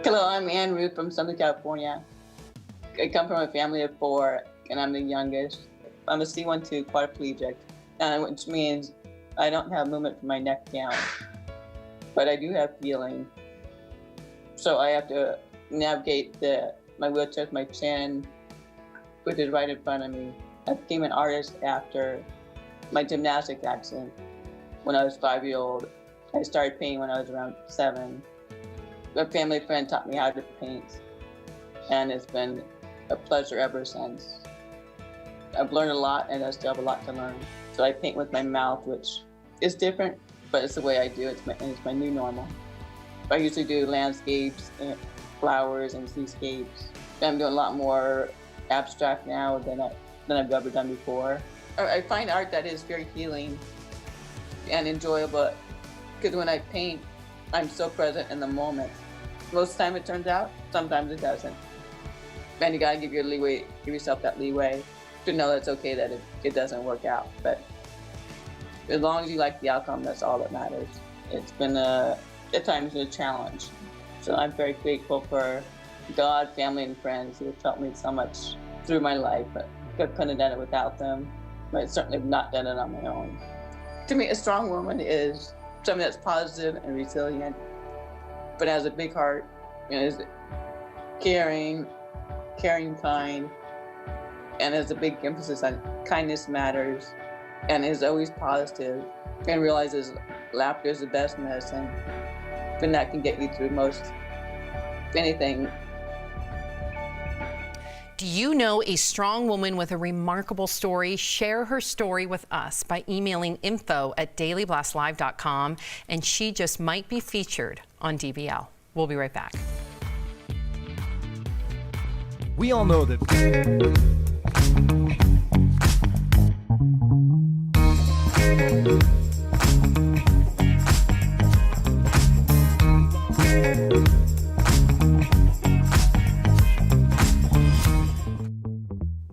Hello, I'm Anne Ruth from Southern California. I come from a family of 4, and I'm the youngest. I'm a C1-2 quadriplegic, which means I don't have movement from my neck down. but I do have feeling. So I have to navigate my wheelchair with my chin, which is right in front of me. I became an artist after my gymnastics accident. When I was 5-year-old, I started painting when I was around 7. A family friend taught me how to paint, and it's been a pleasure ever since. I've learned a lot, and I still have a lot to learn. So I paint with my mouth, which is different, but it's the way I do it. It's my new normal. I usually do landscapes, and flowers, and seascapes. I'm doing a lot more abstract now than I've ever done before. I find art that is very healing and enjoyable, because when I paint, I'm so present in the moment. Most of the time it turns out, sometimes it doesn't. And you gotta give yourself that leeway to know it's okay that it doesn't work out. But as long as you like the outcome, that's all that matters. It's been at times a challenge. So I'm very grateful for God, family, and friends who have helped me so much through my life. But I couldn't have done it without them. But I certainly have not done it on my own. To me, a strong woman is something that's positive and resilient, but has a big heart, and is caring, kind, and has a big emphasis on kindness matters, and is always positive, and realizes laughter is the best medicine, and that can get you through most anything. Do you know a strong woman with a remarkable story? Share her story with us by emailing info@dailyblastlive.com, and she just might be featured on DBL. We'll be right back. We all know that.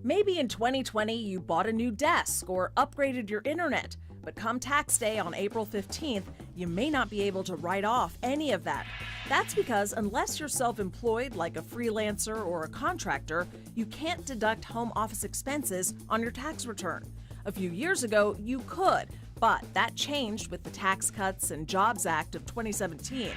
Maybe in 2020 you bought a new desk or upgraded your internet, but come tax day on April 15th, you may not be able to write off any of that. That's because unless you're self-employed like a freelancer or a contractor, you can't deduct home office expenses on your tax return. A few years ago, you could, but that changed with the Tax Cuts and Jobs Act of 2017.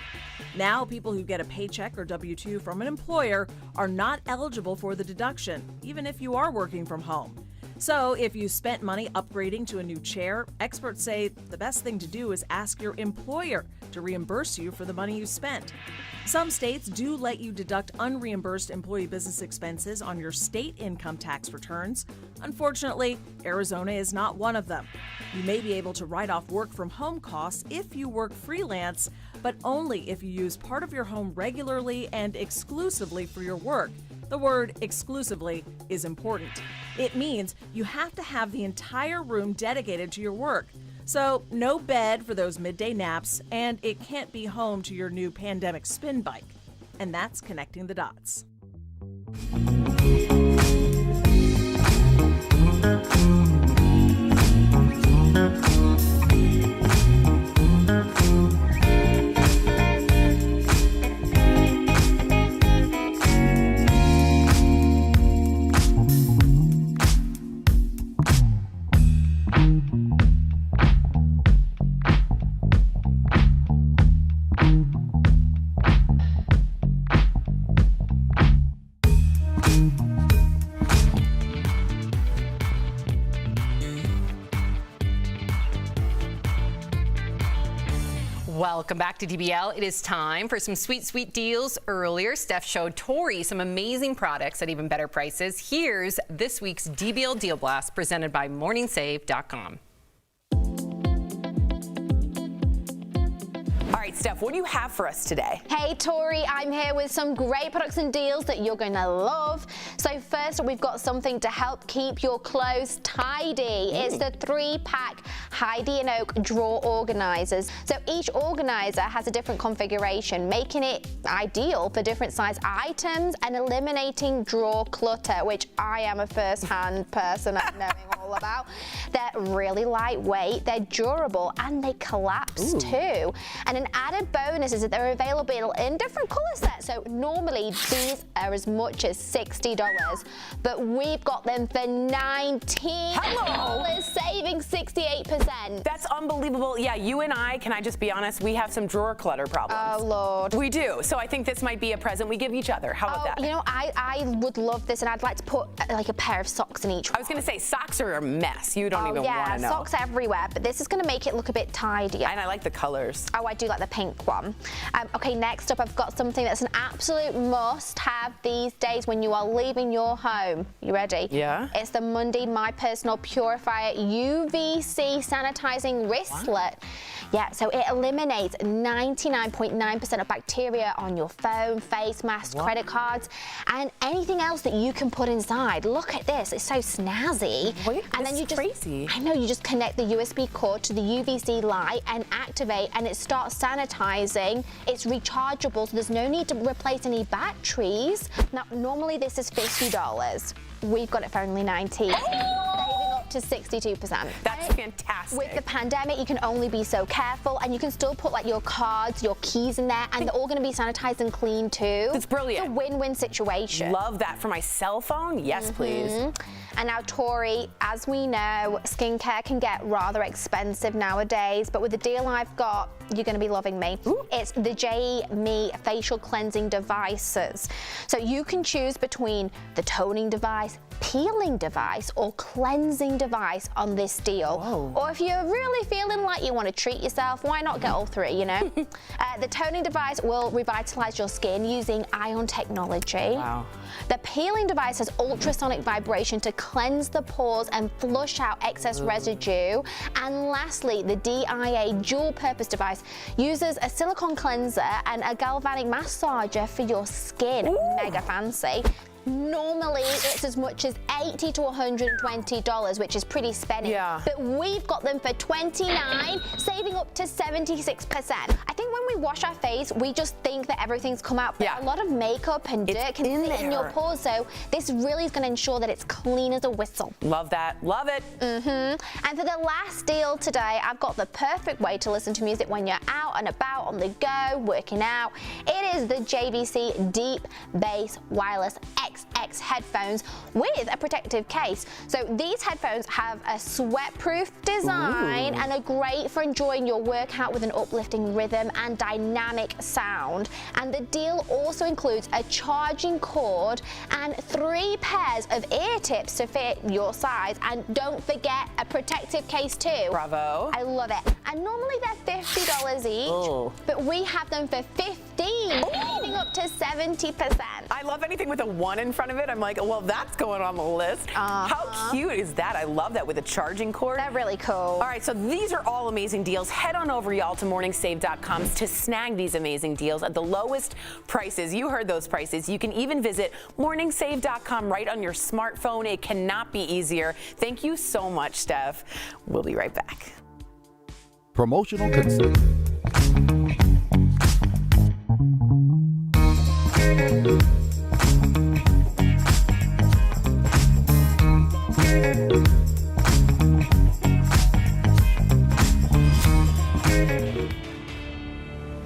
Now, people who get a paycheck or W-2 from an employer are not eligible for the deduction, even if you are working from home. So if you spent money upgrading to a new chair, experts say the best thing to do is ask your employer to reimburse you for the money you spent. Some states do let you deduct unreimbursed employee business expenses on your state income tax returns. Unfortunately, Arizona is not one of them. You may be able to write off work from home costs if you work freelance, but only if you use part of your home regularly and exclusively for your work. The word exclusively is important. It means you have to have the entire room dedicated to your work. So no bed for those midday naps, and it can't be home to your new pandemic spin bike. And that's connecting the dots. Welcome back to DBL. It is time for some sweet, sweet deals. Earlier, Steph showed Tori some amazing products at even better prices. Here's this week's DBL Deal Blast presented by MorningSave.com. All right, Steph, what do you have for us today? Hey, Tori, I'm here with some great products and deals that you're going to love. So first, we've got something to help keep your clothes tidy. It's the 3-pack Heidi and Oak drawer organizers. So each organizer has a different configuration, making it ideal for different size items and eliminating drawer clutter, which I am a first-hand person of knowing all all about. They're really lightweight, they're durable, and they collapse too. And an added bonus is that they're available in different color sets. So normally these are as much as $60, but we've got them for $19, saving 68%. That's unbelievable. Yeah, you and I, can I just be honest, we have some drawer clutter problems. Oh, Lord. We do. So I think this might be a present we give each other. How about that? You know, I would love this, and I'd like to put like a pair of socks in each one. I was going to say, socks are a mess. You don't even want to know. Yeah, socks everywhere, but this is going to make it look a bit tidier. And I like the colors. Oh, I do like the pink one. Okay, next up, I've got something that's an absolute must-have these days when you are leaving your home. You ready? Yeah. It's the Monday My Personal Purifier UVC Sanitizing Wristlet. Yeah, so it eliminates 99.9% of bacteria on your phone, face masks, credit cards, and anything else that you can put inside. Look at this, it's so snazzy. Wait, and then you just, crazy. I know, you just connect the USB cord to the UVC light and activate, and it starts sanitizing. It's rechargeable, so there's no need to replace any batteries. Now, normally this is $50. We've got it for only $19, saving up to 62%. That's fantastic. With the pandemic, you can only be so careful, and you can still put like your cards, your keys in there, and they're all going to be sanitized and clean too. That's brilliant. It's a win-win situation. Love that. For my cell phone? Yes, please. And now, Tori, as we know, skincare can get rather expensive nowadays, but with the deal I've got, you're going to be loving me. It's the JMe facial cleansing devices. So you can choose between the toning device, peeling device, or cleansing device on this deal. Or if you're really feeling like you want to treat yourself, why not get all three, you know? The toning device will revitalize your skin using ion technology. Wow. The peeling device has ultrasonic vibration to cleanse the pores and flush out excess residue. And lastly, the DIA dual-purpose device uses a silicone cleanser and a galvanic massager for your skin. Mega fancy. Normally, it's as much as $80 to $120, which is pretty spenny. Yeah. But we've got them for $29, saving up to 76%. I think when we wash our face, we just think that everything's come out. But a lot of makeup and dirt can sit in your pores, so this really is going to ensure that it's clean as a whistle. Love that. Love it. And for the last deal today, I've got the perfect way to listen to music when you're out and about, on the go, working out. It is the JVC Deep Bass Wireless XX headphones with a protective case. So these headphones have a sweat-proof design and are great for enjoying your workout with an uplifting rhythm and dynamic sound. And the deal also includes a charging cord and 3 pairs of ear tips to fit your size. And don't forget a protective case too. Bravo. I love it. And normally they're $50 each, but we have them for $15, saving up to 70%. I love anything with a 1 in front of it. I'm like, well, that's going on the list. How cute is that? I love that with a charging cord. They're really cool. All right, so these are all amazing deals. Head on over, y'all, to morningsave.com to snag these amazing deals at the lowest prices. You heard those prices. You can even visit morningsave.com right on your smartphone. It cannot be easier. Thank you so much, Steph. We'll be right back. Promotional consent.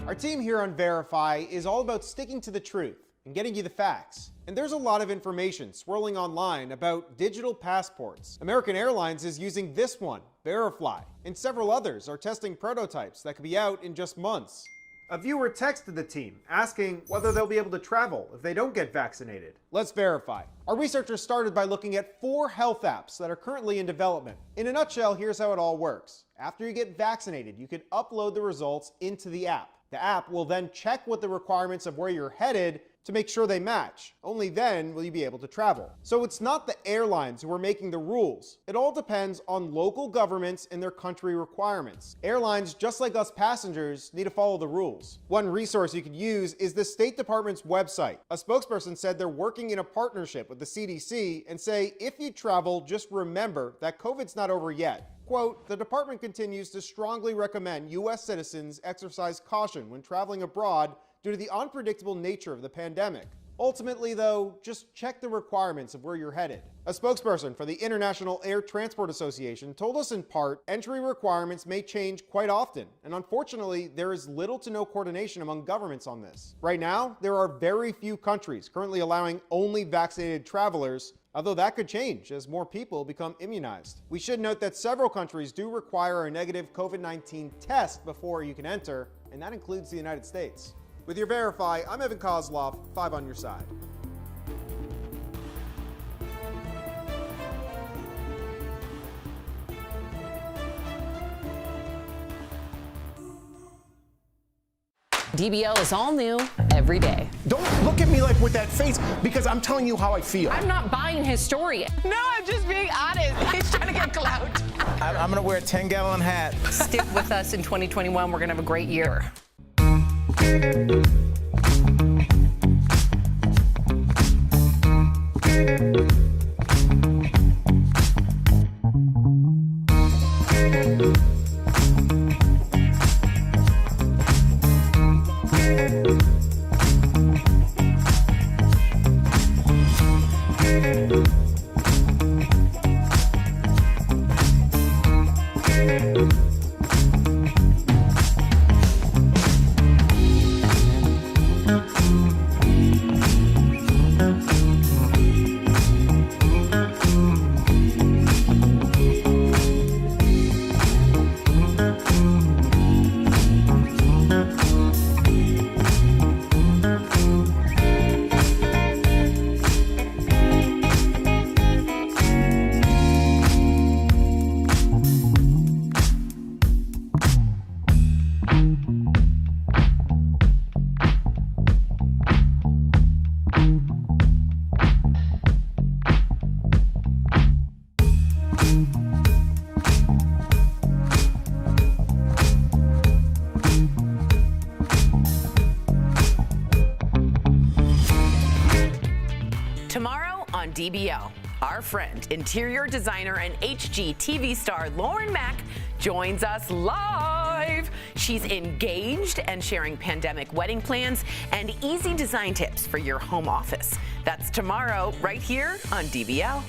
Our team here on Verify is all about sticking to the truth and getting you the facts. And there's a lot of information swirling online about digital passports. American Airlines is using this one, Verify, and several others are testing prototypes that could be out in just months. A viewer texted the team asking whether they'll be able to travel if they don't get vaccinated. Let's verify. Our researchers started by looking at 4 health apps that are currently in development. In a nutshell, here's how it all works. After you get vaccinated, you can upload the results into the app. The app will then check what the requirements of where you're headed to make sure they match. Only then will you be able to travel. So it's not the airlines who are making the rules. It all depends on local governments and their country requirements. Airlines, just like us passengers, need to follow the rules. One resource you could use is the State Department's website. A spokesperson said they're working in a partnership with the CDC and say if you travel, just remember that COVID's not over yet. Quote, the department continues to strongly recommend U.S. citizens exercise caution when traveling abroad due to the unpredictable nature of the pandemic. Ultimately, though, just check the requirements of where you're headed. A spokesperson for the International Air Transport Association told us in part, entry requirements may change quite often, and unfortunately, there is little to no coordination among governments on this. Right now, there are very few countries currently allowing only vaccinated travelers, although that could change as more people become immunized. We should note that several countries do require a negative COVID-19 test before you can enter, and that includes the United States. With your Verify, I'm Evan Kozlov, 5 on your side. DBL is all new every day. Don't look at me like with that face, because I'm telling you how I feel. I'm not buying his story. No, I'm just being honest. He's trying to get clout. I'm gonna wear a 10-gallon hat. Stick with us in 2021. We're gonna have a great year. Tomorrow on DBL, our friend, interior designer and HGTV star Lauren Mack joins us live. She's engaged and sharing pandemic wedding plans and easy design tips for your home office. That's tomorrow right here on DBL.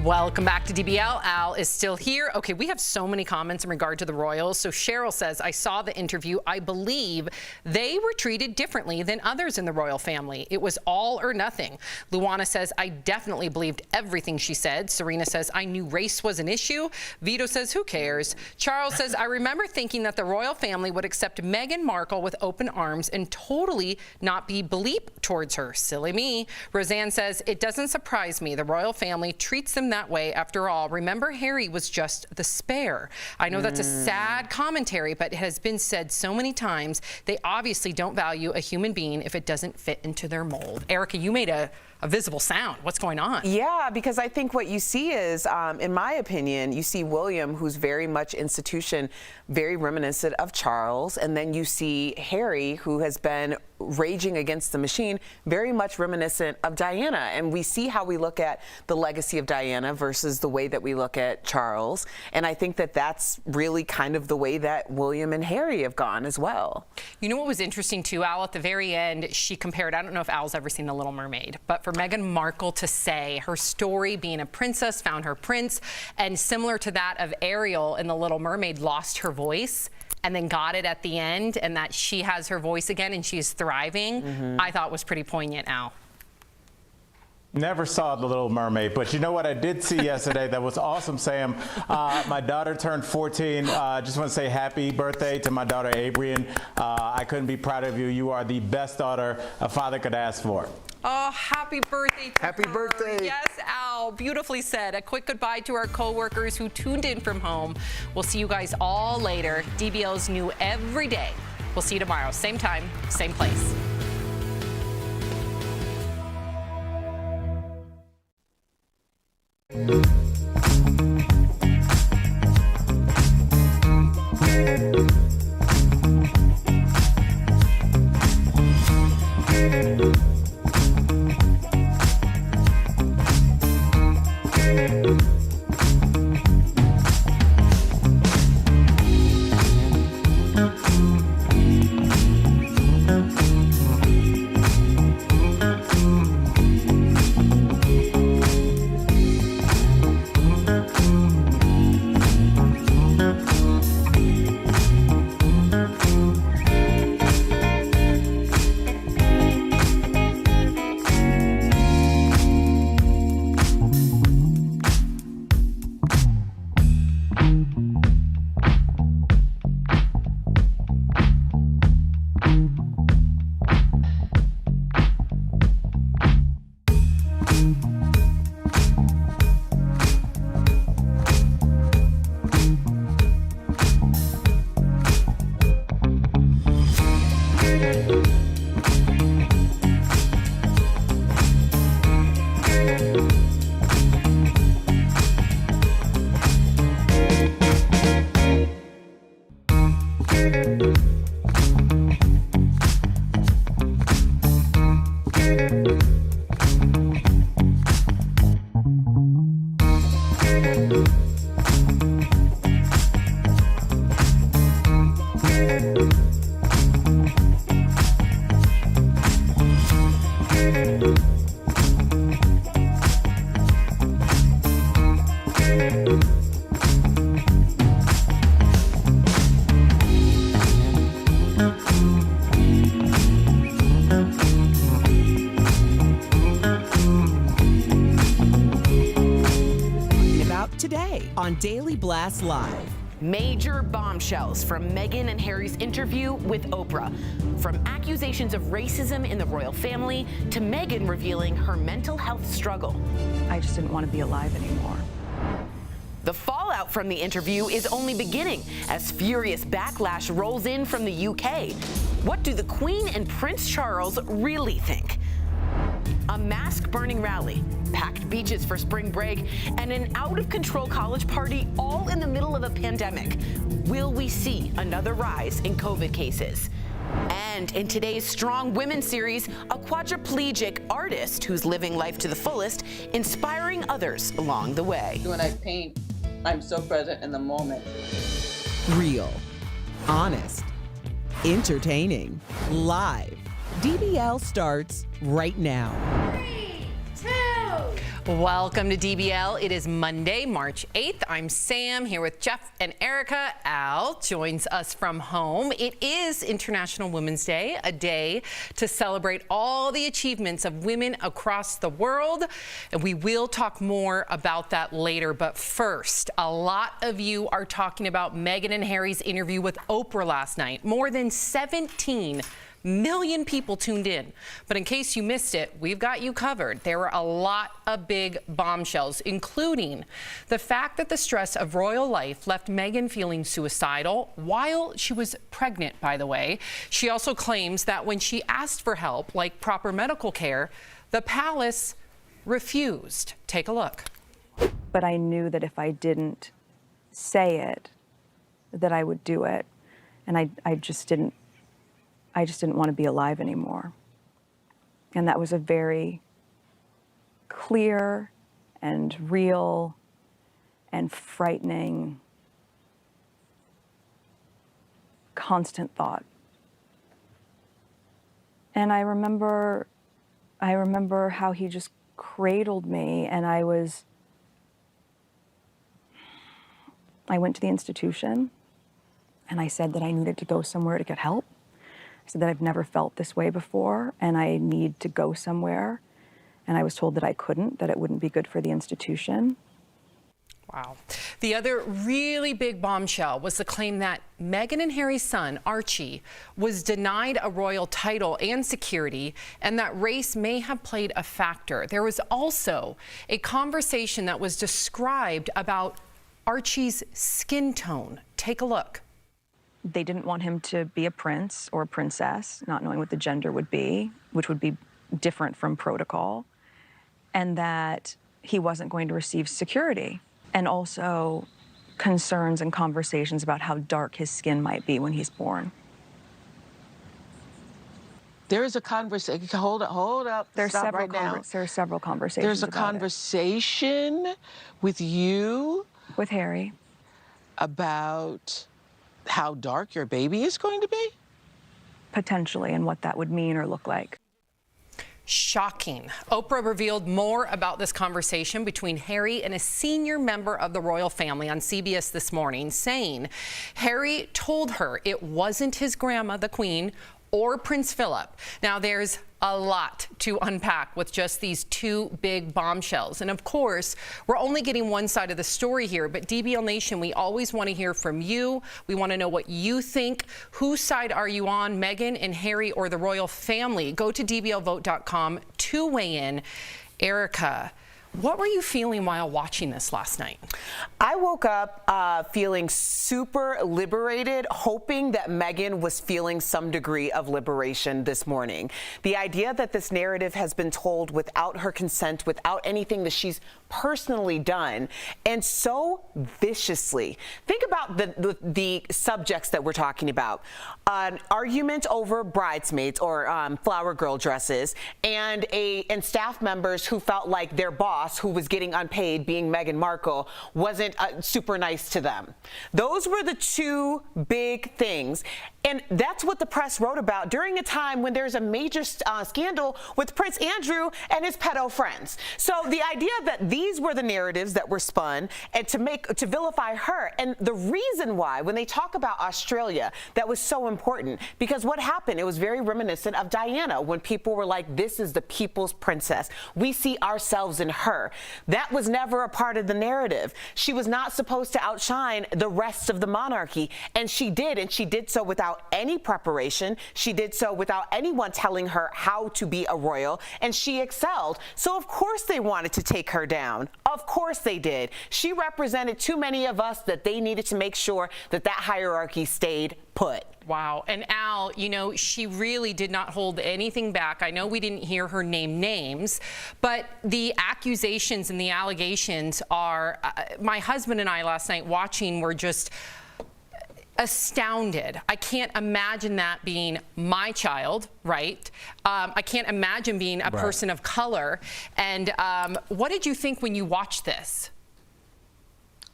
Welcome back to DBL. Al is still here. Okay, we have so many comments in regard to the Royals. So Cheryl says, I saw the interview. I believe they were treated differently than others in the royal family. It was all or nothing. Luana says, I definitely believed everything she said. Serena says, I knew race was an issue. Vito says, who cares? Charles says, I remember thinking that the royal family would accept Meghan Markle with open arms and totally not be bleep towards her. Silly me. Roseanne says, it doesn't surprise me. The royal family treats them that way. After all, remember Harry was just the spare. I know that's a sad commentary, but it has been said so many times. They obviously don't value a human being if it doesn't fit into their mold. Erica, you made a visible sound. What's going on? Yeah, because I think what you see is, in my opinion, you see William, who's very much institution, very reminiscent of Charles, and then you see Harry, who has been raging against the machine, very much reminiscent of Diana. And we see how we look at the legacy of Diana versus the way that we look at Charles. And I think that that's really kind of the way that William and Harry have gone as well. You know what was interesting too, Al? At the very end, she compared, I don't know if Al's ever seen The Little Mermaid, but for Meghan Markle to say her story, being a princess, found her prince, and similar to that of Ariel in The Little Mermaid, lost her voice and then got it at the end, and that she has her voice again and she's thriving, I thought was pretty poignant, Al. Never saw The Little Mermaid, but you know what I did see yesterday that was awesome, Sam? My daughter turned 14. Just want to say happy birthday to my daughter, Adrian. I couldn't be prouder of you. You are the best daughter a father could ask for. Oh, happy birthday to Happy her. birthday. Yes, Al. Beautifully said. A quick goodbye to our coworkers who tuned in from home. We'll see you guys all later. DBL's new every day. We'll see you tomorrow. Same time, same place. on Daily Blast Live. Major bombshells from Meghan and Harry's interview with Oprah. From accusations of racism in the royal family to Meghan revealing her mental health struggle. I just didn't want to be alive anymore. The fallout from the interview is only beginning as furious backlash rolls in from the UK. What do the Queen and Prince Charles really think? A mask-burning rally, packed beaches for spring break, and an out-of-control college party all in the middle of a pandemic. Will we see another rise in COVID cases? And in today's Strong Women series, a quadriplegic artist who's living life to the fullest, inspiring others along the way. When I paint, I'm so present in the moment. Real, honest, entertaining, live. DBL starts right now. 3, 2. Welcome to DBL. It is Monday, March 8th. I'm Sam here with Jeff and Erica. Al joins us from home. It is International Women's Day, a day to celebrate all the achievements of women across the world. And we will talk more about that later. But first, a lot of you are talking about Meghan and Harry's interview with Oprah last night. More than 17 million people tuned in. But in case you missed it, we've got you covered. There were a lot of big bombshells, including the fact that the stress of royal life left Meghan feeling suicidal while she was pregnant, by the way. She also claims that when she asked for help, like proper medical care, the palace refused. Take a look. But I knew that if I didn't say it, that I would do it. And I just didn't want to be alive anymore. And that was a very clear and real and frightening, constant thought. And I remember how he just cradled me, and I went to the institution and I said that I needed to go somewhere to get help. I said that I've never felt this way before and I need to go somewhere. And I was told that I couldn't, that it wouldn't be good for the institution. Wow. The other really big bombshell was the claim that Meghan and Harry's son, Archie, was denied a royal title and security, and that race may have played a factor. There was also a conversation that was described about Archie's skin tone. Take a look. They didn't want him to be a prince or a princess, not knowing what the gender would be, which would be different from protocol, and that he wasn't going to receive security. And also concerns and conversations about how dark his skin might be when he's born. There is a conversation. Hold up. There's Stop several right now. There are several conversations. There's a about conversation with you, with Harry, about how dark your baby is going to be? Potentially, and what that would mean or look like. Shocking. Oprah revealed more about this conversation between Harry and a senior member of the royal family on CBS this morning, saying Harry told her it wasn't his grandma, the Queen, or Prince Philip. Now, there's a lot to unpack with just these two big bombshells. And of course, we're only getting one side of the story here, but DBL Nation, we always want to hear from you. We want to know what you think. Whose side are you on, Meghan and Harry or the royal family? Go to dblvote.com to weigh in. Erica, what were you feeling while watching this last night? I woke up feeling super liberated, hoping that Meghan was feeling some degree of liberation this morning. The idea that this narrative has been told without her consent, without anything that she's personally done, and so viciously. Think about the subjects that we're talking about. An argument over bridesmaids or flower girl dresses, and staff members who felt like their boss, who was getting unpaid, being Meghan Markle, wasn't super nice to them. Those were the two big things. And that's what the press wrote about during a time when there's a major scandal with Prince Andrew and his pedo friends. So the idea that these were the narratives that were spun and to vilify her. And the reason why, when they talk about Australia, that was so important, because what happened, it was very reminiscent of Diana, when people were like, this is the people's princess. We see ourselves in her. That was never a part of the narrative. She was not supposed to outshine the rest of the monarchy, and she did so without any preparation. She did so without anyone telling her how to be a royal, and she excelled. So of course they wanted to take her down. Of course they did. She represented too many of us that they needed to make sure that that hierarchy stayed put. Wow. And Al, you know, she really did not hold anything back. I know we didn't hear her name names, but the accusations and the allegations are, my husband and I last night watching were just astounded. I can't imagine that being my child, right? I can't imagine being a person of color. And what did you think when you watched this?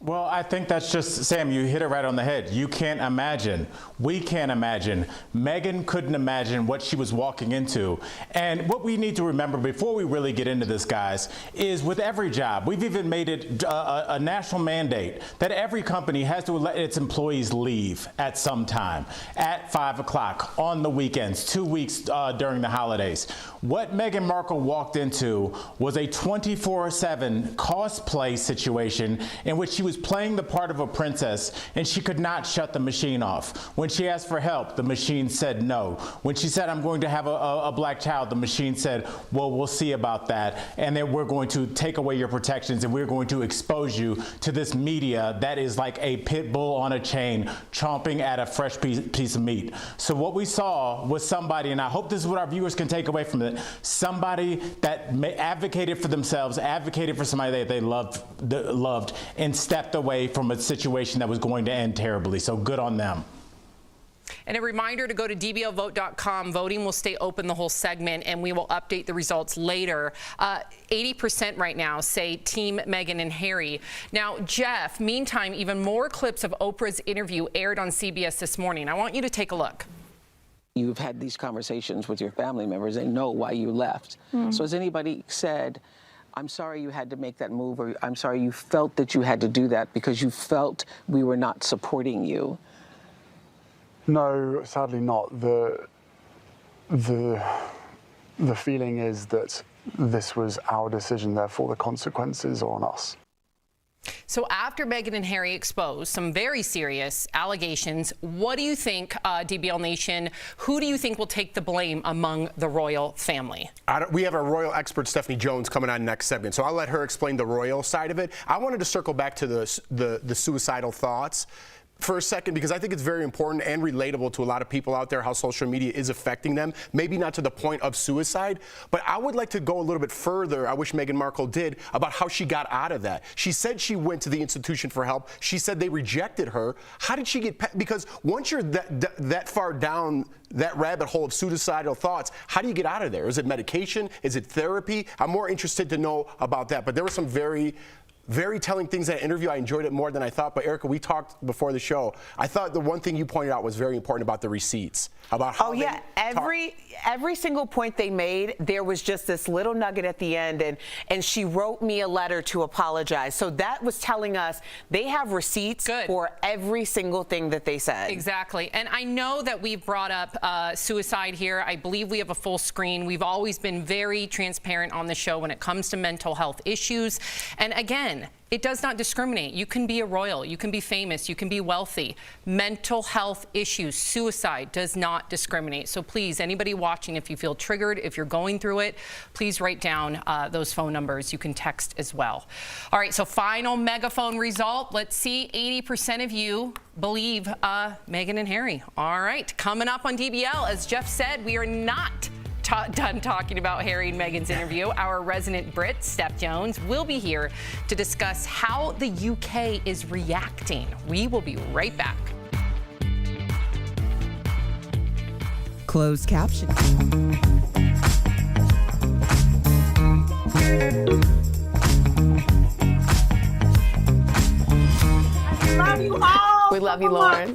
Well, I think that's just, Sam, you hit it right on the head. You can't imagine. We can't imagine. Meghan couldn't imagine what she was walking into. And what we need to remember before we really get into this, guys, is with every job, we've even made it a national mandate that every company has to let its employees leave at some time, at 5 o'clock, on the weekends, 2 weeks during the holidays. What Meghan Markle walked into was a 24/7 cosplay situation in which she was playing the part of a princess, and she could not shut the machine off. When she asked for help, the machine said no. When she said, I'm going to have a black child, the machine said, well, we'll see about that, and then we're going to take away your protections, and we're going to expose you to this media that is like a pit bull on a chain chomping at a fresh piece of meat. So what we saw was somebody, and I hope this is what our viewers can take away from it, somebody that advocated for themselves, advocated for somebody that they loved, and stepped away from a situation that was going to end terribly. So good on them. And a reminder to go to dblvote.com. Voting will stay open the whole segment, and we will update the results later. 80% right now say Team Meghan and Harry. Now, Jeff, meantime, even more clips of Oprah's interview aired on CBS this morning. I want you to take a look. You've had these conversations with your family members. They know why you left. So has anybody said, I'm sorry you had to make that move, or I'm sorry you felt that you had to do that because you felt we were not supporting you? No, sadly not. The feeling is that this was our decision, therefore the consequences are on us. So after Meghan and Harry exposed some very serious allegations, what do you think, DBL Nation, who do you think will take the blame among the royal family? We have our royal expert, Stephanie Jones, coming on next segment, so I'll let her explain the royal side of it. I wanted to circle back to the suicidal thoughts for a second, because I think it's very important and relatable to a lot of people out there how social media is affecting them. Maybe not to the point of suicide, but I would like to go a little bit further. I wish Meghan Markle did, about how she got out of that. She said she went to the institution for help. She said they rejected her. How did she get, because once you're that far down that rabbit hole of suicidal thoughts, how do you get out of there? Is it medication? Is it therapy? I'm more interested to know about that. But there were some very telling things in that interview. I enjoyed it more than I thought. But Erica, we talked before the show. I thought the one thing you pointed out was very important about the receipts, about how every single point they made, there was just this little nugget at the end, and she wrote me a letter to apologize. So that was telling us they have receipts for every single thing that they said. Exactly. And I know that we've brought up suicide here. I believe we have a full screen. We've always been very transparent on the show when it comes to mental health issues. And again, it does not discriminate. You can be a royal, you can be famous, you can be wealthy. Mental health issues, suicide does not discriminate. So please, anybody watching, if you feel triggered, if you're going through it, please write down those phone numbers. You can text as well. All right, so final megaphone result. Let's see, 80% of you believe Meghan and Harry. All right, coming up on DBL, as Jeff said, we are not done talking about Harry and Meghan's interview. Our resident Brit, Steph Jones, will be here to discuss how the UK is reacting. We will be right back. Closed caption. I love you all. We love you, Lauren.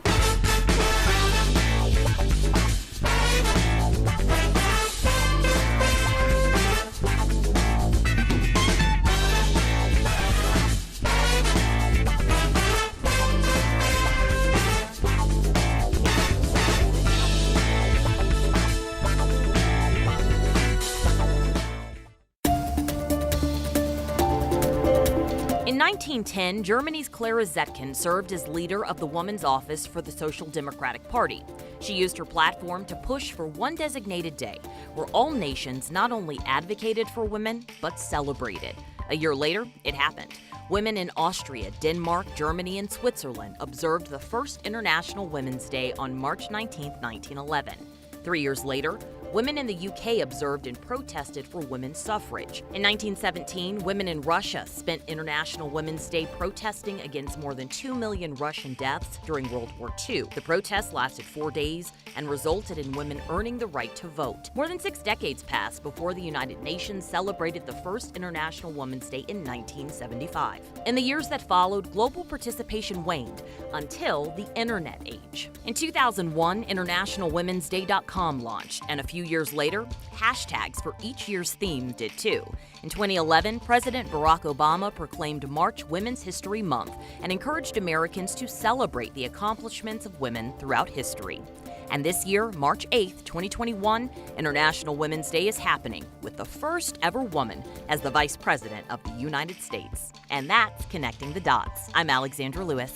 1910, Germany's Clara Zetkin served as leader of the Woman's Office for the Social Democratic Party. She used her platform to push for one designated day where all nations not only advocated for women, but celebrated. A year later, it happened. Women in Austria, Denmark, Germany, and Switzerland observed the first International Women's Day on March 19, 1911. 3 years later, women in the UK observed and protested for women's suffrage. In 1917, women in Russia spent International Women's Day protesting against more than 2 million Russian deaths during World War II. The protests lasted 4 days and resulted in women earning the right to vote. More than 6 decades passed before the United Nations celebrated the first International Women's Day in 1975. In the years that followed, global participation waned until the Internet age. In 2001, InternationalWomen'sDay.com launched, and a few years later, hashtags for each year's theme did too. In 2011, President Barack Obama proclaimed March Women's History Month and encouraged Americans to celebrate the accomplishments of women throughout history. And this year, March 8th, 2021, International Women's Day is happening with the first ever woman as the Vice President of the United States. And that's Connecting the Dots. I'm Alexandra Lewis.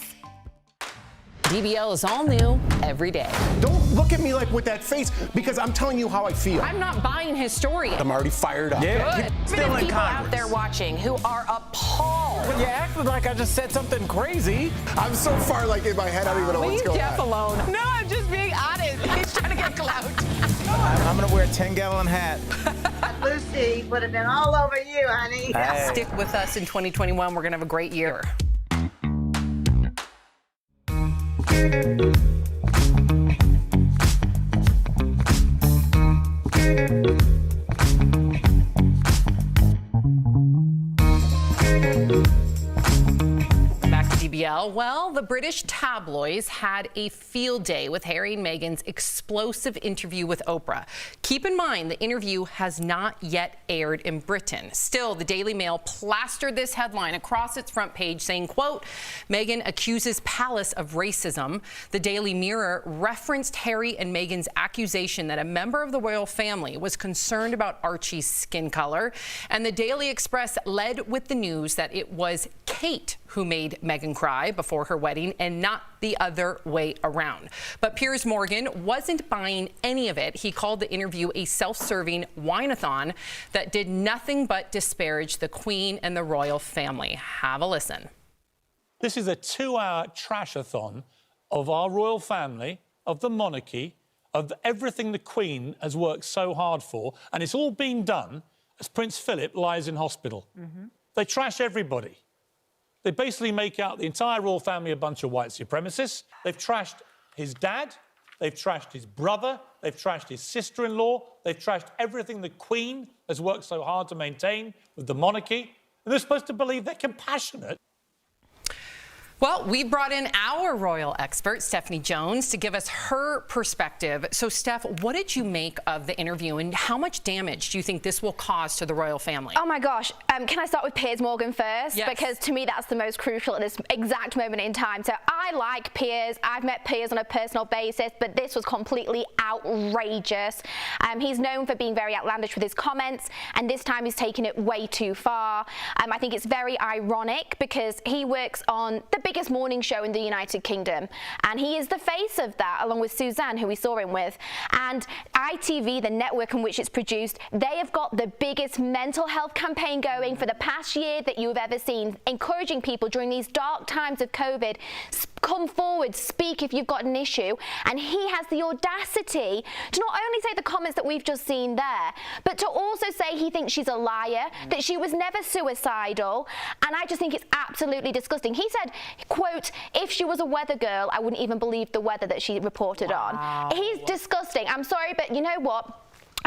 DBL is all new every day. Don't look at me like with that face, because I'm telling you how I feel. I'm not buying his story. I'm already fired up. Yeah. Good. Still in People out Congress. there watching who are appalled. But you acted like I just said something crazy. I'm so far like in my head, I don't even know what's Leave going Jeff on. alone. No, I'm just being honest. He's trying to get clout. I'm gonna wear a 10-gallon hat. Lucy would have been all over you, honey. Hey. Stick with us in 2021. We're going to have a great year. Back to DBL. Well, the British tabloids had a field day with Harry and Meghan's explosive interview with Oprah. Keep in mind, the interview has not yet aired in Britain. Still, the Daily Mail plastered this headline across its front page saying, quote, Meghan accuses palace of racism. The Daily Mirror referenced Harry and Meghan's accusation that a member of the royal family was concerned about Archie's skin color. And the Daily Express led with the news that it was Kate who made Meghan cry before her wedding and not the other way around. But Piers Morgan wasn't buying any of it. He called the interview a self-serving whine-a-thon that did nothing but disparage the Queen and the royal family. Have a listen. This is a 2-hour trash-a-thon of our royal family, of the monarchy, of everything the Queen has worked so hard for, and it's all been done as Prince Philip lies in hospital. They trash everybody. They basically make out the entire royal family a bunch of white supremacists. They've trashed his dad, they've trashed his brother, they've trashed his sister-in-law, they've trashed everything the Queen has worked so hard to maintain with the monarchy. And they're supposed to believe they're compassionate. Well, we brought in our royal expert, Stephanie Jones, to give us her perspective. So, Steph, what did you make of the interview, and how much damage do you think this will cause to the royal family? Oh my gosh, can I start with Piers Morgan first? Yes. Because to me that's the most crucial at this exact moment in time. So I like Piers, I've met Piers on a personal basis, but this was completely outrageous. He's known for being very outlandish with his comments, and this time he's taken it way too far. I think it's very ironic because he works on the biggest morning show in the United Kingdom, and he is the face of that, along with Suzanne, who we saw him with. And ITV, the network in which it's produced, they have got the biggest mental health campaign going for the past year that you've ever seen, encouraging people during these dark times of COVID, come forward, speak if you've got an issue. And he has the audacity to not only say the comments that we've just seen there, but to also say he thinks she's a liar, that she was never suicidal. And I just think it's absolutely disgusting. He said, quote, if she was a weather girl, I wouldn't even believe the weather that she reported on. He's disgusting. I'm sorry, but you know what?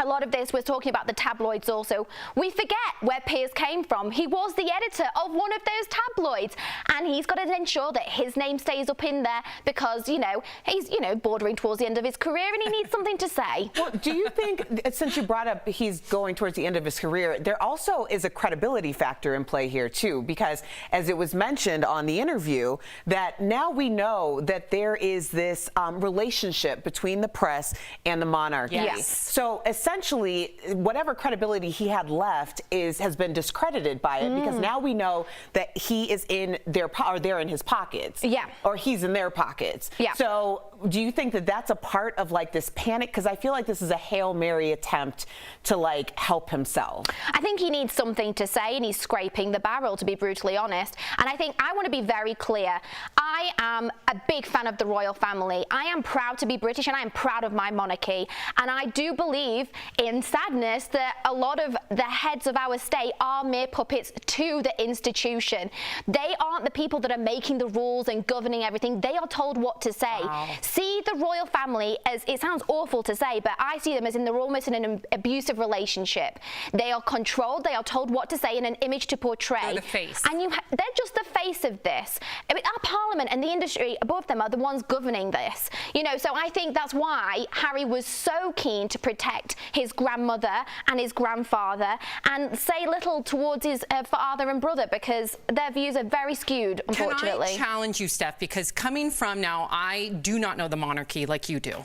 A lot of this, we're talking about the tabloids also. We forget where Piers came from. He was the editor of one of those tabloids, and he's got to ensure that his name stays up in there because, you know, he's, you know, bordering towards the end of his career and he needs something to say. Well, do you think, since you brought up he's going towards the end of his career, there also is a credibility factor in play here too, because as it was mentioned on the interview, that now we know that there is this relationship between the press and the monarchy. Yes. So essentially, whatever credibility he had left has been discredited by it, because now we know that he is in their they're in his pockets. Yeah. Or he's in their pockets. Yeah. So do you think that that's a part of like this panic? Because I feel like this is a Hail Mary attempt to like help himself. I think he needs something to say, and he's scraping the barrel, to be brutally honest. And I think I want to be very clear. I am a big fan of the royal family. I am proud to be British, and I am proud of my monarchy. And I do believe, in sadness, that a lot of the heads of our state are mere puppets to the institution. They aren't the people that are making the rules and governing everything. They are told what to say. Wow. See the royal family as, it sounds awful to say, but I see them as they're almost in an abusive relationship. They are controlled. They are told what to say and an image to portray. They're the face. And they're just the face of this. I mean, our parliament and the industry above them are the ones governing this. You know, so I think that's why Harry was so keen to protect his grandmother and his grandfather and say little towards his father and brother, because their views are very skewed, unfortunately. Can I challenge you, Steph? Because coming from, now, I do not know the monarchy like you do.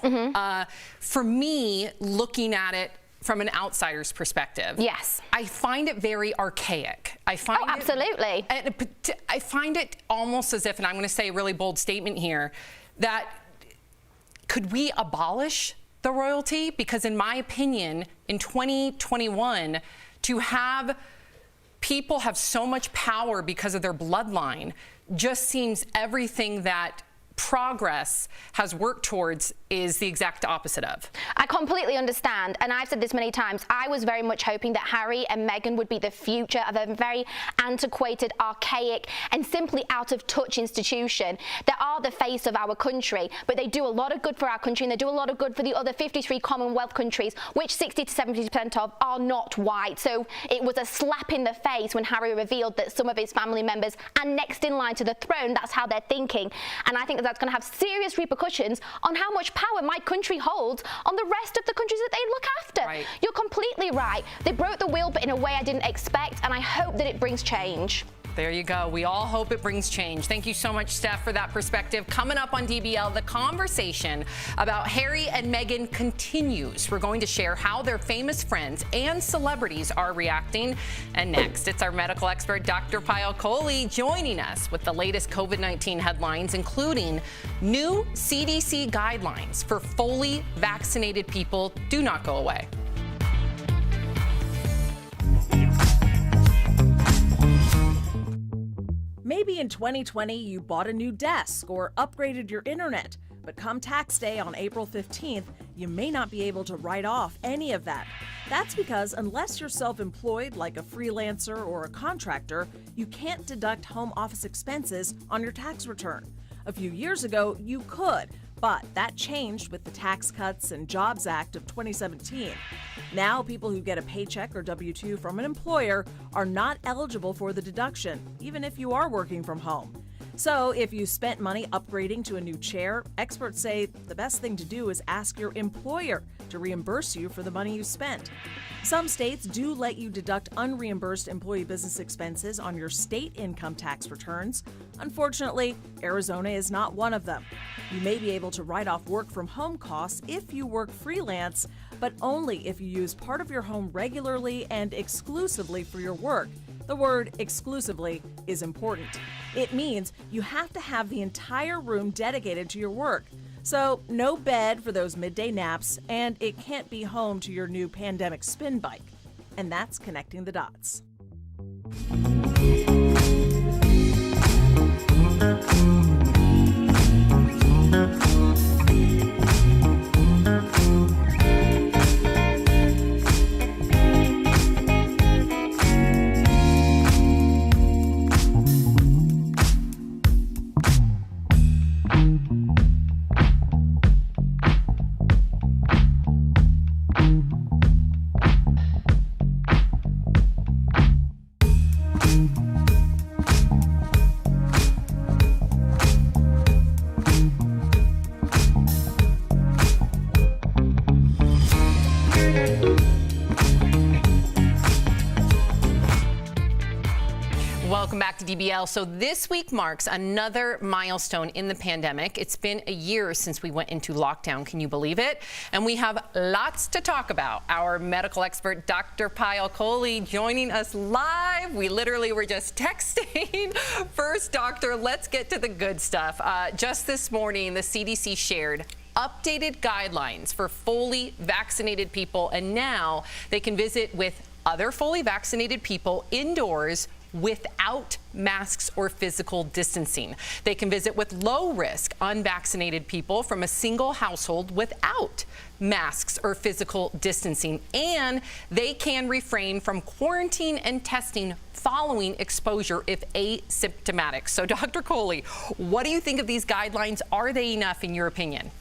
For me, looking at it from an outsider's perspective, yes, I find it very archaic. I find absolutely. I find it almost as if, and I'm going to say a really bold statement here, that could we abolish the royalty? Because in my opinion, in 2021, to have people have so much power because of their bloodline just seems everything that progress has worked towards is the exact opposite of. I completely understand, and I've said this many times. I was very much hoping that Harry and Meghan would be the future of a very antiquated, archaic, and simply out of touch institution that are the face of our country. But they do a lot of good for our country, and they do a lot of good for the other 53 Commonwealth countries, which 60 to 70% of are not white. So it was a slap in the face when Harry revealed that some of his family members are next in line to the throne. That's how they're thinking, and I think that's going to have serious repercussions on how much power my country holds on the rest of the countries that they look after. Right. You're completely right. They broke the wheel, but in a way I didn't expect, and I hope that it brings change. There you go. We all hope it brings change. Thank you so much, Steph, for that perspective. Coming up on DBL, the conversation about Harry and Meghan continues. We're going to share how their famous friends and celebrities are reacting. And next, it's our medical expert, Dr. Payal Kohli, joining us with the latest COVID-19 headlines, including new CDC guidelines for fully vaccinated people. Do not go away. Maybe in 2020 you bought a new desk or upgraded your internet, but come tax day on April 15th, you may not be able to write off any of that. That's because unless you're self-employed like a freelancer or a contractor, you can't deduct home office expenses on your tax return. A few years ago, you could, but that changed with the Tax Cuts and Jobs Act of 2017. Now, people who get a paycheck or W-2 from an employer are not eligible for the deduction, even if you are working from home. So, if you spent money upgrading to a new chair, experts say the best thing to do is ask your employer to reimburse you for the money you spent. Some states do let you deduct unreimbursed employee business expenses on your state income tax returns. Unfortunately, Arizona is not one of them. You may be able to write off work from home costs if you work freelance, but only if you use part of your home regularly and exclusively for your work. The word exclusively is important. It means you have to have the entire room dedicated to your work. So no bed for those midday naps, and it can't be home to your new pandemic spin bike. And that's connecting the dots. Welcome back to DBL. So this week marks another milestone in the pandemic. It's been a year since we went into lockdown. Can you believe it? And we have lots to talk about. Our medical expert, Dr. Payal Kohli, joining us live. We literally were just texting. First, doctor, let's get to the good stuff. Just this morning, the CDC shared updated guidelines for fully vaccinated people, and now they can visit with other fully vaccinated people indoors without masks or physical distancing. They can visit with low-risk unvaccinated people from a single household without masks or physical distancing, and they can refrain from quarantine and testing following exposure if asymptomatic. So, Dr. Kohli, what do you think of these guidelines? Are they enough in your opinion?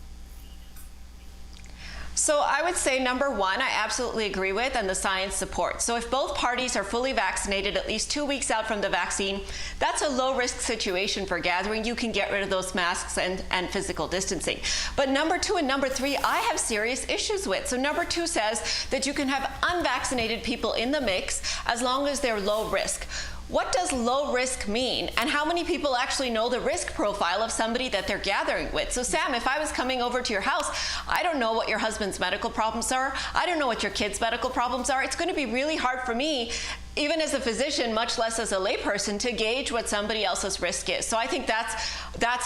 So I would say, number one, I absolutely agree with, and the science supports. So if both parties are fully vaccinated at least 2 weeks out from the vaccine, that's a low-risk situation for gathering. You can get rid of those masks and physical distancing. But number two and number three, I have serious issues with. So number two says that you can have unvaccinated people in the mix as long as they're low risk. What does low risk mean? And how many people actually know the risk profile of somebody that they're gathering with? So Sam, if I was coming over to your house, I don't know what your husband's medical problems are. I don't know what your kids' medical problems are. It's going to be really hard for me, even as a physician, much less as a layperson, to gauge what somebody else's risk is. So I think that's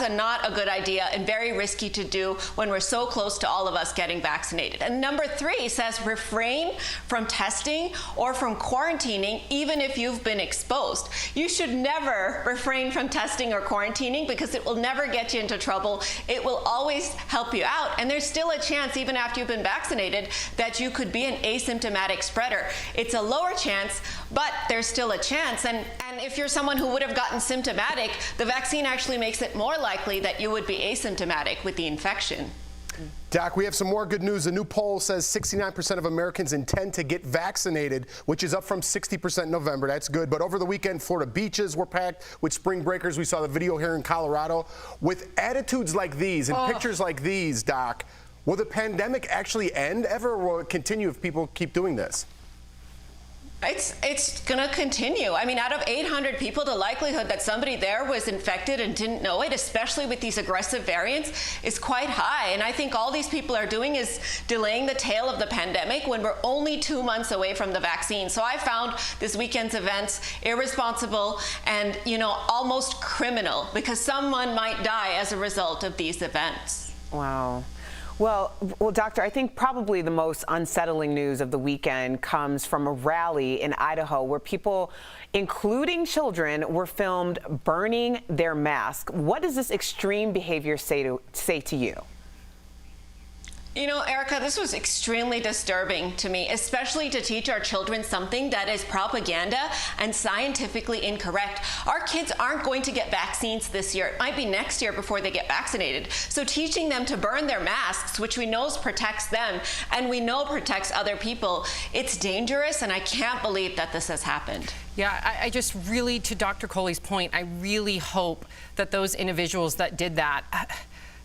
not a good idea and very risky to do when we're so close to all of us getting vaccinated. And number three says refrain from testing or from quarantining, even if you've been exposed. You should never refrain from testing or quarantining because it will never get you into trouble. It will always help you out. And there's still a chance, even after you've been vaccinated, that you could be an asymptomatic spreader. It's a lower chance, but there's still a chance. And if you're someone who would have gotten symptomatic, the vaccine actually makes it more likely that you would be asymptomatic with the infection. Doc, we have some more good news. A new poll says 69% of Americans intend to get vaccinated, which is up from 60% in November. That's good. But over the weekend, Florida beaches were packed with spring breakers. We saw the video here in Colorado. With attitudes like these and pictures like these, Doc, will the pandemic actually end ever, or will it continue if people keep doing this? It's going to continue. I mean, out of 800 people, the likelihood that somebody there was infected and didn't know it, especially with these aggressive variants, is quite high. And I think all these people are doing is delaying the tail of the pandemic when we're only 2 months away from the vaccine. So I found this weekend's events irresponsible and, almost criminal, because someone might die as a result of these events. Wow. Well, Doctor, I think probably the most unsettling news of the weekend comes from a rally in Idaho where people, including children, were filmed burning their mask. What does this extreme behavior say to you? Erica, this was extremely disturbing to me, especially to teach our children something that is propaganda and scientifically incorrect. Our kids aren't going to get vaccines this year. It might be next year before they get vaccinated. So teaching them to burn their masks, which we know protects them and we know protects other people, it's dangerous, and I can't believe that this has happened. Yeah, I just really, to Dr. Kohli's point, I really hope that those individuals that did that,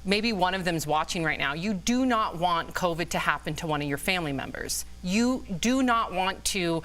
maybe one of them's watching right now. You do not want COVID to happen to one of your family members. You do not want to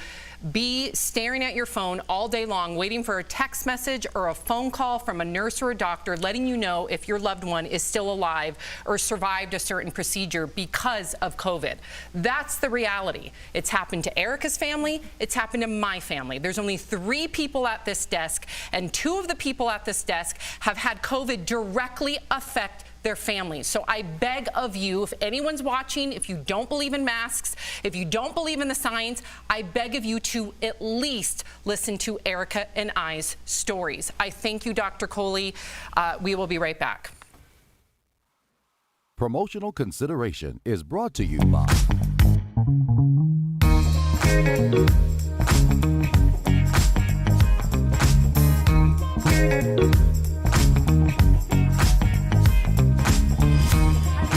be staring at your phone all day long, waiting for a text message or a phone call from a nurse or a doctor letting you know if your loved one is still alive or survived a certain procedure because of COVID. That's the reality. It's happened to Erica's family. It's happened to my family. There's only 3 people at this desk, and 2 of the people at this desk have had COVID directly affect their families. So I beg of you, if anyone's watching, if you don't believe in masks, if you don't believe in the science, I beg of you to at least listen to Erica and I's stories. I thank you, Dr. Kohli. We will be right back. Promotional consideration is brought to you by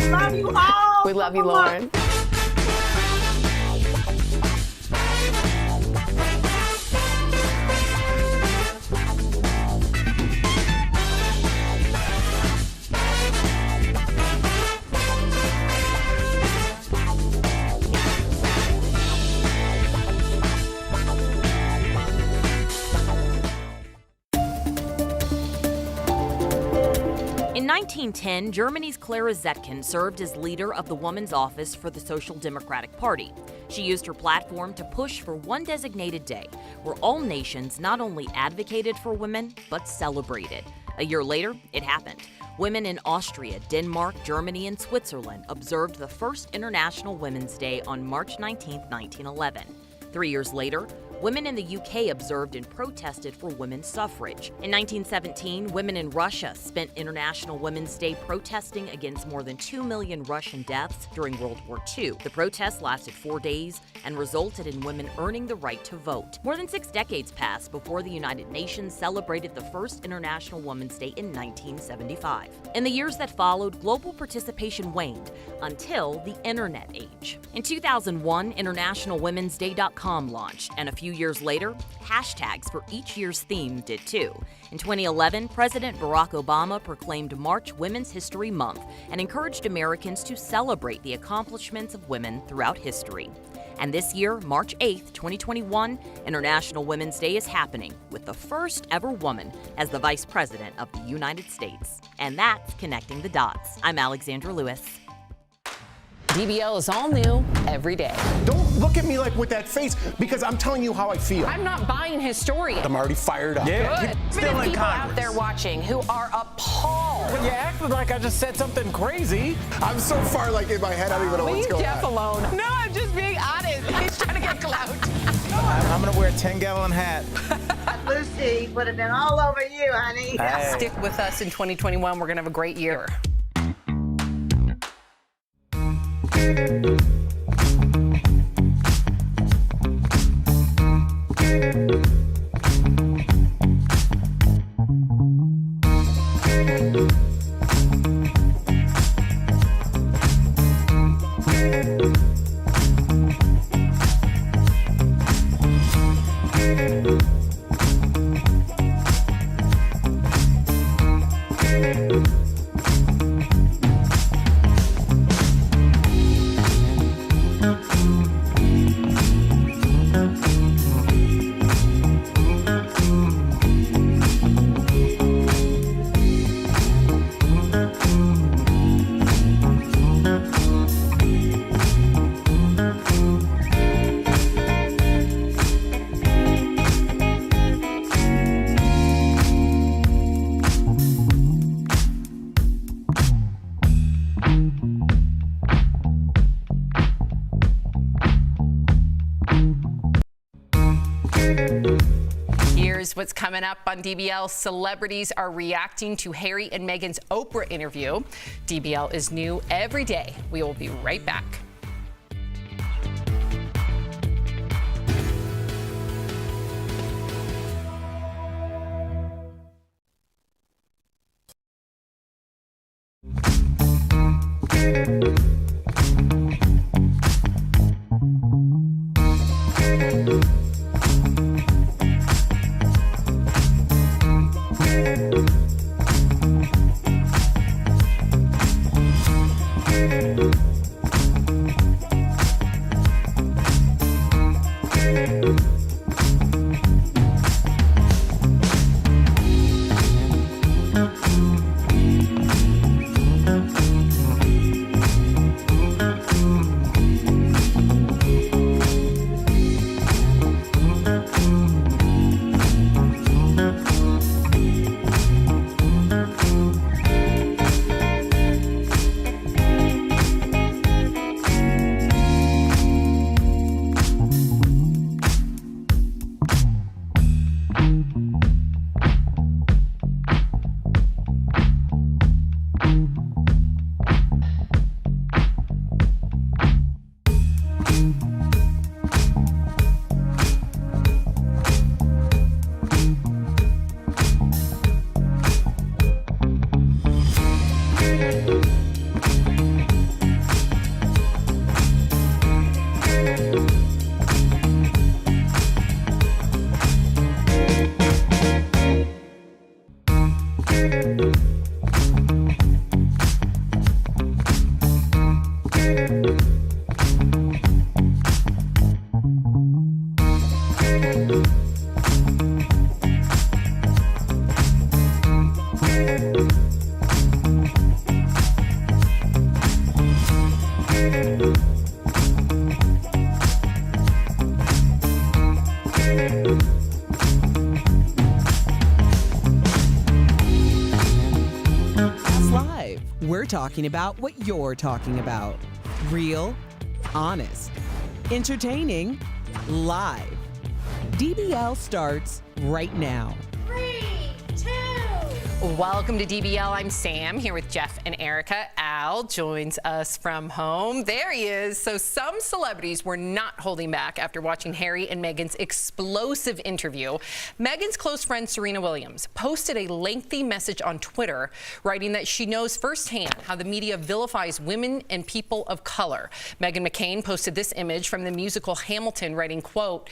Love you all. We love you, Lauren. 1910, Germany's Clara Zetkin served as leader of the Woman's Office for the Social Democratic Party. She used her platform to push for one designated day where all nations not only advocated for women, but celebrated. A year later, it happened. Women in Austria, Denmark, Germany, and Switzerland observed the first International Women's Day on March 19, 1911. 3 years later, women in the UK observed and protested for women's suffrage. In 1917, women in Russia spent International Women's Day protesting against more than 2 million Russian deaths during World War II. The protests lasted 4 days and resulted in women earning the right to vote. More than 6 decades passed before the United Nations celebrated the first International Women's Day in 1975. In the years that followed, global participation waned until the Internet age. In 2001, InternationalWomen'sDay.com launched, and a few years later, hashtags for each year's theme did too. In 2011, President Barack Obama proclaimed March Women's History Month and encouraged Americans to celebrate the accomplishments of women throughout history. And this year, March 8th, 2021, International Women's Day is happening with the first ever woman as the Vice President of the United States. And that's Connecting the Dots. I'm Alexandra Lewis. DBL is all new every day. Don't look at me like with that face, because I'm telling you how I feel. I'm not buying his story. I'm already fired up. Yeah, Good. still in People Congress. out there watching who are appalled. Well, you acted like I just said something crazy. I'm so far like in my head, I don't even know what's Leave going Jeff on. alone. No, I'm just being honest. He's trying to get clout. I'm gonna wear a 10-gallon hat. Lucy would have been all over you, honey. Hey. Stick with us in 2021. We're going to have a great year. Here's what's coming up on DBL. Celebrities are reacting to Harry and Meghan's Oprah interview. DBL is new every day. We will be right back. Live, we're talking about what you're talking about. Real, honest, entertaining, live. DBL starts right now. 3, 2. Welcome to DBL. I'm Sam here with Jeff and Erica. Al joins us from home. There he is. So some celebrities were not holding back after watching Harry and Meghan's explosive interview. Meghan's close friend Serena Williams posted a lengthy message on Twitter writing that she knows firsthand how the media vilifies women and people of color. Meghan McCain posted this image from the musical Hamilton writing, quote,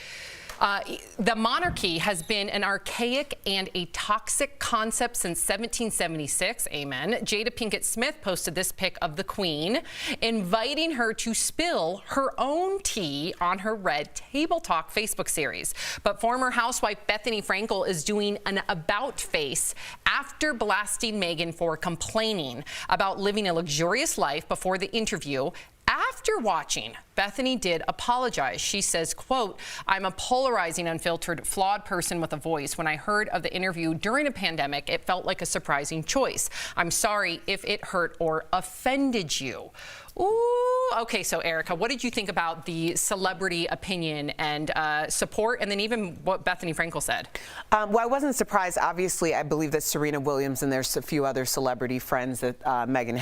the monarchy has been an archaic and a toxic concept since 1776. Amen. Jada Pinkett Smith posted this pic of the Queen, inviting her to spill her own tea on her Red Table Talk Facebook series. But former housewife Bethany Frankel is doing an about face after blasting Meghan for complaining about living a luxurious life before the interview. After watching, Bethany did apologize. She says, quote, I'm a polarizing, unfiltered, flawed person with a voice. When I heard of the interview during a pandemic, it felt like a surprising choice. I'm sorry if it hurt or offended you. Ooh, okay, so Erica, what did you think about the celebrity opinion and support, and then even what Bethany Frankel said? Well, I wasn't surprised. Obviously, I believe that Serena Williams and there's a few other celebrity friends that Meghan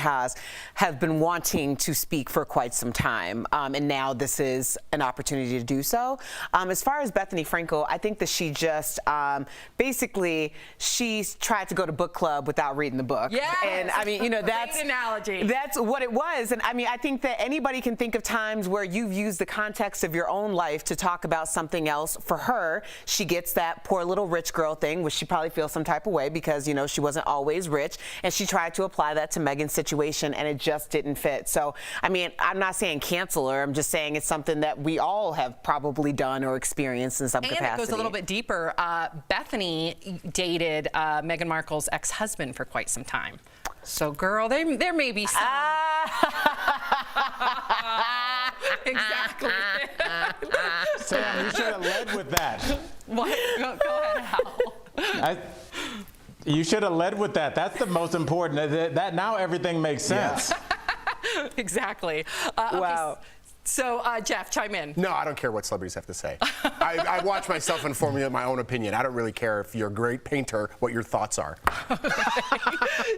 have been wanting to speak for quite some time, and now this is an opportunity to do so. As far as Bethany Frankel, I think that she just basically she's tried to go to book club without reading the book. Yes. And I mean, you know, that's great analogy. That's what it was. And I mean, I think that anybody can think of times where you've used the context of your own life to talk about something else. For her, she gets that poor little rich girl thing, which she probably feels some type of way because, you know, she wasn't always rich. And she tried to apply that to Meghan's situation, and it just didn't fit. So, I mean, I'm not saying cancel her. I'm just saying it's something that we all have probably done or experienced in some capacity. And it goes a little bit deeper. Bethany dated Meghan Markle's ex-husband for quite some time. So, girl, there may be some. Exactly. Sam, you should have led with that. What? Go ahead, Al. You should have led with that. That's the most important. That now everything makes sense. Yeah. Exactly. Wow. Okay, so, Jeff, chime in. No, I don't care what celebrities have to say. I watch myself and formulate my own opinion. I don't really care if you're a great painter, what your thoughts are.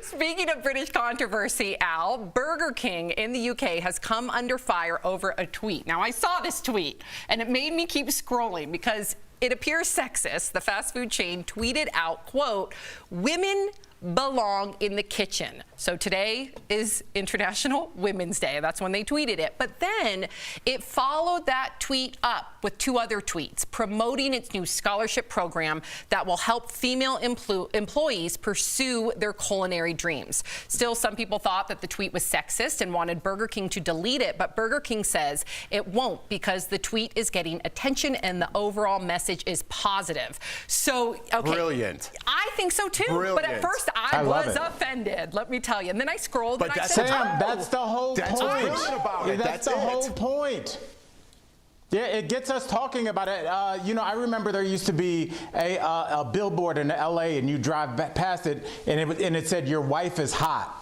Speaking of British controversy, Al, Burger King in the UK has come under fire over a tweet. Now, I saw this tweet, and it made me keep scrolling because it appears sexist. The fast food chain tweeted out, quote, women belong in the kitchen. So today is International Women's Day. That's when they tweeted it. But then it followed that tweet up with two other tweets promoting its new scholarship program that will help female employees pursue their culinary dreams. Still, some people thought that the tweet was sexist and wanted Burger King to delete it, but Burger King says it won't because the tweet is getting attention and the overall message is positive. So, okay. Brilliant. I think so too. Brilliant. But at first I was offended, let me tell you. And then I scrolled and I said, Sam, that's the whole point. About it. That's the whole point. Yeah, it gets us talking about it. You know, I remember there used to be a billboard in LA, and you drive past it, and it said, your wife is hot.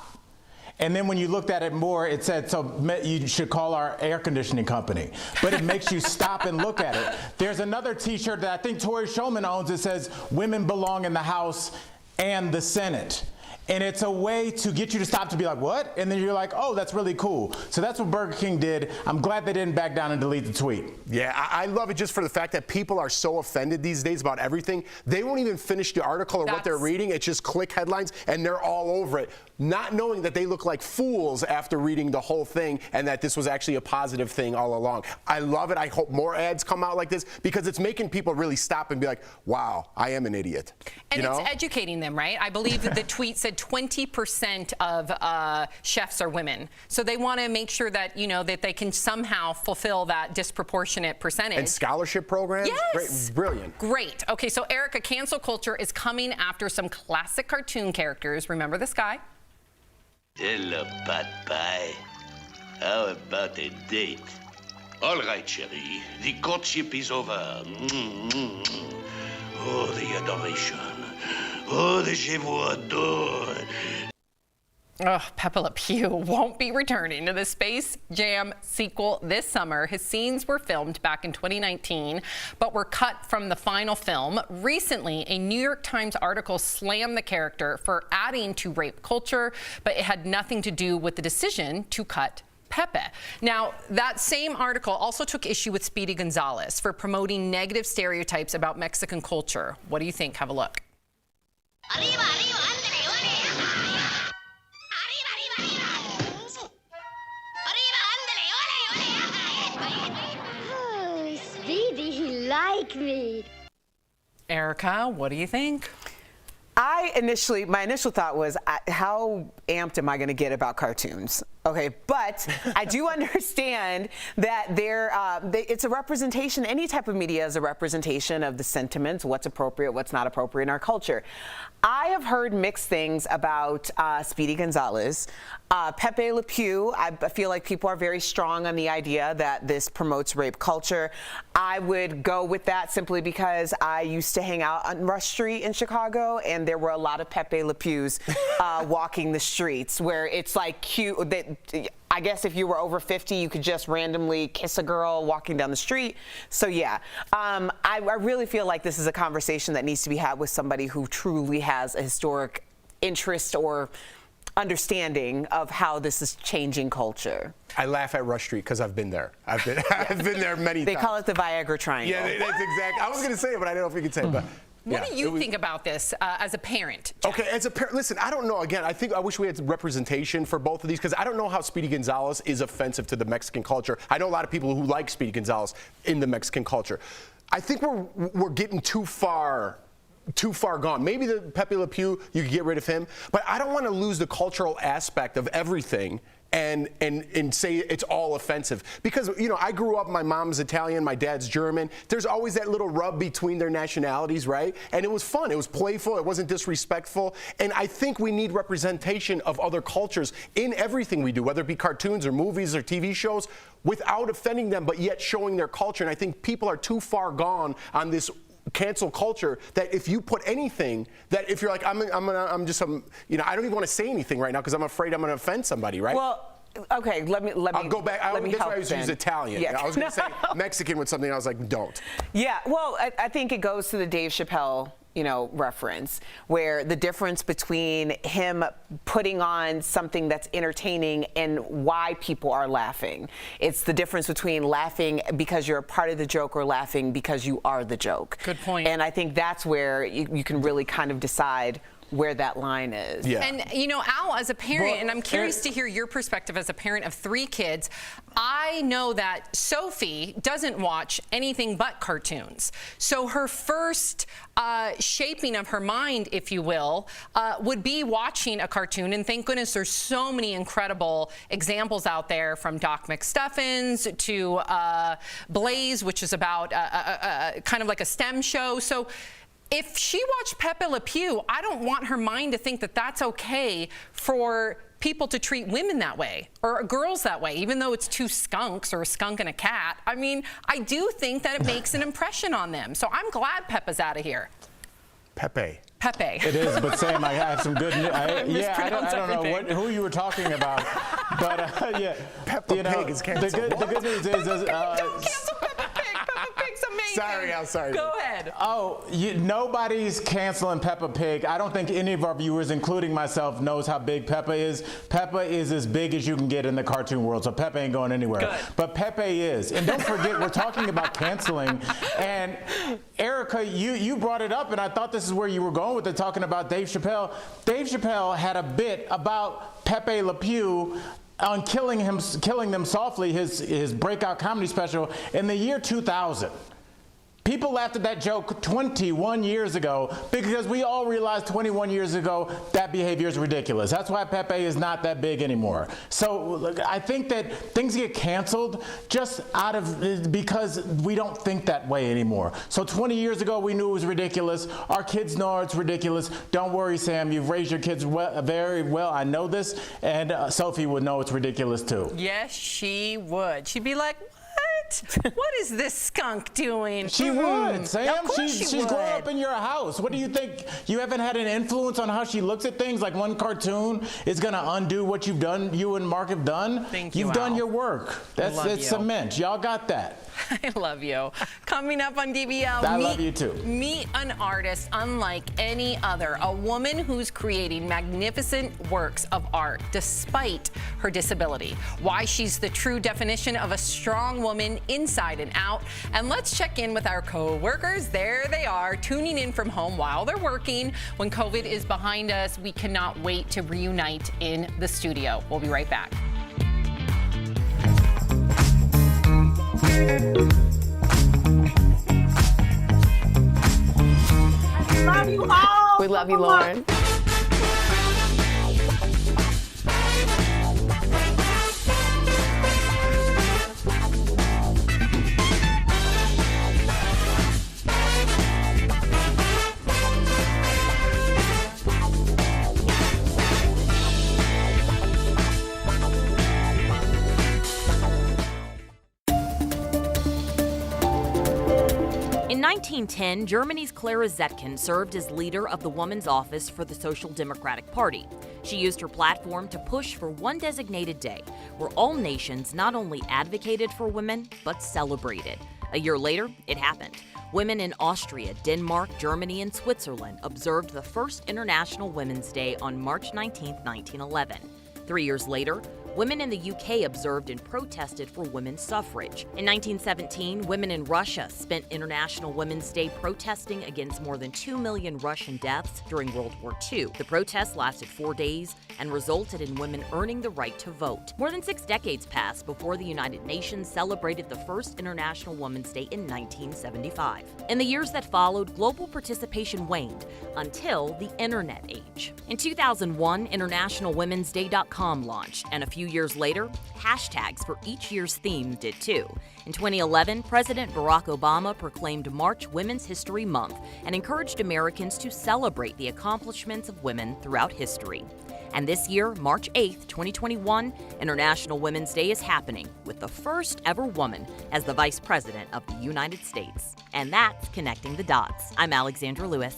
And then when you looked at it more, it said, so you should call our air conditioning company. But it makes you stop and look at it. There's another T-shirt that I think Tori Shulman owns that says, women belong in the House and the Senate. And it's a way to get you to stop to be like, what? And then you're like, oh, that's really cool. So that's what Burger King did. I'm glad they didn't back down and delete the tweet. Yeah, I love it just for the fact that people are so offended these days about everything. They won't even finish the article or what they're reading. It's just click headlines, and they're all over it, not knowing that they look like fools after reading the whole thing and that this was actually a positive thing all along. I love it. I hope more ads come out like this because it's making people really stop and be like, wow, I am an idiot. And it's educating them, right? I believe that the tweet said 20% of chefs are women. So they want to make sure that, you know, that they can somehow fulfill that disproportionate percentage. And scholarship programs? Yes. Great, brilliant. Great. Okay, so Erica, cancel culture is coming after some classic cartoon characters. Remember this guy? Hello, Popeye. How about a date? All right, chérie. The courtship is over. Oh, the adoration. Oh, the je vous adore. Pepe Le Pew won't be returning to the Space Jam sequel this summer. His scenes were filmed back in 2019, but were cut from the final film. Recently, a New York Times article slammed the character for adding to rape culture, but it had nothing to do with the decision to cut Pepe. Now, that same article also took issue with Speedy Gonzalez for promoting negative stereotypes about Mexican culture. What do you think? Have a look. Arriba, arriba, Oh, Speedy, he like me. Erica, what do you think? My initial thought was, how amped am I going to get about cartoons? Okay, but I do understand that it's a representation. Any type of media is a representation of the sentiments, what's appropriate, what's not appropriate in our culture. I have heard mixed things about Speedy Gonzalez. Pepe Le Pew, I feel like people are very strong on the idea that this promotes rape culture. I would go with that simply because I used to hang out on Rush Street in Chicago, and there were a lot of Pepe Le Pews walking the streets where it's like cute. I guess if you were over 50, you could just randomly kiss a girl walking down the street. So yeah, I really feel like this is a conversation that needs to be had with somebody who truly has a historic interest or understanding of how this is changing culture. I laugh at Rush Street because I've been there. I've been there many times. They call it the Viagra Triangle. Yeah, that's exactly. I was going to say it, but I don't know if we could say it. But What do you think about this as a parent, Jeff? Okay, as a parent, listen, I don't know. Again, I wish we had representation for both of these because I don't know how Speedy Gonzalez is offensive to the Mexican culture. I know a lot of people who like Speedy Gonzalez in the Mexican culture. I think we're getting too far gone. Maybe the Pepe Le Pew, you could get rid of him, but I don't want to lose the cultural aspect of everything and say it's all offensive. Because, you know, I grew up, my mom's Italian, my dad's German. There's always that little rub between their nationalities, right? And it was fun. It was playful. It wasn't disrespectful. And I think we need representation of other cultures in everything we do, whether it be cartoons or movies or TV shows, without offending them, but yet showing their culture. And I think people are too far gone on this cancel culture that if you put anything, that if you're like, I'm just you know, I don't even want to say anything right now because I'm afraid I'm going to offend somebody, right? Well, okay, let me I'll go back. That's why I was then. use Italian. Yeah. I was going to say Mexican with something. I was like, don't. Yeah, well, I think it goes to the Dave Chappelle, you know, reference, where the difference between him putting on something that's entertaining and why people are laughing. It's the difference between laughing because you're a part of the joke or laughing because you are the joke. Good point. And I think that's where you can really kind of decide where that line is. Yeah. And, you know, Al, as a parent, and I'm curious to hear your perspective as a parent of 3 kids, I know that Sophie doesn't watch anything but cartoons. So her first shaping of her mind, if you will, would be watching a cartoon. And thank goodness there's so many incredible examples out there, from Doc McStuffins to Blaze, which is about kind of like a STEM show. So if she watched Pepe Le Pew, I don't want her mind to think that that's okay for people to treat women that way or girls that way, even though it's 2 skunks or a skunk and a cat. I mean, I do think that it makes an impression on them. So I'm glad Pepe's out of here. Pepe. It is, but Sam, I have some good news. I don't know who you were talking about, but yeah. Peppa Pig is canceled. The good news is don't cancel Peppa Pig. Peppa Pig's amazing. Sorry, I'm sorry. Go ahead. Oh, nobody's canceling Peppa Pig. I don't think any of our viewers, including myself, knows how big Peppa is. Peppa is as big as you can get in the cartoon world, so Peppa ain't going anywhere. Good. But Pepe is. And don't forget, we're talking about canceling. And Erica, you brought it up, and I thought this is where you were going with it, talking about Dave Chappelle. Dave Chappelle had a bit about Pepe Le Pew on Killing Them Softly, his breakout comedy special in the year 2000. People laughed at that joke 21 years ago because we all realized 21 years ago that behavior is ridiculous. That's why Pepe is not that big anymore. So look, I think that things get canceled just because we don't think that way anymore. So 20 years ago we knew it was ridiculous. Our kids know it's ridiculous. Don't worry, Sam. You've raised your kids very well. I know this, and Sophie would know it's ridiculous too. Yes, she would. She'd be like, what is this skunk doing? She would, Sam. Of course She's grown up in your house. What do you think? You haven't had an influence on how she looks at things? Like one cartoon is going to undo what you've done, you and Mark have done? Thank you, You've done Al. your work. It's cement. Y'all got that. I love you. Coming up on DBL, I love you too. Meet an artist unlike any other, a woman who's creating magnificent works of art despite her disability. Why she's the true definition of a strong woman inside and out. And let's check in with our co-workers. There they are, tuning in from home while they're working. When COVID is behind us, we cannot wait to reunite in the studio. We'll be right back. I love you all. We love you, Lauren. In 1910, Germany's Clara Zetkin served as leader of the Woman's Office for the Social Democratic Party. She used her platform to push for one designated day where all nations not only advocated for women, but celebrated. A year later, it happened. Women in Austria, Denmark, Germany, and Switzerland observed the first International Women's Day on March 19, 1911. 3 years later, women in the UK observed and protested for women's suffrage. In 1917, women in Russia spent International Women's Day protesting against more than 2 million Russian deaths during World War II. The protests lasted 4 days and resulted in women earning the right to vote. More than 6 decades passed before the United Nations celebrated the first International Women's Day in 1975. In the years that followed, global participation waned until the internet age. In 2001, InternationalWomen'sDay.com launched, and a few years later, hashtags for each year's theme did too. In 2011, President Barack Obama proclaimed March Women's History Month and encouraged Americans to celebrate the accomplishments of women throughout history. And this year, March 8th, 2021, International Women's Day is happening with the first ever woman as the Vice President of the United States. And that's Connecting the Dots. I'm Alexandra Lewis.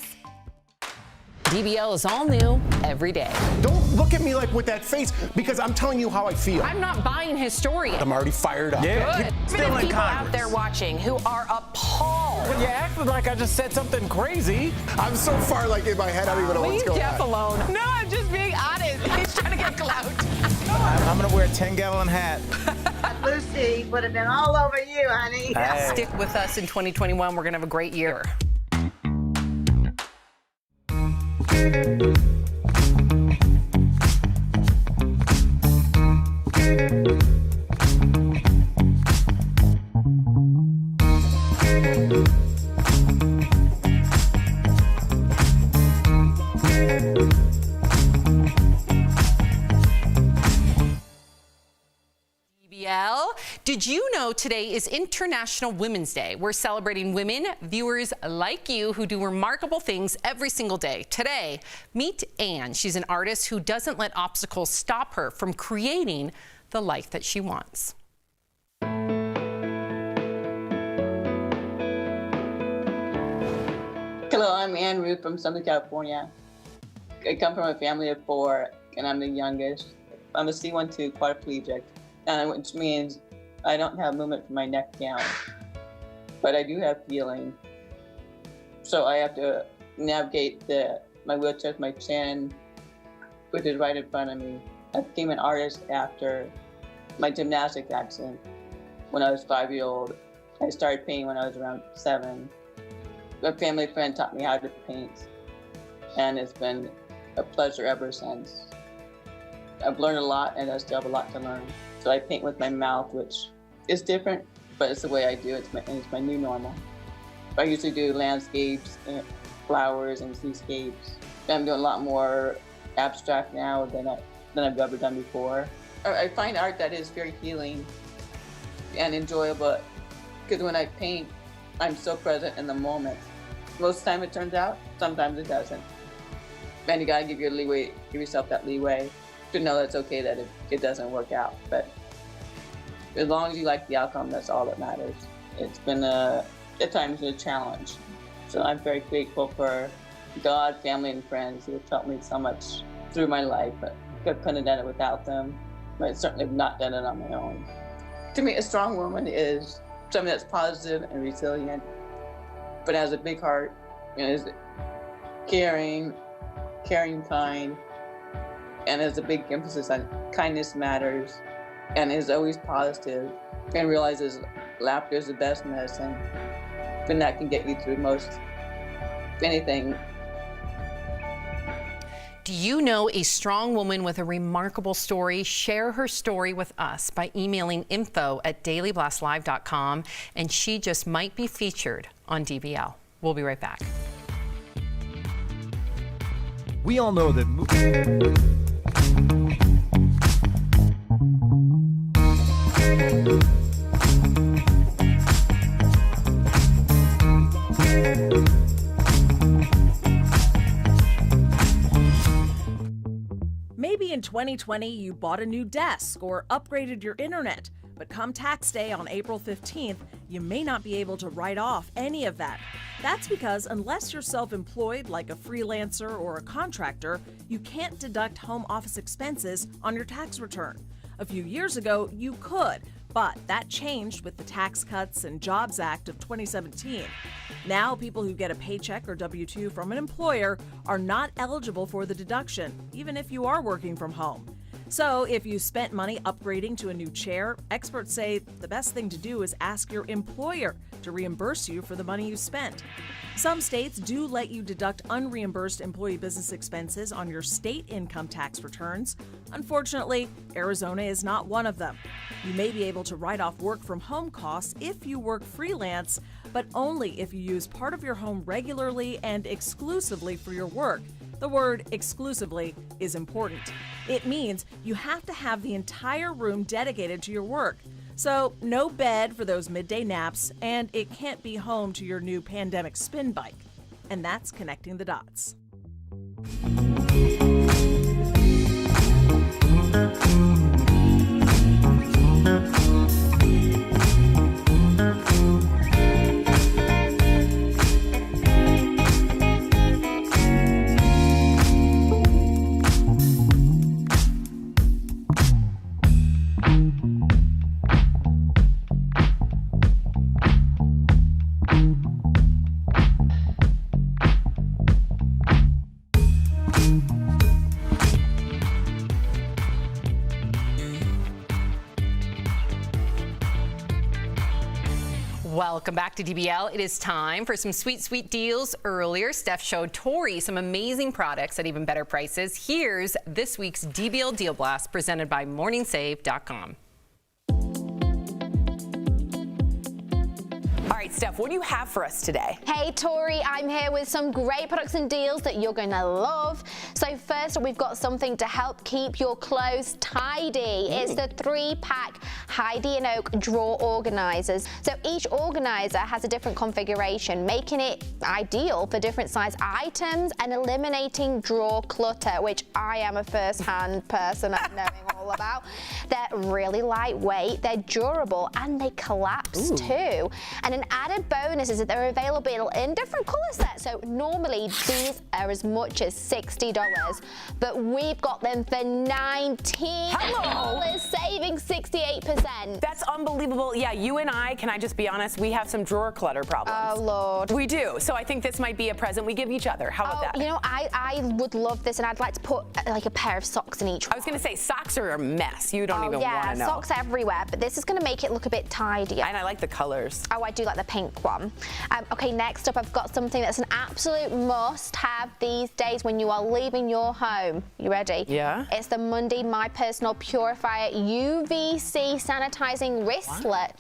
DBL is all new every day. Don't look at me like with that face because I'm telling you how I feel. I'm not buying his story. I'm already fired up. Yeah, still in People out Congress. there watching who are appalled. Well, you acted like I just said something crazy. I'm so far like in my head, I don't even know what's going on. alone. No, I'm just being honest. He's trying to get clout. I'm gonna wear a 10-gallon hat. Lucy would have been all over you, honey. Hey. Stick with us in 2021. We're going to have a great year. DBL. Did you know today is International Women's Day? We're celebrating women, viewers like you, who do remarkable things every single day. Today, meet Anne. She's an artist who doesn't let obstacles stop her from creating the life that she wants. Hello, I'm Ann Ruth from Southern California. I come from a family of 4, and I'm the youngest. I'm a C1-2 quadriplegic, which means I don't have movement from my neck down, but I do have feeling. So I have to navigate my wheelchair with my chin, put it right in front of me. I became an artist after my gymnastics accident when I was 5-year-old. I started painting when I was around 7. A family friend taught me how to paint, and it's been a pleasure ever since. I've learned a lot, and I still have a lot to learn. So I paint with my mouth, which is different, but it's the way I do it. It's my new normal. I usually do landscapes, and flowers, and seascapes. I'm doing a lot more abstract now than I've ever done before. I find art that is very healing and enjoyable, because when I paint, I'm so present in the moment. Most of the time it turns out, sometimes it doesn't. And you gotta give yourself that leeway to know that it's okay that it doesn't work out. But as long as you like the outcome, that's all that matters. It's been at times a challenge. So I'm very grateful for God, family, and friends who have helped me so much through my life. But I couldn't have done it without them. But I certainly have not done it on my own. To me, a strong woman is something that's positive and resilient, but has a big heart, is caring, kind, and has a big emphasis on kindness matters, and is always positive, and realizes laughter is the best medicine, and that can get you through most anything. Do you know a strong woman with a remarkable story? Share her story with us by emailing info@dailyblastlive.com, and she just might be featured on DBL. We'll be right back. We all know that Maybe in 2020 you bought a new desk or upgraded your internet, but come tax day on April 15th, you may not be able to write off any of that. That's because unless you're self-employed like a freelancer or a contractor, you can't deduct home office expenses on your tax return. A few years ago, you could, but that changed with the Tax Cuts and Jobs Act of 2017. Now, people who get a paycheck or W-2 from an employer are not eligible for the deduction, even if you are working from home. So, if you spent money upgrading to a new chair, experts say the best thing to do is ask your employer to reimburse you for the money you spent. Some states do let you deduct unreimbursed employee business expenses on your state income tax returns. Unfortunately, Arizona is not one of them. You may be able to write off work from home costs if you work freelance, but only if you use part of your home regularly and exclusively for your work. The word exclusively is important. It means you have to have the entire room dedicated to your work. So, no bed for those midday naps, and it can't be home to your new pandemic spin bike. And that's connecting the dots. Welcome back to DBL. It is time for some sweet, sweet deals. Earlier, Steph showed Tori some amazing products at even better prices. Here's this week's DBL Deal Blast presented by MorningSave.com. All right, Steph, what do you have for us today? Hey, Tori, I'm here with some great products and deals that you're going to love. So first, we've got something to help keep your clothes tidy. It's the 3-pack Heidi & Oak drawer organizers. So each organizer has a different configuration, making it ideal for different size items and eliminating drawer clutter, which I am a first-hand person at knowing all about. They're really lightweight, they're durable, and they collapse too. And an added bonus is that they're available in different color sets. So normally these are as much as $60, but we've got them for $19, saving 68%. That's unbelievable. Yeah, you and I, can I just be honest, we have some drawer clutter problems. Oh, Lord. We do. So I think this might be a present we give each other. How about that? You know, I would love this, and I'd like to put like a pair of socks in each one. I was going to say, socks are a mess. You don't even want to know. Yeah, socks everywhere, but this is going to make it look a bit tidier. And I like the colors. Oh, I do like the pink one. Okay, next up, I've got something that's an absolute must-have these days when you are leaving your home. You ready? Yeah. It's the Monday My Personal Purifier UVC Sanitizing Wristlet.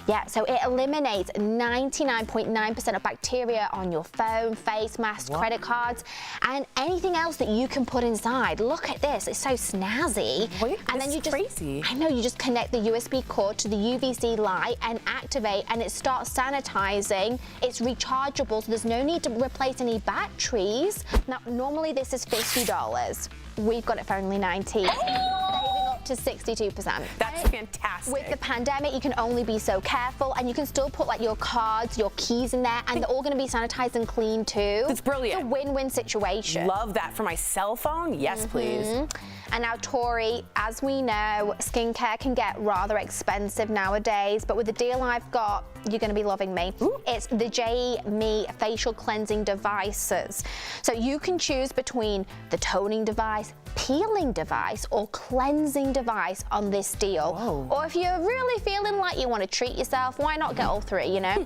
Yeah, so it eliminates 99.9% of bacteria on your phone, face masks, credit cards, and anything else that you can put inside. Look at this, it's so snazzy. And then you just, crazy. I know, you just connect the USB cord to the UVC light and activate, and it starts sanitizing. It's rechargeable, so there's no need to replace any batteries. Now, normally this is $50. We've got it for only $19. Saving up to 62%. That's fantastic. With the pandemic, you can only be so careful, and you can still put like your cards, your keys in there, and they're all going to be sanitized and clean too. It's brilliant. It's a win-win situation. Love that. For my cell phone? Yes, please. And now, Tori, as we know, skincare can get rather expensive nowadays, but with the deal I've got, you're going to be loving me. It's the Me facial cleansing devices. So you can choose between the toning device, peeling device, or cleansing device on this deal. Or if you're really feeling like you want to treat yourself, why not get all three, you know?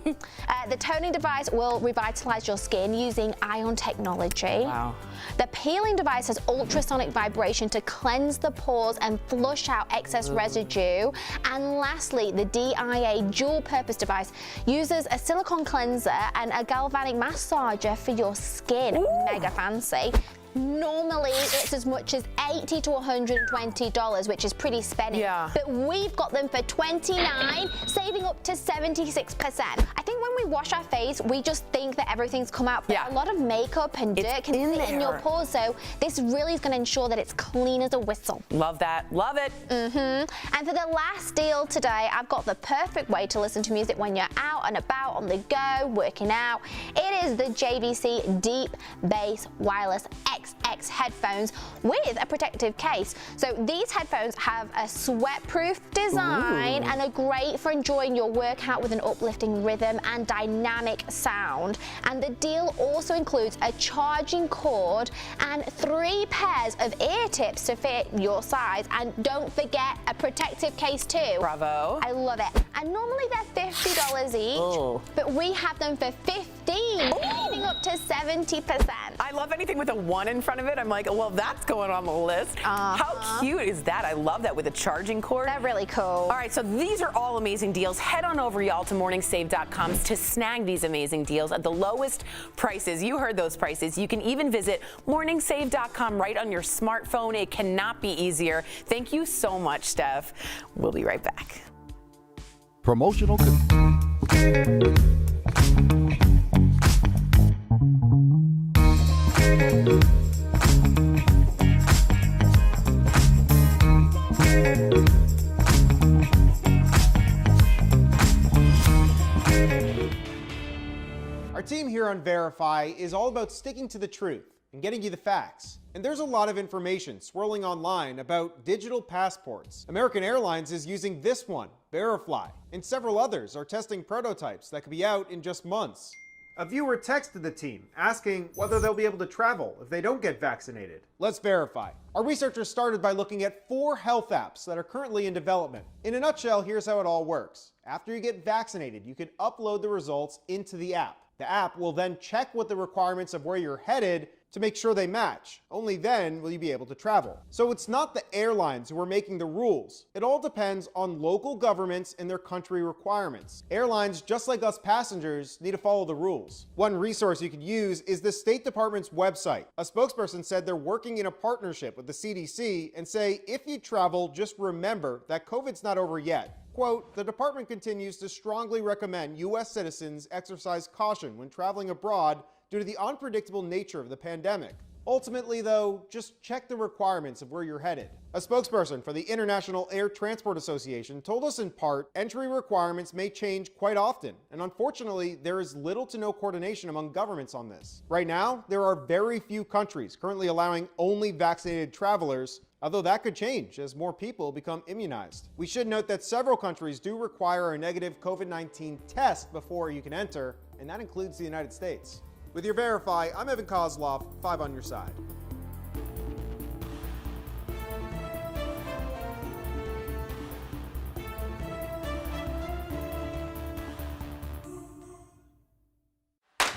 The toning device will revitalize your skin using ion technology. Wow. The peeling device has ultrasonic vibration to cleanse the pores and flush out excess residue. And lastly, the DIA dual purpose device uses a silicone cleanser and a galvanic massager for your skin. Mega fancy. Normally, it's as much as $80 to $120, which is pretty spenny. Yeah. But we've got them for $29, saving up to 76%. I think when we wash our face, we just think that everything's come out. But a lot of makeup and dirt can sit in your pores, so this really is going to ensure that it's clean as a whistle. Love that. Love it. And for the last deal today, I've got the perfect way to listen to music when you're out and about, on the go, working out. It is the JVC Deep Bass Wireless XX headphones with a protective case. So these headphones have a sweat-proof design and are great for enjoying your workout with an uplifting rhythm and dynamic sound. And the deal also includes a charging cord and 3 pairs of ear tips to fit your size. And don't forget a protective case too. Bravo. I love it. And normally they're $50 each, but we have them for $15, saving up to 70%. I love anything with a 1 in front of it. I'm like, well, that's going on the list. How cute is that? I love that with a charging cord. They're really cool. All right, so these are all amazing deals. Head on over, y'all, to morningsave.com to snag these amazing deals at the lowest prices. You heard those prices. You can even visit morningsave.com right on your smartphone. It cannot be easier. Thank you so much, Steph. We'll be right back. Promotional. Our team here on Verify is all about sticking to the truth and getting you the facts. And there's a lot of information swirling online about digital passports. American Airlines is using this one, Verify, and several others are testing prototypes that could be out in just months. A viewer texted the team asking whether they'll be able to travel if they don't get vaccinated. Let's verify. Our researchers started by looking at 4 health apps that are currently in development. In a nutshell, here's how it all works. After you get vaccinated, you can upload the results into the app. The app will then check what the requirements of where you're headed to make sure they match. Only then will you be able to travel. So it's not the airlines who are making the rules. It all depends on local governments and their country requirements. Airlines, just like us passengers, need to follow the rules. One resource you could use is the State Department's website. A spokesperson said they're working in a partnership with the CDC and say if you travel, just remember that COVID's not over yet. Quote, the department continues to strongly recommend U.S. citizens exercise caution when traveling abroad due to the unpredictable nature of the pandemic. Ultimately, though, just check the requirements of where you're headed. A spokesperson for the International Air Transport Association told us in part, entry requirements may change quite often, and unfortunately, there is little to no coordination among governments on this. Right now, there are very few countries currently allowing only vaccinated travelers, although that could change as more people become immunized. We should note that several countries do require a negative COVID-19 test before you can enter, and that includes the United States. With your Verify, I'm Evan Kozloff, 5 on your side.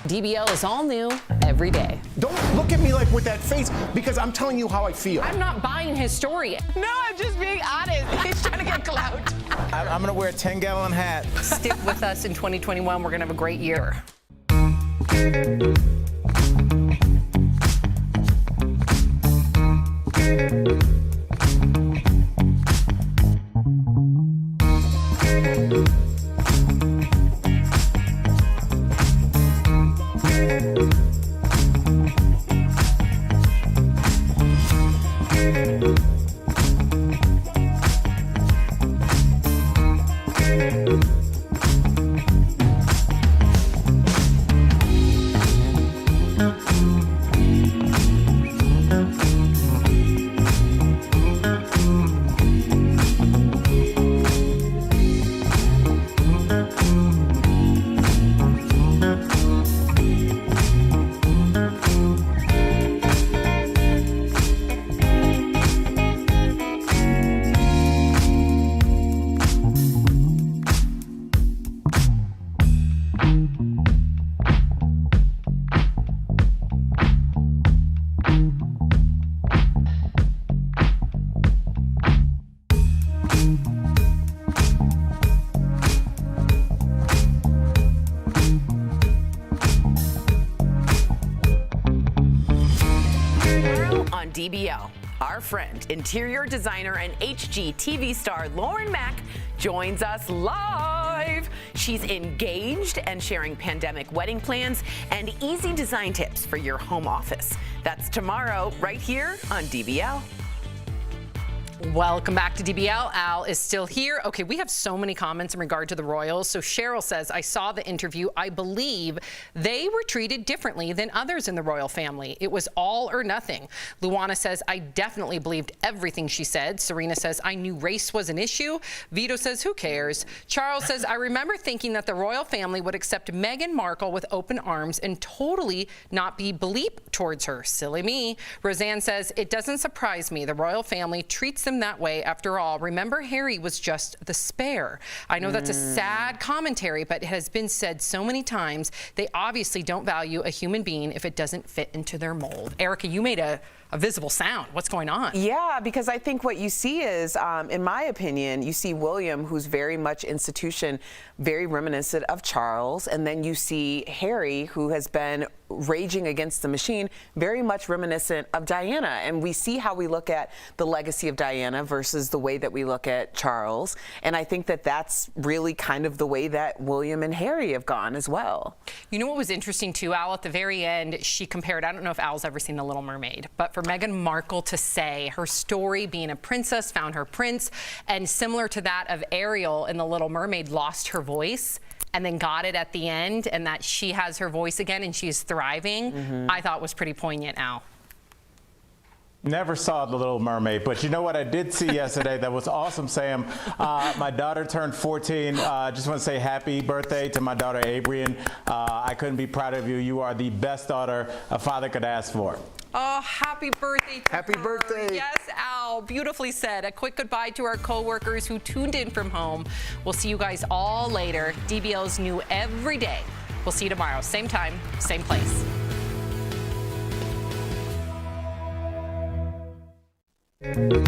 DBL is all new every day. Don't look at me like with that face, because I'm telling you how I feel. I'm not buying his story. No, I'm just being honest. He's trying to get clout. I'm gonna wear a 10-gallon hat. Stick with us in 2021. We're gonna have a great year. DBL. Our friend, interior designer and HGTV star Lauren Mack joins us live. She's engaged and sharing pandemic wedding plans and easy design tips for your home office. That's tomorrow right here on DBL. Welcome back to DBL. Al is still here. Okay, we have so many comments in regard to the Royals. So Cheryl says, I saw the interview. I believe they were treated differently than others in the royal family. It was all or nothing. Luana says, I definitely believed everything she said. Serena says, I knew race was an issue. Vito says, who cares? Charles says, I remember thinking that the royal family would accept Meghan Markle with open arms and totally not be bleep towards her. Silly me. Roseanne says, it doesn't surprise me. The royal family treats them that way. After all, remember Harry was just the spare. I know that's a sad commentary, but it has been said so many times. They obviously don't value a human being if it doesn't fit into their mold. Erica, you made a visible sound. What's going on? Yeah, because I think what you see is, in my opinion, you see William, who's very much institution, very reminiscent of Charles, and then you see Harry, who has been raging against the machine, very much reminiscent of Diana. And we see how we look at the legacy of Diana versus the way that we look at Charles. And I think that that's really kind of the way that William and Harry have gone as well. You know what was interesting too, Al? At the very end, she compared, I don't know if Al's ever seen The Little Mermaid, but for Meghan Markle to say her story, being a princess, found her prince, and similar to that of Ariel in The Little Mermaid, lost her voice and then got it at the end, and that she has her voice again and she's thriving, I thought was pretty poignant, Al. Never saw The Little Mermaid, but you know what I did see yesterday that was awesome, Sam? My daughter turned 14. Just want to say happy birthday to my daughter, Abrian. I couldn't be prouder of you. You are the best daughter a father could ask for. Oh, happy birthday to Happy her. birthday. Yes, Al, beautifully said. A quick goodbye to our coworkers who tuned in from home. We'll see you guys all later. DBL's new every day. We'll see you tomorrow, same time, same place. Thank you.